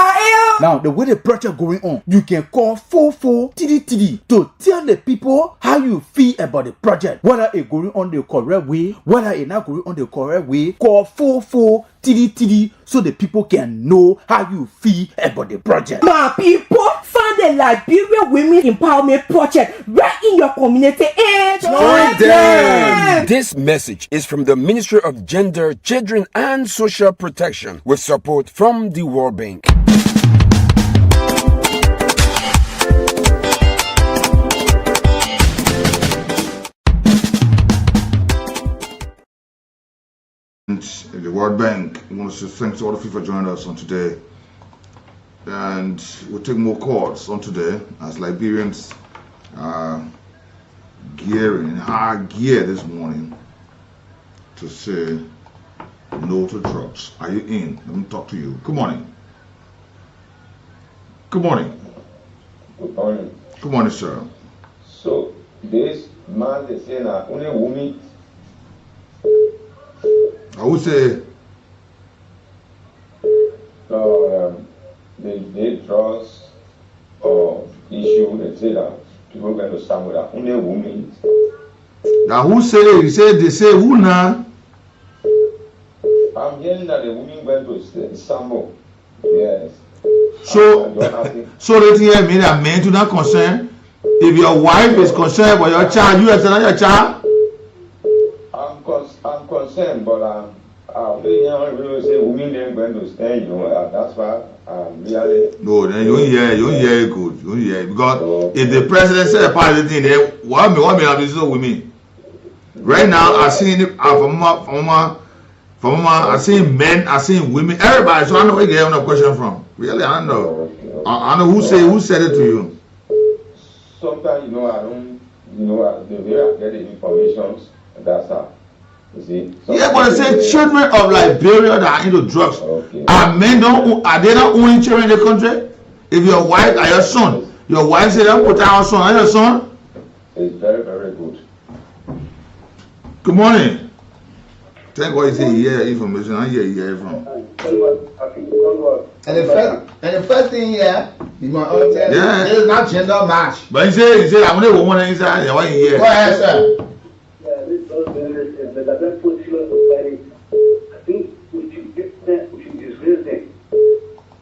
Now, the way the project going on, you can call 44TDTD to tell the people how you feel about the project. Whether it's going on the correct way, whether it's not going on the correct way, call 44TDTD so the people can know how you feel about the project. My people, find the Liberia Women Empowerment Project right in your community and join them. This message is from the Ministry of Gender, Children and Social Protection with support from the World Bank. The World Bank wants to thank all of you for joining us on today. And we'll take more calls on today as Liberians are gearing in high gear this morning to say no to drugs. Are you in? Let me talk to you. Good morning. Good morning. Good morning. Good morning, sir. So, this man, they say, now, only women. I would say the drugs issue, they say that people going to stand with that only women. Now who say you say they say who now? I'm hearing that the women went to Istanbul. Yes. So they hear me that men do not concern. If your wife is concerned about your child, you are not your child. I'm concerned, but really say women then going to stay, you know, that's why I'm really. No, then you hear it good. You hear it because if the president said a part of the thing, then what may have been so with me? Right now, I seen it from I seen men, I seen women, everybody. So I know where you get the question from. Really, I don't know. I know who said it to you. Sometimes the way I get the information, that's how. You see? Yeah, but I say children of Liberia that are into drugs. Okay. Are they not owning children in the country? If your wife or your wife say that put our son, are your son? It's very, very good. Good morning. Thank God you say yeah information. I hear it from. And the first thing here, you might all tell this is not gender match. But he said I only woman inside. Why you here? Go ahead, sir. Yeah, listen. I think we should get them, we should disgrace them.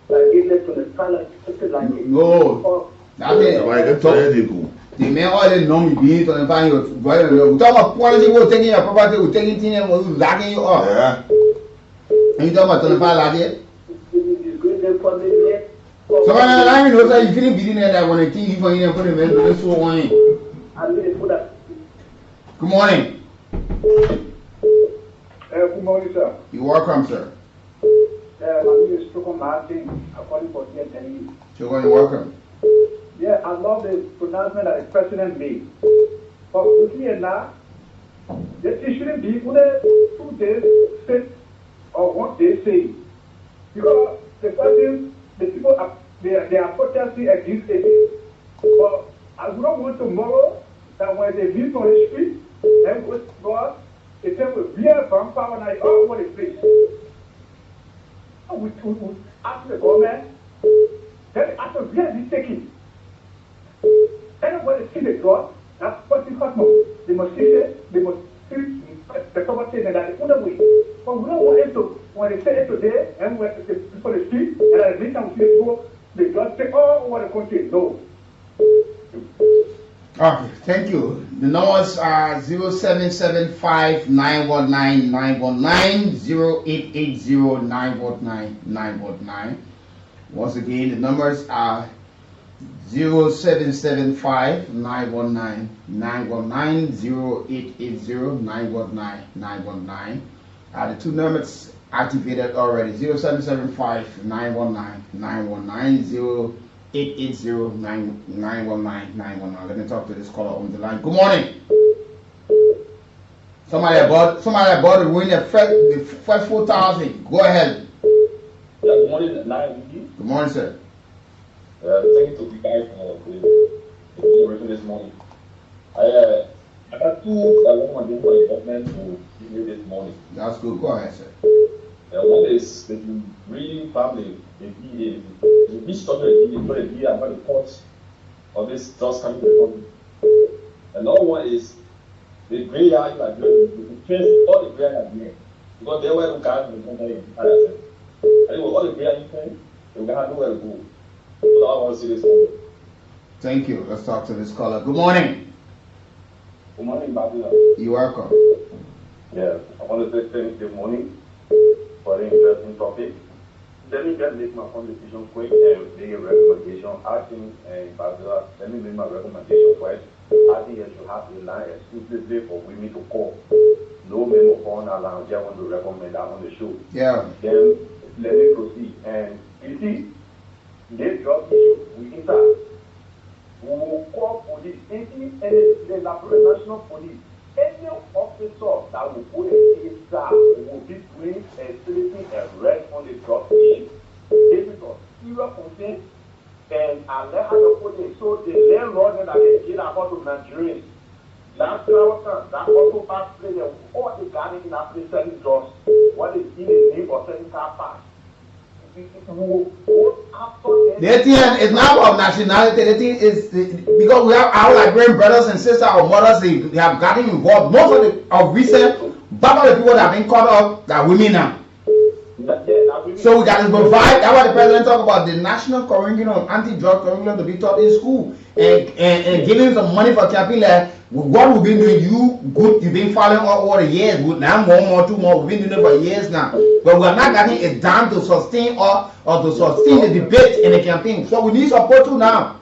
Like get them to the palace, like no, that's it. The man already know me being to find you. We talk about quality, we're taking your property, we're taking things and we're locking you up. Yeah. And you talk about to find like it? So when I know that you feeling beating that when I think you for you and put him in this one. Good morning. Good morning, sir. You're welcome, sir. My name is Choko Martin. I'm calling for TNT. Choko, you're welcome. Yeah, I love the pronouncement that the president made. But looking at now, it shouldn't be 2 days sit or 1 day say. Because the person, the people, they are protesting against it. But I don't want tomorrow that when they meet on the street and go out, they tell me, we are from power and I all want a place. We ask the government, then they ask us, where is it taking? And when they see the God, that's what they got more. They must see it, they must see the property and that the other way. But we don't want it to, when they say it today, and when the people the street, and at the next time we see people, they just take all over the country. No. Okay, thank you. The numbers are 0775 919 919 0880 919 919. Once again, the numbers are 0775 919 919 0880 919 919. The two numbers activated already. 0775 919 919 0880 919 919. Let me talk to this caller on the line. Good morning. Somebody about to win the first 4,000. Go ahead. Yeah, good morning, live. Good morning, sir. Thank you to the guys for the information this morning. I got two recommendations for the government to give me this morning. That's good. Go ahead, sir. One is the breeding family, the restructure for the year about the cost of this just coming to the country. Another one is the graveyard, like the trace all the graveyard here. Because they were guys in the country. I think all the graveyard you can, they have nowhere to go. So I want to see this morning. Thank you. Let's talk to this caller. Good morning. Good morning, Babila. You're welcome. Yeah, I want to say thank you, good morning, for the interesting topic. Let me just make my conversation quick and make a recommendation. I think, Babila, let me make my recommendation first. I think you should have a line exclusively for women to call. No men of phone allowed. I want to recommend that on the show. Yeah. Then let me proceed. And you see, this drug issue, we inside. We will call police, the national police. Any officer that will go against that will be doing a seriously arrest on the drug issue. This is a serious concern, and I let her put it so the landlord that they get about to Nigerians. Last time, that also pass play all the guys in that place selling drugs. What is in the name of selling car parts? The thing is not about nationality. The thing is because we have our Liberian brothers and sisters, our mothers, they have gotten involved. Most of recent, back of the people that have been caught up are women now. So we got to provide. That's why the president talk about the national curriculum, anti-drug curriculum to be taught in school, and giving some money for campaign. Like what we've been doing, you've been following all over the years. Now 1 more, 2 more, we've been doing it for years now. But we are not getting it done to sustain or to sustain the debate in the campaign. So we need support too now.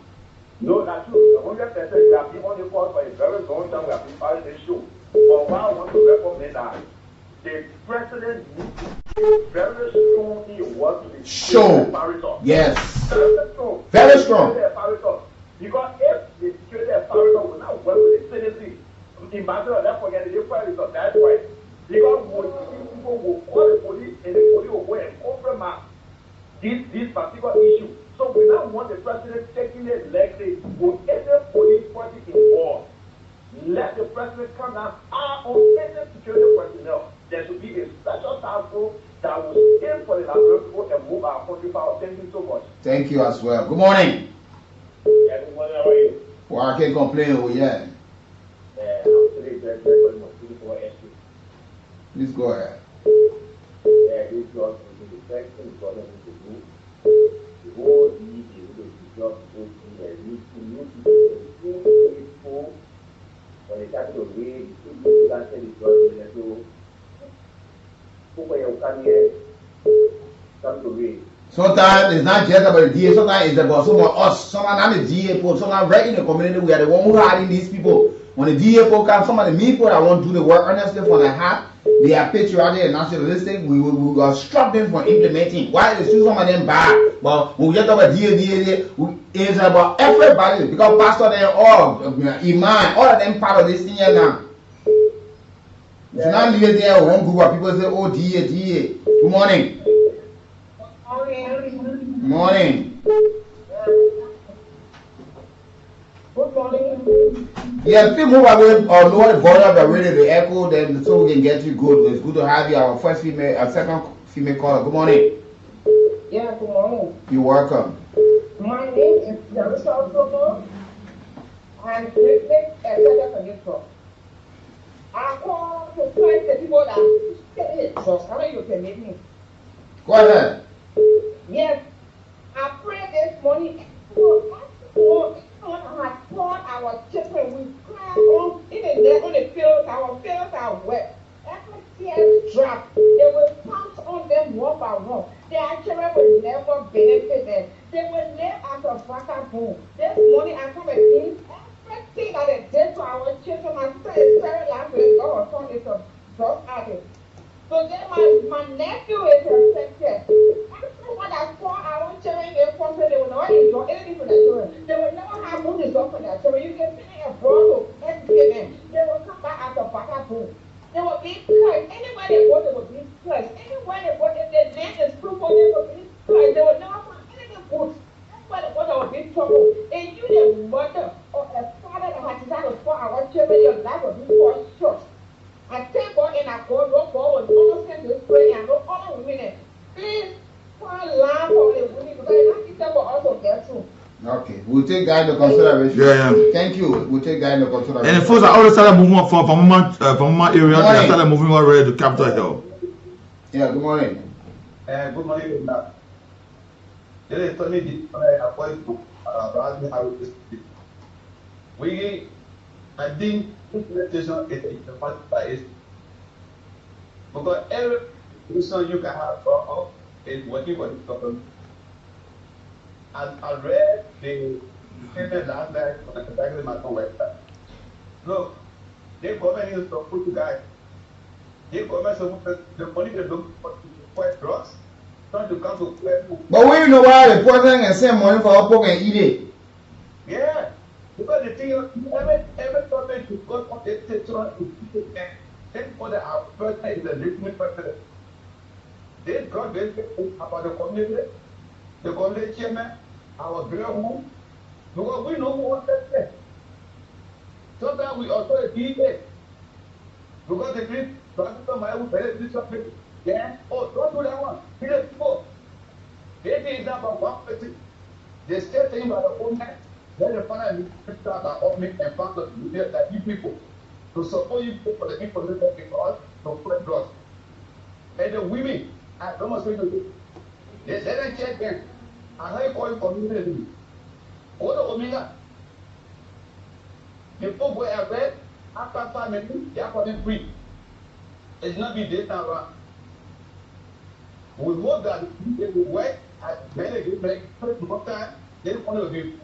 No, that's true. 100%. We have been on the call for a very long time. We have been fighting this show. But what I want to recommend that the president needs to very strongly work with the show. Yes. Very strong. Very strong. Because if the security apparatus will not work with the citizens, ambassador, let's forget the difference of that way. Because people will call the police and the police will go and compromise this particular issue. So we now want the president taking the legacy with any police party involved. Let the president come down on any security personnel. There should be a special task force that will stand for the Liberian people and move our country forward. Thank you so much. Thank you as well. Good morning. Yeah, good morning. How are you? Well, I can't complain. Oh, yeah. I'm today very much. 24 SP. Please go ahead. Yeah, this job is the first thing the government needs to do. The whole need is the job to go to the new people. When they start to read, people can say the job is so. People will come here, come to read. Sometimes it's not just about the DA, sometimes it's about someone us. Someone not the DA people, someone right in the community. We are the one who hiding these people. When the DA people come, some of the people that want to do the work honestly for the heart, they are patriotic and nationalistic. We will stop them from implementing. Why is still some of them bad? But when we get about DA, it's about everybody because pastor they all Iman, all of them part of this thing here now. It's not leave it there one group of people say, oh DA. Good morning. Morning. Good morning. Yeah, if you move away or lower the volume of the radio, the echo, then so we can get you good. It's good to have you. Our first female, our second female caller. Good morning. Yeah, good morning. You're welcome. My name is Larissa Soto. I'm president at Center for Youth Trust. I call to find the people that stay in trust. How you can make me? Go ahead. Yes, I pray this morning for everyone has taught our children. We cry on in the fields, our fields are wet. Every tear drop, they will pounce on them one by one. Their children will never benefit them. They will live as a vagabond. This morning I come against everything that they did to our children. My sister is very laughing. God, son is a drug addict. So then my nephew is affected. Everyone that saw our children in the country, they will not enjoy anything for their children. They will never have money for their children. You can pay a bro to educate them. They will come back as a vagabond. They will be cursed. Anywhere they go, they will be cursed. Anywhere they go, if the land is fruitful, they will be cursed. They will never find anything good. Everywhere they go, they will be trouble. And you, the mother or a father that has decided to spoil our children, your life will be for short. I thank God and I call no God will understand this prayer and no other women. Please find lamb for the women because it's not easy for us to get through. Okay, we'll take that into consideration. Yeah. Thank you. We'll take that into consideration. And the folks are already started moving from my area. They started moving already to Capitol Hill. Yeah, good morning. Good morning. There is only the appointment I think implementation is the first by because every solution you can have is working for the government. I read the statement last night on the Taxi Macron website. Look, the government is to put you guys. The government is the money they look for drugs, trying to come to people. But we know why the president can send money for our pocket and eat it. Yeah. Because the thing, every government should go on the station and then for the president is a legitimate president. They got this about the community chairman, our grandmother, because we know who wants that. Sometimes we also be it. Because the people, my own parents, yeah, oh, don't do that one. Be the people. They did that about one person. They still think about the own man. Then the final start are opening and found that you people to support you for the information because to spread drugs. And the women, I don't know what to do. They said check them. And I call you community. Go to Omega. The people who are read after 5 minutes, they are coming free. It's not be data around. We hope that they will work at make more time, then one of you.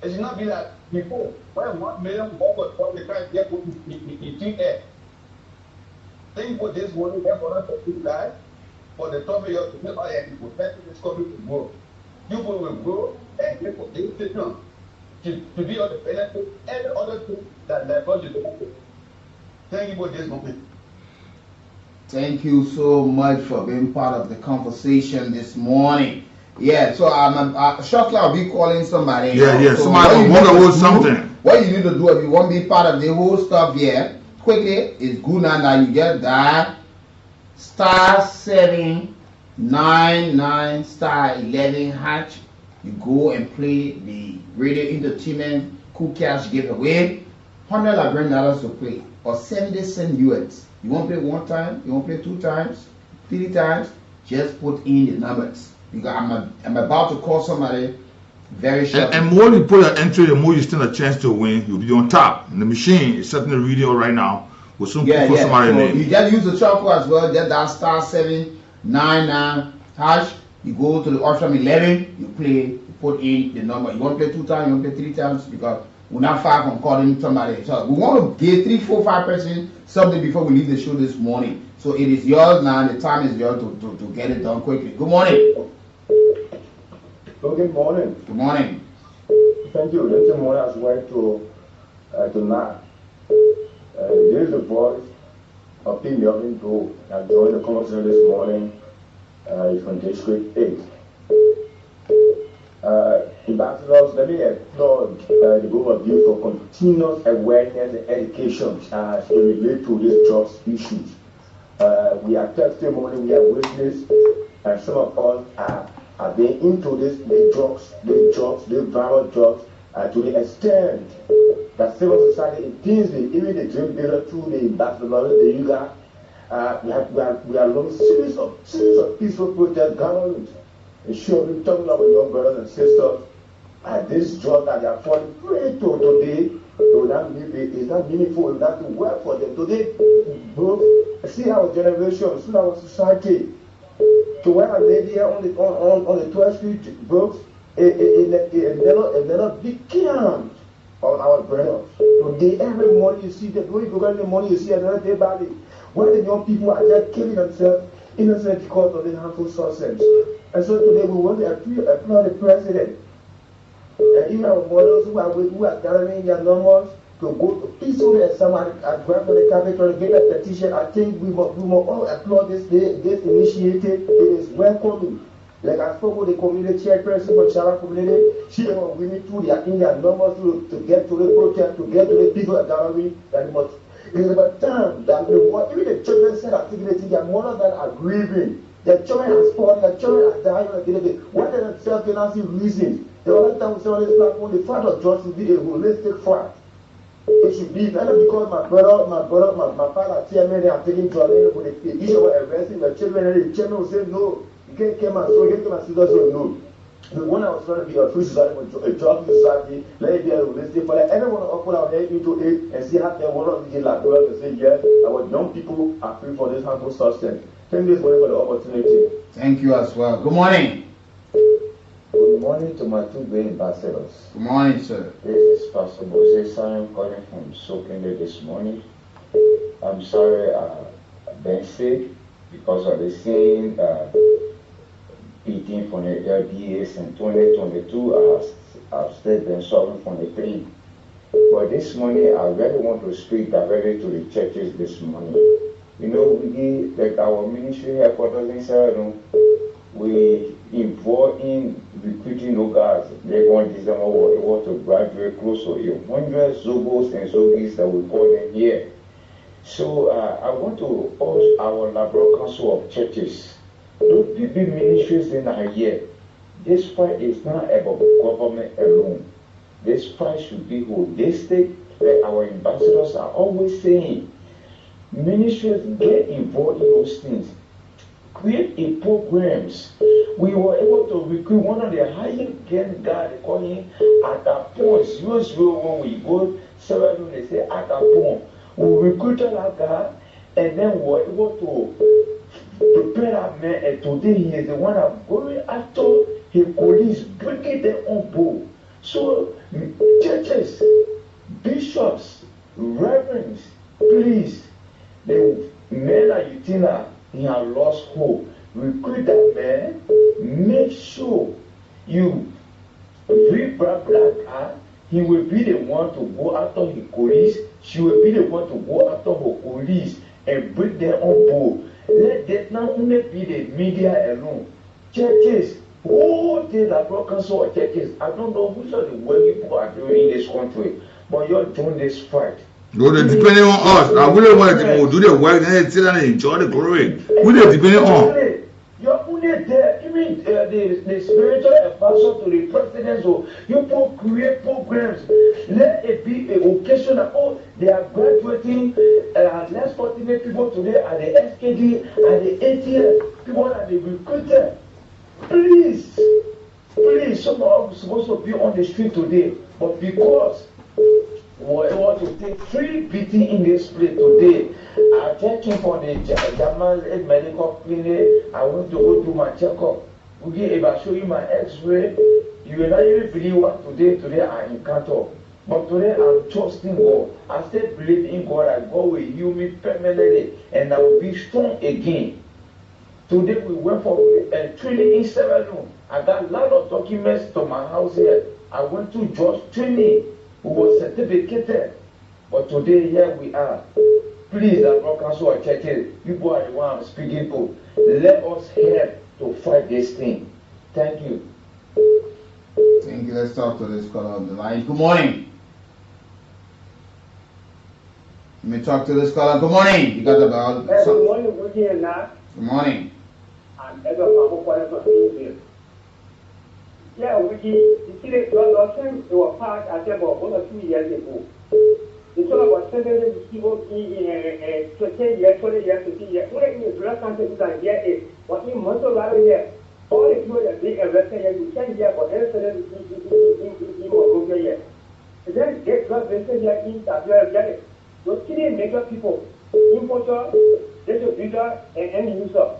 It should not be that before, when 1 million more for the crime get put in thin air. Think for this one, then for us to do that, for the top of your people, this country to grow. People will grow and people to be on the benefit and other things that the country do. Thank you for this moment. Thank you so much for being part of the conversation this morning. Yeah, so shortly I'll be calling somebody. Yeah, so somebody want to hold something. What you need to do if you want to be part of the whole stuff here, quickly, it's good now that you get that *799 *11#. You go and play the radio entertainment Kool Cash giveaway. $100 to play. or 70 cents US. You want to play one time, you want to play 2 times, 3 times, just put in the numbers. Because I'm about to call somebody very shortly. And more you put an entry, the more you stand a chance to win. You'll be on top. And the machine is setting the radio right now. We'll soon put somebody so name. You just use the charcoal as well. Just that *799# hash. You go to the option 11. You play. You put in the number. You want to play 2 times. You want to play 3 times because we're not far from calling somebody. So we want to give 3, 4, 5 person something before we leave the show this morning. So it is yours now. The time is yours to get it done quickly. Good morning. Good morning. Good morning. Thank you. Good morning as well to Nat. This is the voice of P. Melvin Go. I joined the conversation this morning from District 8. Ambassadors, let me applaud the group of you for continuous awareness and education as it relates to these drugs issues. We are testimony, we are witness, and some of us are being into these drugs, these viral drugs, to the extent that civil society intensely, even the drink dealer through the ambassadors, the yoga, we are long series of peaceful protest gatherings. And sure, we're talking about young brothers and sisters, this drug that they are falling prey to today, is not meaningful enough to work for them. Today, bro, see our generation, see our society. To where a lady on the 12th Street, bro, it never became on our brothers. Today, every morning you see them, when you go every morning you see another day body. Why the young people are just killing themselves innocent because of the harmful substance. And so today we want to applaud the president and even our mothers who are gathering their numbers to go to peacefully and someone at grab on the Capitol to get a petition. I think we must all applaud this initiative. It is welcoming. Like I spoke with the community chairperson from Shara community, she was willing to their in their numbers to get to the protest, to get to the people gathering that must. It is about time that even the children said activity, their mothers that are grieving. Their children are spoiled, their children are dying on a daily basis. Why they themselves cannot see reasons? The other time we say on this platform, the fight of justice be a holistic fight. It should be not because my father chairman they are taking drugs with the issue of arresting the children, and the chairman will say no, you can't come and so you can't come and sister say no. The one I was trying to be a free society, a drug society, let it be a holistic fight. Everyone will put our head into it and see how they want to get like well to say yes, our young people are free for this harmful substance. Thank you for the opportunity. Thank you as well. Good morning. Good morning to my 2 great ambassadors. Good morning, sir. This is Pastor Moses. I am calling from Sokende this morning. I'm sorry I've been sick because of the same beating from the LDAs in 2022. I've still been suffering from the pain. But this morning, I really want to speak directly to the churches this morning. You know, we like our ministry headquarters in Saradon, we involved in recruiting locals. Like on December, we want to graduate close to 100 Zobos and Zogis that we call them here. So I want to urge our Labrador Council of Churches, those big ministries in our here. This fight is not about government alone. This fight should be holistic, like our ambassadors are always saying. Ministries get involved in those things. Create a programs. We were able to recruit one of the highest gain guys, they call him at that point. 001 when we go several they say at that point. We recruited that guy and then we were able to prepare that man, and today he is the one that going after his colleagues, bringing them on board. So churches, bishops, reverends, please, the men that you think that he has lost hope, recruit that man, make sure you rebirth that guy. He will be the one to go after his colleagues, she will be the one to go after her colleagues and bring them on board. Let that not only be the media alone. Churches, who did that council of churches? I don't know which of the work people are doing in this country, but you're doing this fight. No, they're depending on us. I really want to do the work and sit down and enjoy the glory. We're depending on. You're only there. Even the the spiritual advisor to the president. So you people create programs. Let it be an occasion that, oh, they are graduating less fortunate people today at the SKD, at the ATM, people that they recruited. Please, some of us supposed to be on the street today, but because we want to take free beating in this place today, I checked in for the German medical clinic. I want to go do my checkup. Okay, if I show you my X-ray, you will not even believe what today I encounter. But today I'm trusting God. I still believe in God that God will heal me permanently and I will be strong again. Today we went for training in 7 rooms. I got a lot of documents to my house here. I went to George training, who was certificated. But today here we are. Please, I'm not council of churches. People are the one I'm speaking to. Let us help to fight this thing. Thank you. Thank you. Let's talk to this caller on the line. Good morning. Let me talk to this caller. Good morning. You got the bell. Good morning, Woody and Nat. Good morning. And ever Papa Quarter for being yeah, Woody, you see, the time they were parked at about 1 or 2 years ago. It's all about sending people in 20 years, 20 years, 50 years. What in the drug country is what in months of rather here. All the people that they arrested here, you can't hear for everything in Monrovia here. And then get drug business here in Tabula. Those killing major people, importer, distributor, and end user.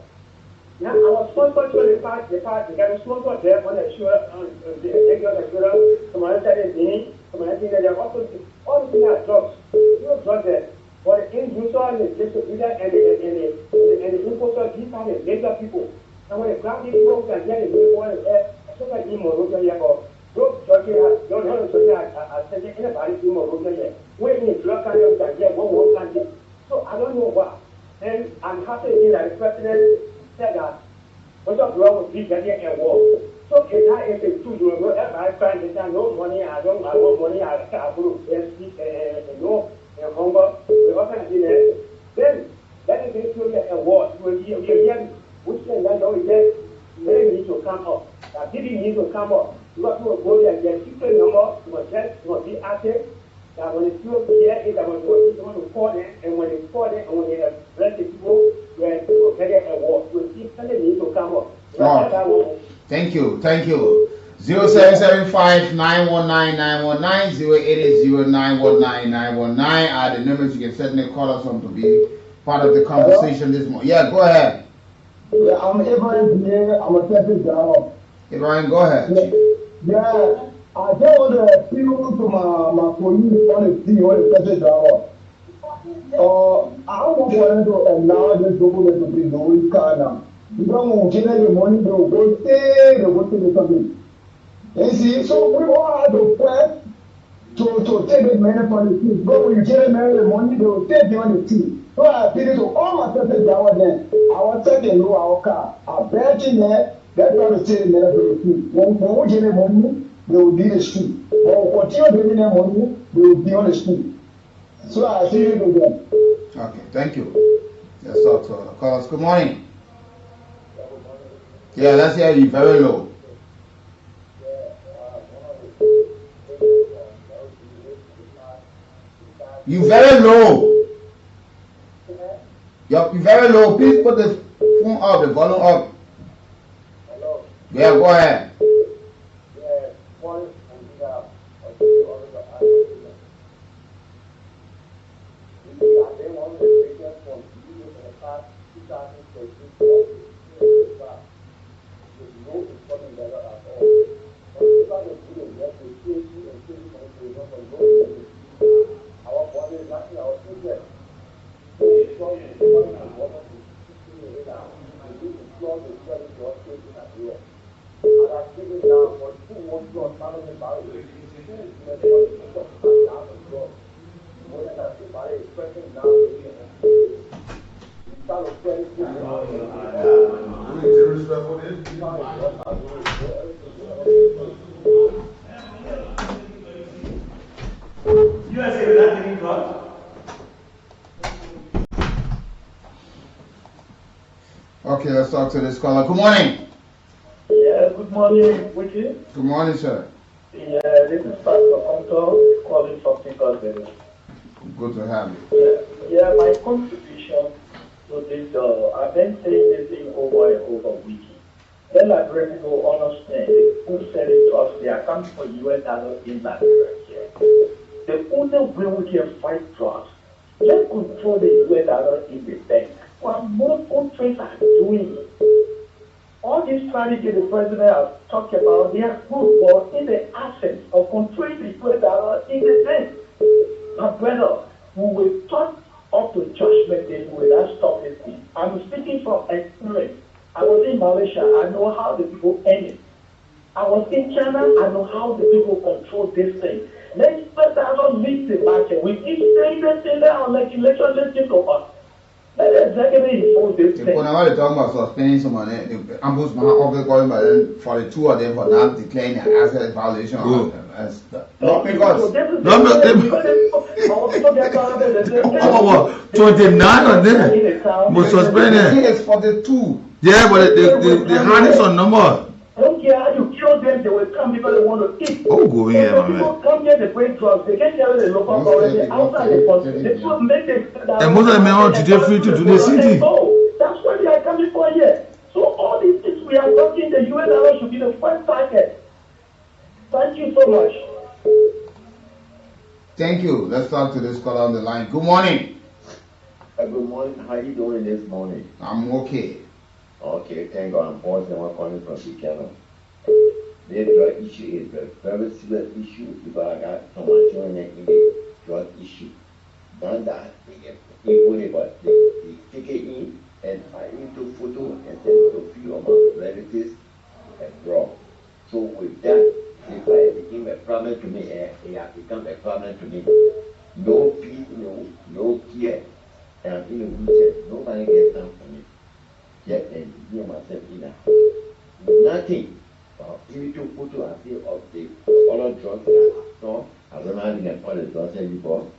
Now, I was sponsored to the part, they got a sponsor there on the show, the regular show, some other thing, some other thing that they are also, all the things are drugs. You drugs there. But the end user, and the distributor, and the importer, these are the major people. And when the ground people can get a new one, so like in Monrovia here, or those judges don't know are sending anybody in Monrovia here. When in the drug country, we can get one country. So I don't know what. And I'm happy that the president said that what's up wrong with getting a war. So if I if it's true, you know, I find that no money, I want money, I can't prove no hunger, we often do that. Then that is going a war. You will hear which thing that know is that they need to come up. That didn't need to come up. You have to go there and get people number, you must be active. That when it's still here, it's about to call them, and when they call them, and when they have arrested people, when they will get a war. You will see something need to come up. Oh. Thank you. 0775 919 919 0880 919 are the numbers you can certainly call us on to be part of the conversation this morning. Yeah, go ahead. Yeah, I'm Ibrahim here. I'm a second job. Ibrahim, go ahead. Yeah. I just want to appeal to my police on the scene on the second job. I don't want to allow this government to be doing kind of. You don't want to get the money, they'll go stay, they'll go to the something. You see, so we all have to fight to take the money from the team. But when you get the money, they will take the on the team. So I appeal to all my second job then. I want to take the low our car. I bet in there, that's how to take the money from the team. When we get the money, they will be the street. But continue getting their money, they will be on the street. So I see you do that. Okay, thank you. Let's talk to the callers. Good morning. Yeah, let's hear you very low. You very low. You very low. Please put the phone up, the volume up. Yeah, go ahead. Okay, let's talk to this caller. Good morning. Yes, morning, Wiki. Good morning, sir. Yeah, this is Pastor Conto calling from Pickles. Good to have you. Yeah, my contribution to this, I've been saying this thing over and over, Wiki. Then like people understand, who sell it to us, they are coming for US dollar in Nigeria. The only way we can fight drugs, let's control the US dollar in the bank. What most countries are doing. All these strategy the president has talked about, they are good, but in the absence of controlling the US dollar in the bank. My brother, we will talk up to judgment day, we will not stop this thing. I'm speaking from experience. I was in Malaysia, I know how the people earn it. I was in China, I know how the people control this thing. Let's not lead the market. We keep saying that thing there on legislation, let's get to us. Let the executive impose this thing. When I was talking about suspending someone, the ombudsman office calling by them for the two of them for not declaring an asset violation. Not because. Oh, 29 of them was suspended. It's for the two. Yeah, but the harness on number. I don't care how you kill them, they will come because they want to eat. Oh, go in here, my People man. come here, they bring drugs, they can tell the local government outside the country. They should make them. And most of them are today free to the city. That's why they are coming for here. So all these things we are talking, the US dollar should be the first target. Thank you so much. Thank you. Let's talk to this caller on the line. Good morning. Good morning. How you doing this morning? I'm okay. Okay, thank God. I'm pausing. I'm calling from the channel. The drug issue is a very serious issue because I got so much children in the drug issue. Done that, they get people about they take it in and I need to photo and send it to a few of my relatives and draw. So with that, if I became a problem to me, it has become a problem to me. No peace, no care, and I'm in a wheelchair. Nobody gets down for me. Yet and me myself in a house. Nothing. Even to photo and see of the other drugs that I saw. I don't know how to all the drugs that you bought.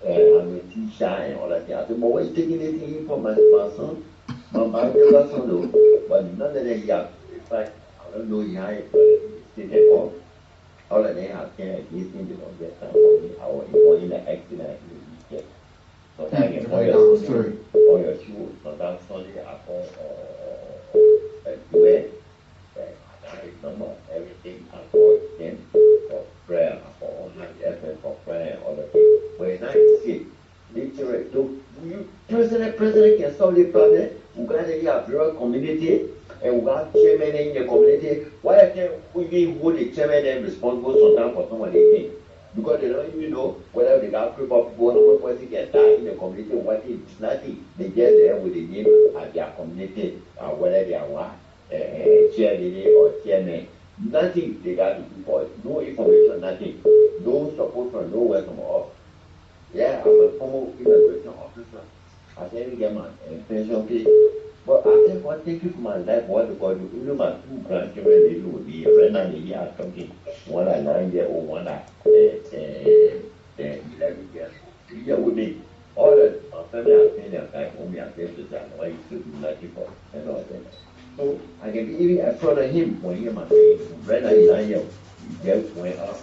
I'm a teacher and all that. I said, but why are you taking anything in for my son? My brother's son though. But none of them have. In fact, I don't know how it stay there for. All of them have care against me. They don't get time for me. I was in the accident in the weekend. Sometimes you can all your shoes. Sometimes Sunday I call duet. I remember everything I call them for prayer. I call all my effort for prayer and all the things. When I see literally, president can solve the problem. We got to have rural community and we got chairman in the community. Why can't we hold the chairman and responsible sometimes for someone they think? Because they don't even know whether they got people one person can die in the community or what is nothing. They get there with the name of their community or whether they are what chairman or chairman. Nothing they got to do for it. No information, nothing. No support from nowhere from us. Yeah, I'm a former immigration officer. I didn't get my pension pay. But I think what thank you for my life, what because you know my two grandchildren they will be right now they are talking. One at 9-year-old, one at 11 years. 3 years with me. All the family are paying their back home, I say to that, why you still do nothing for and all that. So I can be even in front of him when he my right now he's 9 years. He just went up.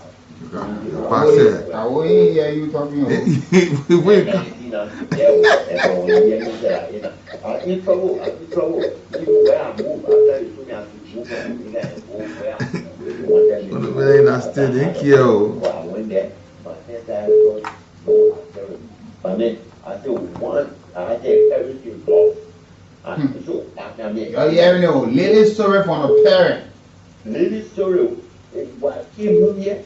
I will hear you talking. In trouble. Even where I move, after you told me I should move and Very nasty, thank you. I went there, but then I mean, I still want, I take everything off. So, I mean, you're hearing a little story from a parent. Little story. I came here,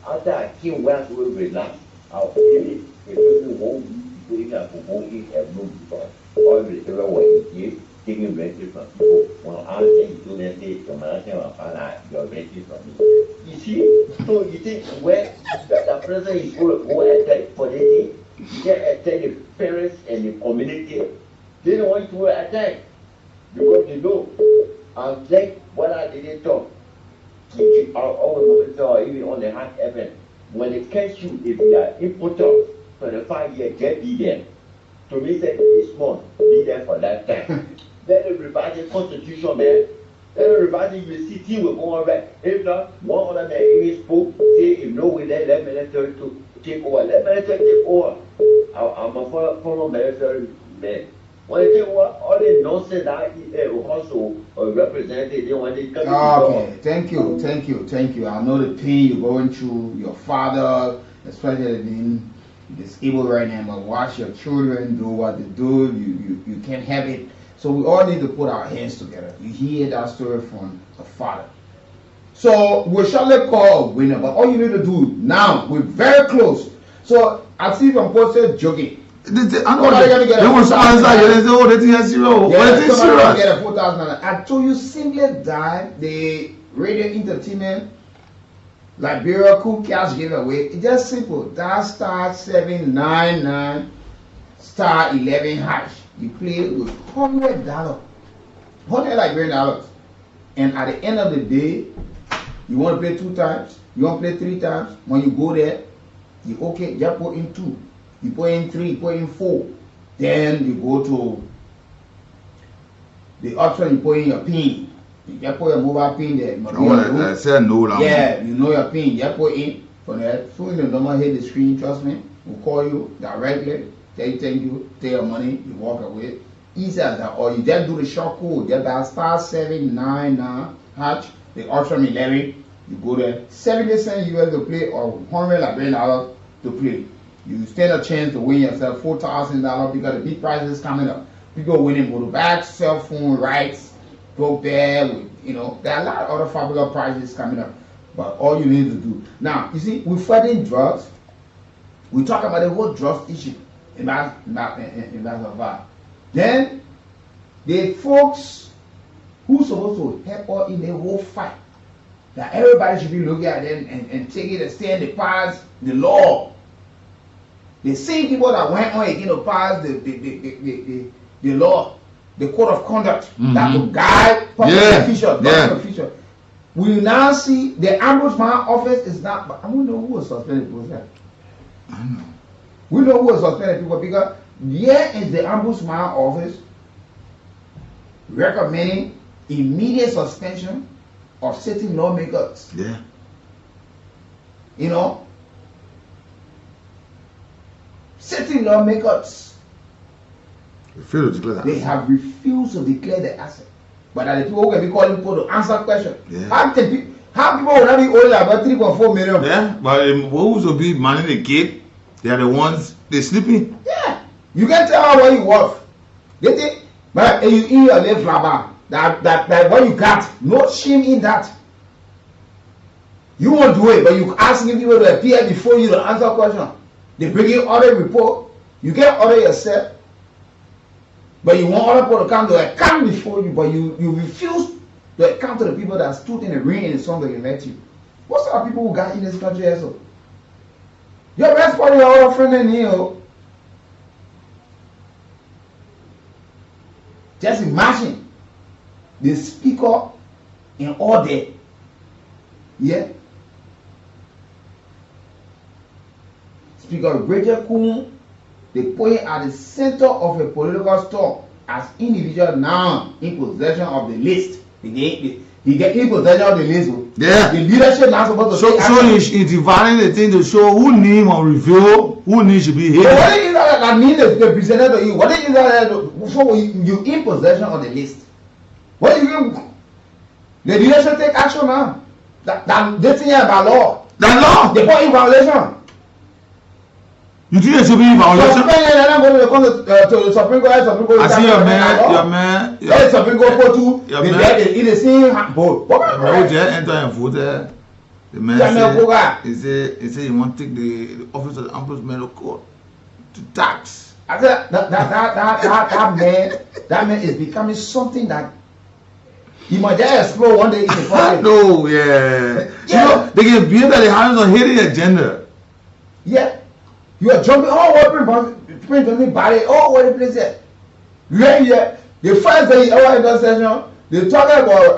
after I came where I will relax, I'll feel it. If you won't be going to go in a room because all the children were here, taking rented from people. When I say you don't say, your mother say, my father, you're renting from me. You see, so you think where the president is going to go attack for this thing, you can attack the parents and the community. They don't want to attack because they know. I'm like, what I didn't talk. Even on the hard event, when they catch you, if you are importer for the 5 years, just be there. To me, say it's small, be there for that time. Then everybody constitution, man. Everybody will see team will go on right. If not, one other man English spoke, say if no way let military to take over. Let military take over. I'm a former military man. When they take over, all the nonsense that also represented, they want to come Okay, thank you. I know the pain you're going through. Your father, especially being disabled right now, but watch your children do what they do. You can't have it. So we all need to put our hands together. You hear that story from the father. So we shall call a winner, but all you need to do now, we're very close. So I see from posted joking. I told you simply that the radio entertainment Liberia Kool cash giveaway. It's just simple. That star 799 star 11 hash. You play with $100, $100 Liberian, and at the end of the day, you want to play 2 times, you want to play 3 times. When you go there, you okay, you put in 2, you put in 3, you put in 4. Then you go to the option, you put in your PIN. You just put your mobile PIN there. I said no. Yeah, you know your PIN. You put in for that. Soon the number hit the screen. Trust me, we'll call you directly. Tell you thank you, take your money, you walk away. Easy as that. Or you just do the short code. Just dial star 799 hatch. The option 11. You go there. 70 cents US to play or $100 Liberian to play. You stand a chance to win yourself $4,000 because the big prize is coming up. People winning motorbikes, cell phone, rights, go there with, there are a lot of other fabulous prizes coming up. But all you need to do. Now, you see, we're fighting drugs. We talk about the whole drugs issue. In that. Then the folks who's supposed to help us in the whole fight, that everybody should be looking at them and take it and stand the pass the law. The same people that went on again to pass the law, the code of conduct that will guide public officials. We now see the ombudsman office is not. But I don't know who was suspended was that. I know. We know who was suspended people because here is the ombudsman office recommending immediate suspension of certain lawmakers. Yeah. Certain lawmakers. They have refused to declare the asset. But are the people who can be calling people to answer questions? Yeah. How people will not be owing about 3.4 million? Yeah, but who's to be manning the gate? They are the ones they sleeping. Yeah, you can tell her what you worth. Get it? But you eat your left flabber. That what you got, no shame in that. You won't do it, but you asking people to appear before you to answer question. They bring you other report. You get order yourself, but you want other people to come to account before you, but you refuse to account to the people that stood in the ring and the sun to elect you. What sort of people who got in this country also? Your best part of your friend in here. Just imagine the speaker in order. Yeah. Speaker Bridget Kool, they put him at the center of a political storm as individual now in possession of the list. He get in possession of the list. Yeah. The leadership now supposed to so he's dividing the thing to show who name or reveal who needs to be here. So what is that mean they presented to you? What is that so you in possession of the list? What do you the leadership take action now? That this thing by law. That law? They put in violation. You think it should be in violation? To the Supreme Court. I see your man. Yeah, Supreme Court go to in the same boat. What just enter and vote there. The man said he want to take the office of the ombudsman of court to tax. I said that man is becoming something that he might just explode one day in the pocket. No, yeah. You know, they can be that they have a hidden agenda. Yeah. You are jumping all over the body, all over the place there. Yeah. The first day in that session, they talk about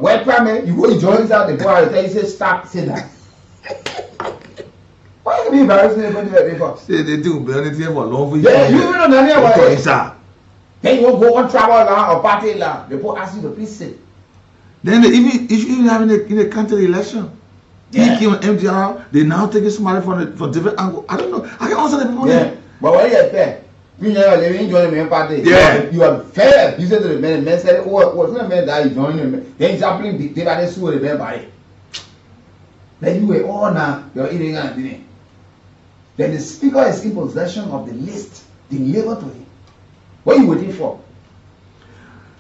wet crime. You go to join out the bar and tell you say stop, sit down. Why you be embarrassing everybody like that? Say they do, but anything for long for you. Yeah, you don't know about it. Then you go on travel land or party land. They put ask you to please sit. Then they even if you even have in a country election, DK and MDR, they now take somebody from different angle. I don't know. I can answer the people. Yeah, but when you fair, you never living join the main party. Yeah, you are fair. You say to the men, men said, "Oh, what's the man that you join them?" Then he's happening. They got sue the men body. Then you were all now you're eating and doing. Then the speaker is in possession of the list delivered to him. What are you waiting for?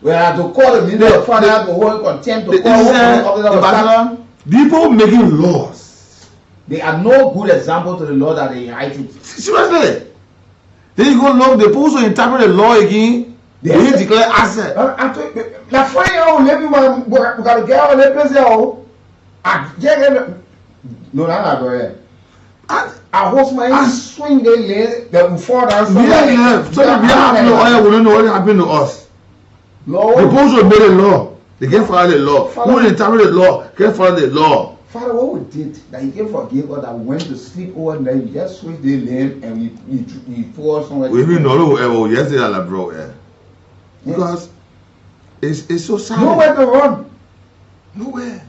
We have to call the minister of finance to hold contempt to call the people making laws. They are no good example to the law that they inherited. Seriously. Then you go look, they also interpret the law again. They declare asset. La fire on everyone we got to get out of the place. No, not go I host my swing the lane that will fall down. We have no oil, we don't know what happened to us. The Post made a law. They can't follow the law. Who interpret the law can't follow the law. Father, what we did that He can forgive us that we went to sleep overnight, we just switch the lane and we fall somewhere. We even know yesterday, bro. Because it's so sad. Nowhere to run. Nowhere.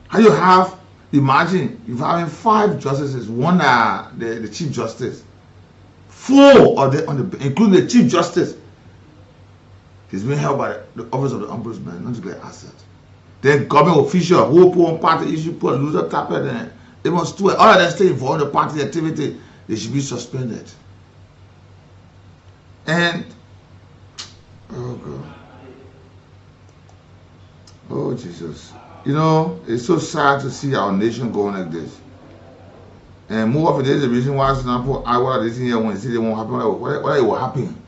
How you have, imagine, you're having 5 justices, one the Chief Justice, 4 of the including the Chief Justice. He's being held by the Office of the Ombudsman, not to get asset. Then government official who put on party issue, put a loser tapper, then they must do it. All of them stay involved in the party activity, they should be suspended. And oh God. Oh Jesus. You know, it's so sad to see our nation going like this. And more often there's a reason why I want this here when see they won't happen. What will happen?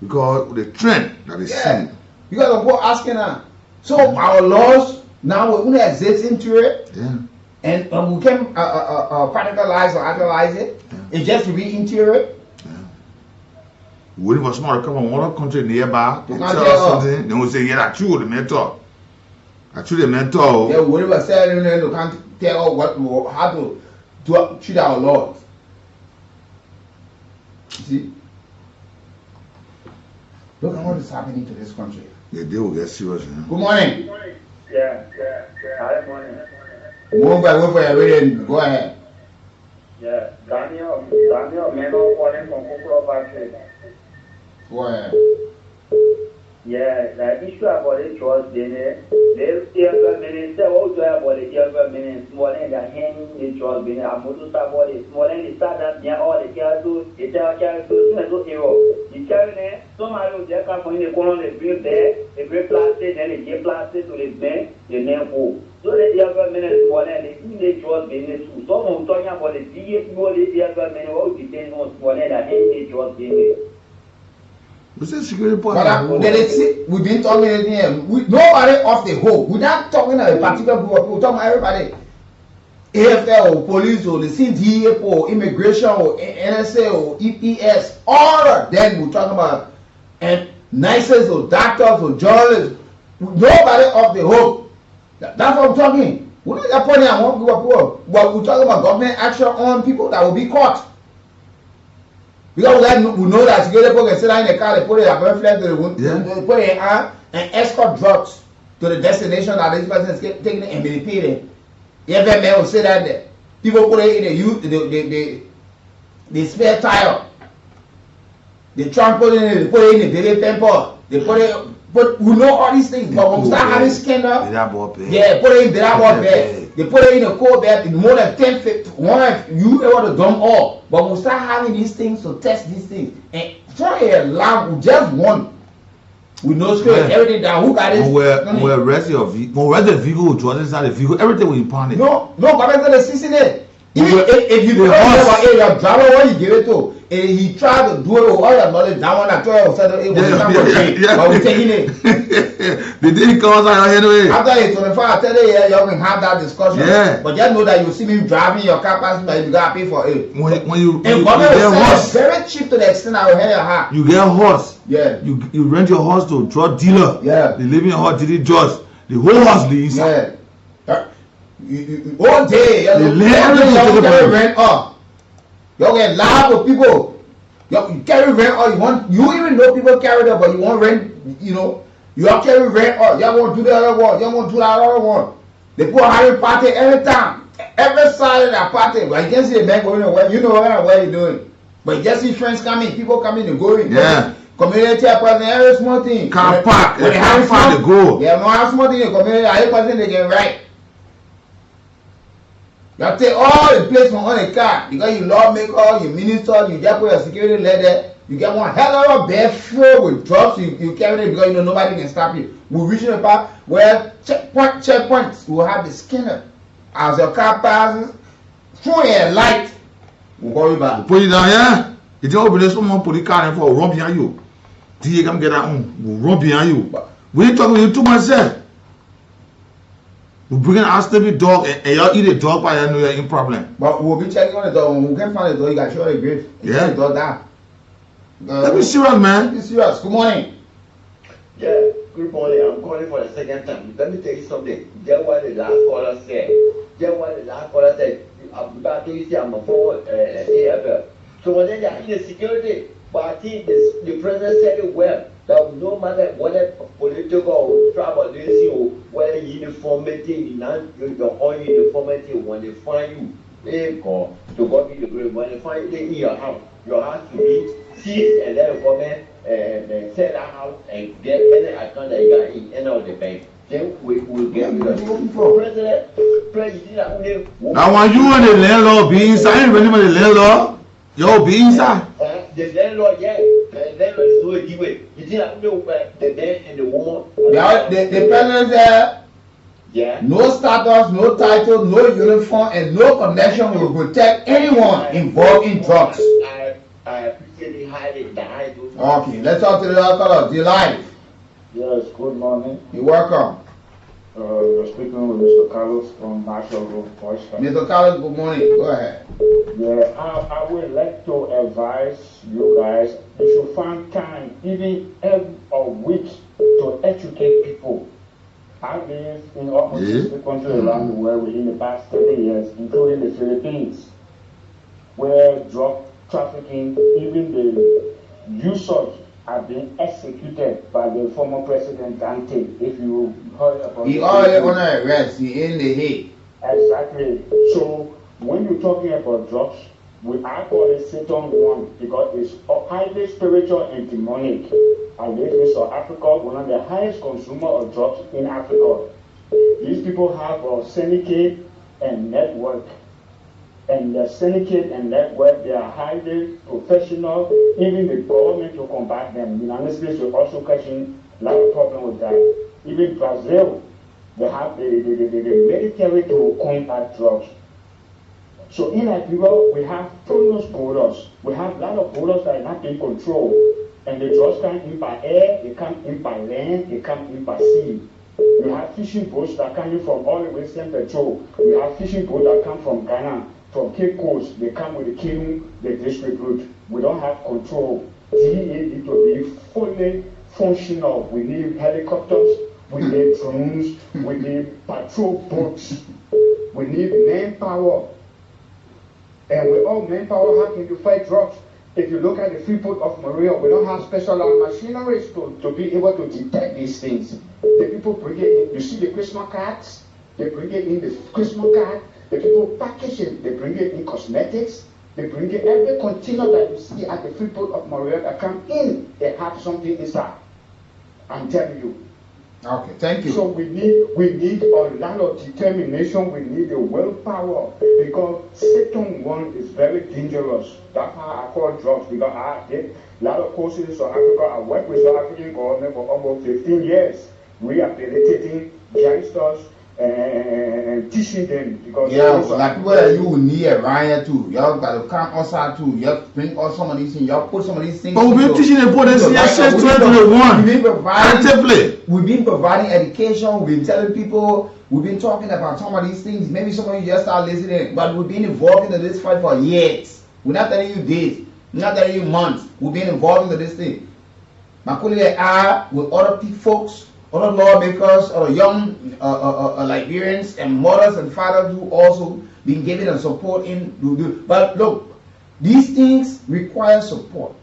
Because the trend that is seen. You gotta go asking her. So our laws now we're going to exist into it. Yeah. And we can practicalize or actualize it. Yeah. It's just to be into it. We were smart to come from another country nearby and tell us something. Then we say, yeah, that's true, the mentor. Actually, the mentor. Yeah, we were saying you can't tell us how to treat our laws. You see? Look at what is happening to this country. Yeah, they will get serious. Good morning. Good morning. Yeah. Good morning. Move by way for your reading. Go ahead. Yeah, Daniel, Meno calling from Kool factory. Go ahead. Yeah, the issue about the trust, they minister also about the government, small and the hand the trust, being a motor about it, small and the start that near all the cargo, the cargo, the hero. The carrier, somehow they come from the corner, they bring there, they break plastic, then they get plastic to the bank, the name go. So the government is small and the trust business too. Some of talking about the DA, the government all depends on small and the hand the trust business. We've been talking here. Nobody off the hook. We're not talking about a particular group of people. We're talking about everybody. AFL or police or the CDA or immigration or NSA or EPS. All of them we're talking about. And nurses or doctors or journalists. Nobody off the hook. That's what I'm talking. We're not pointing at one group of people. But we're talking about government action on people that will be caught. Because we know that security people can sit down in the car, they put it at flag to the wound, they put it in hand and escort drugs to the destination that this person is taking it and be repeated. Every man will sit down there. People put it in the spare tire. They transport it in, they put it in the baby pamper. They put it, but we know all these things. But when we start having scandal, put it in Billabong bed. They put it in a cold bed, more than 10 feet. You able to dump all. But we start having these things to test these things. And try a lab, we just won. We know straight everything down. Who got it? We arrest your vehicle. We arrest the vehicle, we draw inside the vehicle. Everything will be pounded. No, but that's the season it. If you don't know what your driver, what you give it to, and he tried to do it with all your knowledge, that one that 12 said it was not going to take. But we're taking it. They didn't come out anyway. After the 25, I tell you, you can have that discussion. Yeah. But just know that you see me driving your car past me, you got to pay for it. When you get horse, very cheap to the extent I will hear your heart. You get a horse. Yeah. You rent your horse to drug dealer. Yeah. They live in your horse, did just the whole horse be inside. Yeah. All day, you rent up. You get live with people. You carry rent oil. You even know people carry that, but you want rent. You know, you all carry rent oil. You want to do the other one. You want to do that other one. They go having party every time, every Saturday at party. But you can see the man going away. You know what you're doing. But you just see friends coming, people coming and going. Yeah. Community person, every small thing. Car park, when they have far to go. Yeah, no have small thing in the community. Every person they get right. You have to take all the place from on the car because you lawmaker, you minister, you just put your security letter. You get one hell of a bag filled with drugs. You carry it because you know nobody can stop you. We reach a part where checkpoints will have the scanner. As your car passes, throw a light. We'll call you back. Put it down, yeah? It's all because someone put the car in for run behind you. Do you come get that home? We'll run behind you. We ain't talking to you too much, sir. We bring an stable dog and y'all eat a dog by you know you're in problem. But we'll be checking on the dog. When we can find the dog, you got to show the grave. Yeah. The dog down. Let me serious, man. Be serious. Good morning. Yeah, good morning. I'm calling for the second time. Let me tell you something. Just what the last caller said. I'm about to say I'm a forward AFL. So when they are in the security, but I think the president said it well. That no matter whether political or tribalism or whether uniformity, your own uniformity, when they find you, they go to God be the glory. When they find you in your house to be seized and then come and sell that house and get any account that you got in any of the bank. Then we will get president. Now when you and the landlord be inside, you remember the landlord? Yo, be inside. The landlord, yeah. The landlord is doing the way. You think I know the man and the woman? Yeah, the president there. Yeah. No status, no title, no uniform, and no connection will protect anyone involved in drugs. I appreciate it highly. Okay, let's talk to the other caller. Delight. Yes, good morning. You're welcome. You're speaking with Mr. Carlos from Marshall Road, Voice. Mr. Carlos, good morning. Go ahead. Yeah, I would like to advise you guys, you should find time, even every week, to educate people. I've been in almost 60 countries around the world within the past 30 years, including the Philippines, where drug trafficking, even the usage, have been executed by the former President Dante. If you heard about he already on arrest, he in the head. Exactly. So when you're talking about drugs, I call it Satan one because it's highly spiritual and demonic. I live in South Africa, one of the highest consumer of drugs in Africa. These people have a syndicate and network. And the syndicate and network, they are highly professional. Even the government to combat them. The United States will also catching a lot of problem with that. Even Brazil, they have the military to combat drugs. So in Nigeria, we have porous borders. We have a lot of borders that are not in control. And the drugs come in by air, they come in by land, they come in by sea. We have fishing boats that come in from all the Western Patrol. We have fishing boats that come from Ghana, from Cape Coast. They come with the canoe, the district route. We don't have control. DEA need to be fully functional. We need helicopters, we need drones, we need patrol boats, we need manpower. And with all manpower, how can you fight drugs? If you look at the Freeport of Maria, we don't have specialized machinery to be able to detect these things. The people bring it in. You see the Christmas cards? They bring it in the Christmas card. The people package it. They bring it in cosmetics. They bring it every container that you see at the Freeport of Maria that come in. They have something inside. I'm telling you. Okay, thank you. So we need a lot of determination. We need a willpower because Satan one is very dangerous. That's how I call drugs because I did a lot of courses in South Africa. I worked with South African government for almost 15 years, rehabilitating youngsters and teaching them because like people that you will need around here too. Y'all got to come outside too. Y'all bring all some of these things. Y'all put some of these things. But we've been teaching the poor since 2021. We've been providing education. We've been telling people. We've been talking about some of these things. Maybe some of you just start listening, but we've been involved in this fight for years. We're not telling you days. We're not telling you months. We've been involved in this thing. Makuli are with other folks, other lawmakers, other young Liberians and mothers and fathers who also been giving them support in. But look, These things require support.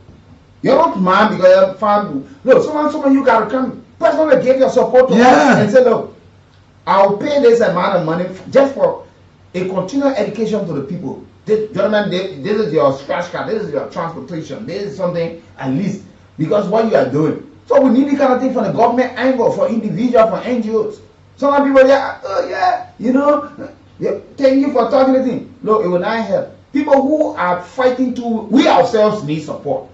You're not mad because you're family. Look, someone you gotta come personally give your support to us and say, look, I'll pay this amount of money just for a continual education to the people. Gentlemen, this is your scratch card, this is your transportation, this is something at least because what you are doing. So we need the kind of thing from the government angle, for individuals, for NGOs. Some people, thank you for talking to me. Look, it will not help. People who are fighting we ourselves need support.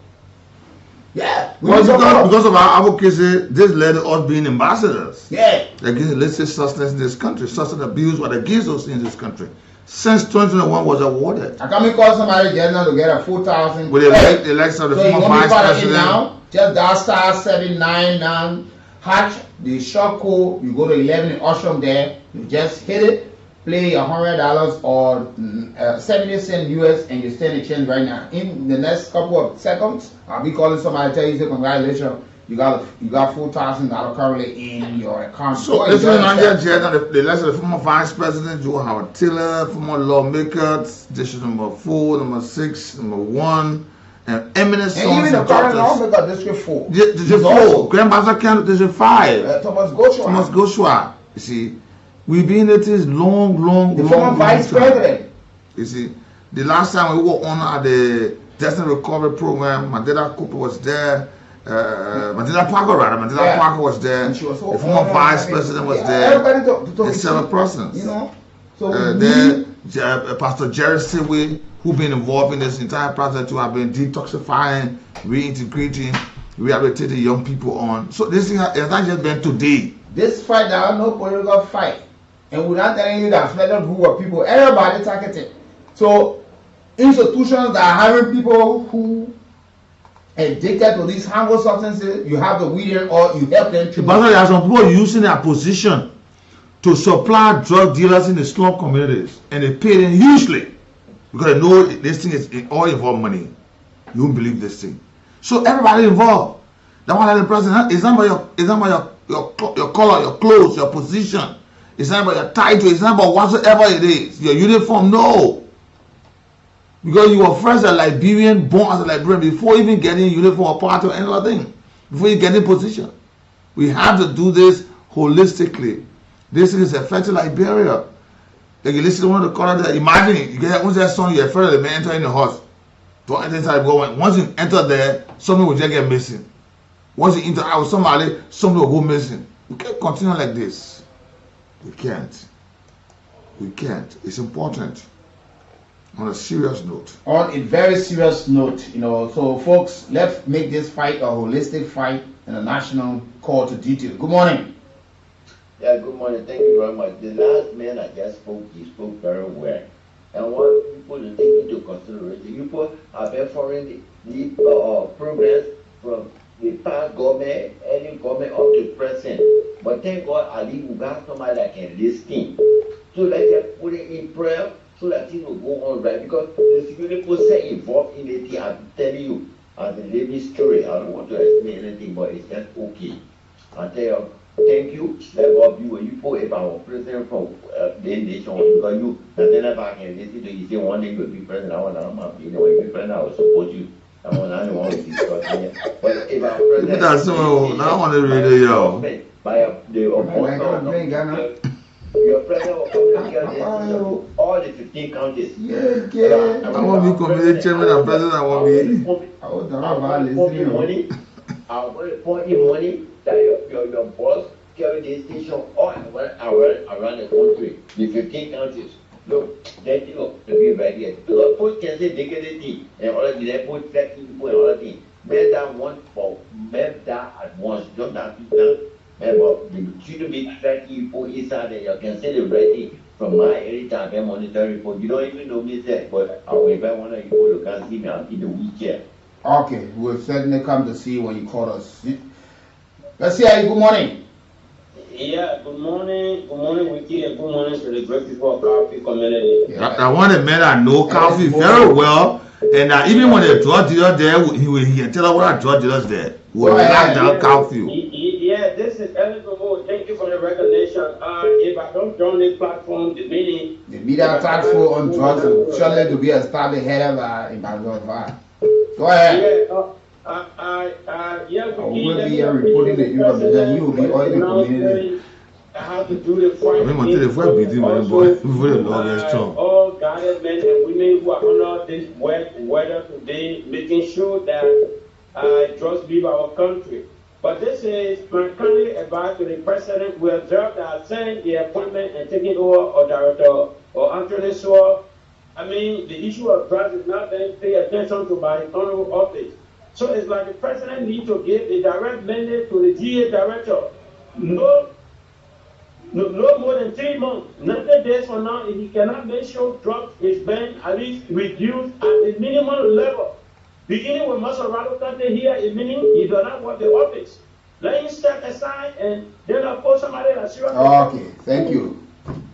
Yeah. Because of our advocacy, this led to us being ambassadors. Yeah. Against illicit sustenance in this country, substance abuse, what against us in this country. Since 2021 was awarded. I can call somebody to get a 4,000. With the election of the former vice president. Now, just dial star 799 hatch the short code. You go to 11 in Ocean there. You just hit it. Play $100 or 70 cents US, and you stand a chance right now. In the next couple of seconds, I'll be calling somebody to tell you, say, congratulations, you got $4,000 currently in your account. So this is the election of the former vice president, Joe Howard Taylor, former lawmakers, district number 4, number 6, number 1, and eminent sons and even the current lawmaker, district 4. District 4, Grand Bazaar County, district 5. Thomas Goshua. You see, we've been at this long vice president. You see, the last time we were on at the Destiny Recovery Program, Mandela Cooper was there, Mandela Parker was there, the former vice president was there, and several persons. Pastor Jerry Sewe, who been involved in this entire process, who have been detoxifying, reintegrating, rehabilitating young people on. So this thing has not just been today. This fight, there are no political fight. And we're not telling you that special group of people, everybody targeted. So institutions that are hiring people who are addicted to these harmful substances, you have to weed them or you help them to. But there are some people using their position to supply drug dealers in the slum communities, and they pay them hugely because they know this thing is all involved money. You won't believe this thing. So everybody involved. That's why the president is not about your color, your clothes, your position. It's not about your title. It's not about whatsoever it is. Your uniform, no. Because you were first a Liberian, born as a Liberian, before even getting uniform or part or any other thing. Before you get in position. We have to do this holistically. This is affecting Liberia. Like you listen to one of the colors there, imagine you get once that song, you're afraid of the man entering the house. Don't enter inside the government. Once you enter there, something will just get missing. Once you interact with somebody, something will go missing. We can't continue like this. We can't. We can't. It's important. On a serious note. On a very serious note, so folks, let's make this fight a holistic fight and a national call to duty. Good morning. Yeah, good morning. Thank you very much. The last man I just spoke, he spoke very well. And I want people to take into consideration. People have been following the progress from the past government, any government up to present. But thank God, Ali, we got somebody that can listen. So let's just put it in prayer so that things will go on right. Because the security person involved in the thing, I'm telling you, as a living story, I don't want to explain anything, but it's just okay. I tell you, thank you. Let God be with you. For if our president from the nation, because you, and then if I can listen to you say one day you'll be president, I want to be president, I will support you. I don't want to discuss here. But if our president, that's so, I want to read it, yo. By the appointment your president will come together all the 15 counties. I want to be committee chairman and president. I want to be. I want to pour in money that your boss carry the station all around the country, the 15 counties. Look, then to be ready. Because put can say negativity and all of that, put that people and all of things. Make that one for make that at once. Don't have to but the shouldn't be track people inside there. You can say the ready from my anytime I monitor report. You don't even know me there, but I will invite one of you to come see me in the wheelchair. Okay, we'll certainly come to see when you call us. Let's see how you. Good morning. Yeah, good morning. Good morning, Wiki, and good morning to the great people of Coffee community. Yeah. I want a man that know coffee very well, and even when the drug dealer there, he can tell us what our drug dealers there. Will like that coffee. Yeah, this is Ellis Remote. Thank you for the recognition. If I don't join this platform, the meeting media task force on drugs will surely to be established head in Bangalore. Go ahead. Yeah, I will be here reporting the youth, but then you will be all in the community. How to do the fight all guided men and women who are under this wet weather today, making sure that drugs leave our country. But this is kindly advised to the president. We observe that sending the appointment and taking over or director or Anthony Sewell. I mean, the issue of drugs is not being paid attention to by the honorable office. So it's like the president needs to give a direct mandate to the GA director. No more than 3 months, 90 days from now, if he cannot make sure drugs is banned, at least reduced at the minimum level. Beginning with Maserati County here, it meaning he does not want the office. Let him step aside and then appoint somebody that's serious. Okay, thank you.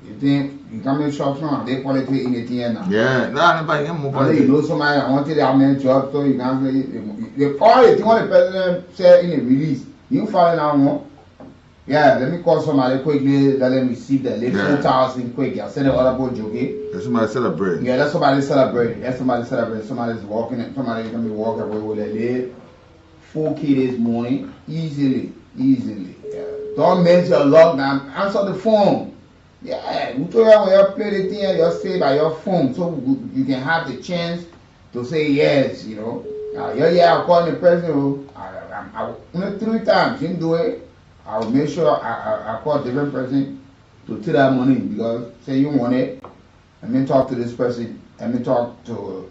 You think you can make sure they politics in the TN now? Yeah, nobody can move on. You know somebody I wanted to have a job, so you can say the party what the president said in the release. You find out more. Yeah, let me call somebody quickly. Let them receive the late 4,000 quick. I'll send the other boy okay? Let somebody celebrate. Yeah, that's somebody celebrating. That's somebody celebrating. Somebody's walking. Somebody's gonna be walking away with a late 4K this morning. Easily. Yeah. Don't miss your lockdown. Answer the phone. Yeah, we told you when you play the thing, you stay by your phone, so you can have the chance to say yes. You know. I'm calling the president. I 3 times. Didn't do it. I'll make sure I call different person to take that money because say you want it. Let me talk to this person. Let me talk to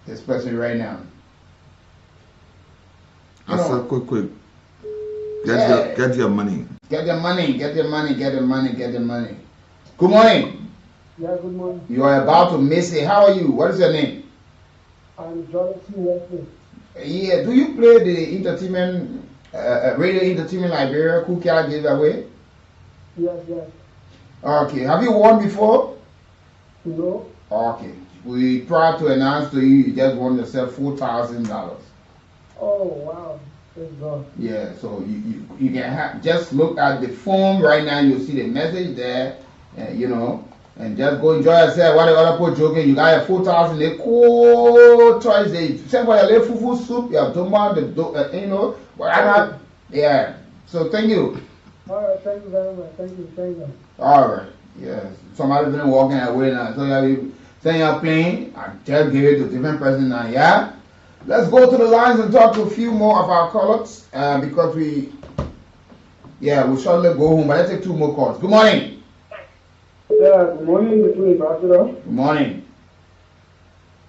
this person right now. Answer quick. Get your money. Get your money. Good morning. Yeah, good morning. You are about to miss it. How are you? What is your name? I'm Jonathan Wesley. Yeah, do you play the entertainment, radio entertainment Liberia Kool gave away? Yes. Okay, have you won before? No. Okay, we proud to announce to you just won yourself $4,000. Oh, wow. Thank God. Yeah, so you can just look at the phone right now, you'll see the message there, and just go enjoy yourself. What the other people joking, you got a 4,000, they cool choice. They send for your little fufu soup, you have tomato, whatever. Yeah, so thank you. All right, thank you very much. Thank you. All right, yes. Somebody's been walking away now, so you send your plane, I just give it to a different person now, yeah? Let's go to the lines and talk to a few more of our callers because we'll shortly go home, but let's take 2 more calls. Good morning. Yeah, good morning, Mr. Ambassador. Good morning.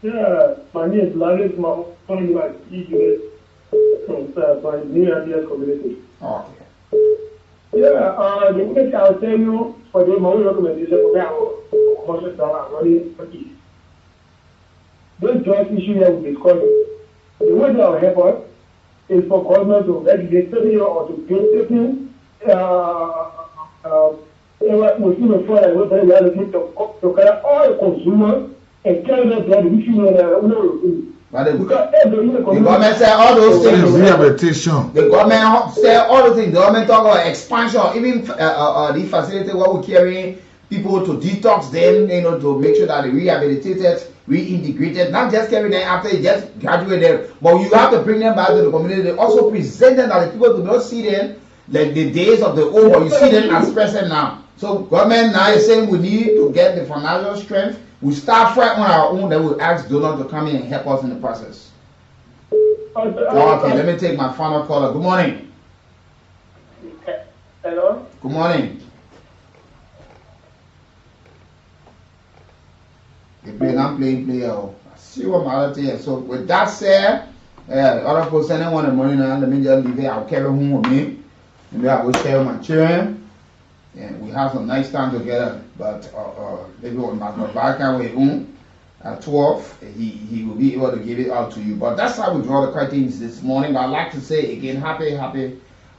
Yeah, my name is Larry Small, from my EUS from my New Ideas community. Okay. Yeah, the message I'll tell you for the money recommendation for our commercial dollar running for East. Those joint issues here we discuss. The way that will help us is for government to regulate or to build certain machine of fire where they are looking to collect all the consumers and tell them that we should but the government said all those things. Rehabilitation. The government said all those things. The government talk about expansion, even the facility what we carry people to detox them, to make sure that they rehabilitated, reintegrated, not just carry them after they just graduate them, but you have to bring them back to the community. They also present them that the people do not see them like the days of the old, but you see them as present now. So government now is saying we need to get the financial strength. We start fight on our own, then we'll ask donors to come in and help us in the process. Okay, let me take my final caller. Good morning. Hello? Good morning. I'm playing player. I see what my other thing. So with that said, other people sending one the money now. Let me just leave it. I'll carry home with me. Maybe I will share with my children. And we have some nice time together. But maybe when my back way home at 12, he will be able to give it out to you. But that's how we draw the curtains this morning. But I'd like to say again, happy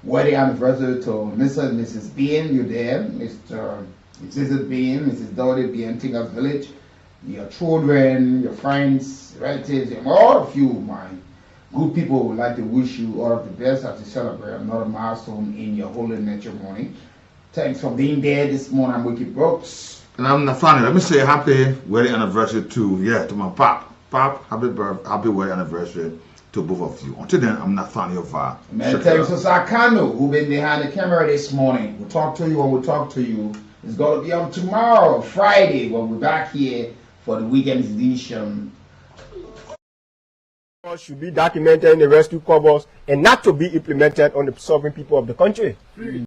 wedding anniversary to Mr. and Mrs. Bean. You're there. Mrs. Bean, Mrs. Dodie Bean, Tinker's Village. Your children, your friends, relatives, and all of you, my good people, would like to wish you all of the best as you celebrate another milestone in your holy nature morning. Thanks for being there this morning. I'm Wiki Brooks. And I'm Nathaniel. Let me say happy wedding anniversary to my pop. Pop, happy wedding anniversary to both of you. Until then, I'm Nathaniel Va. Man, thanks to Sakano, who been behind the camera this morning. We'll talk to you when we talk to you. It's going to be on tomorrow, Friday, when we're back here for the weekend edition. Should be documented in the rescue covers and not to be implemented on the sovereign people of the country.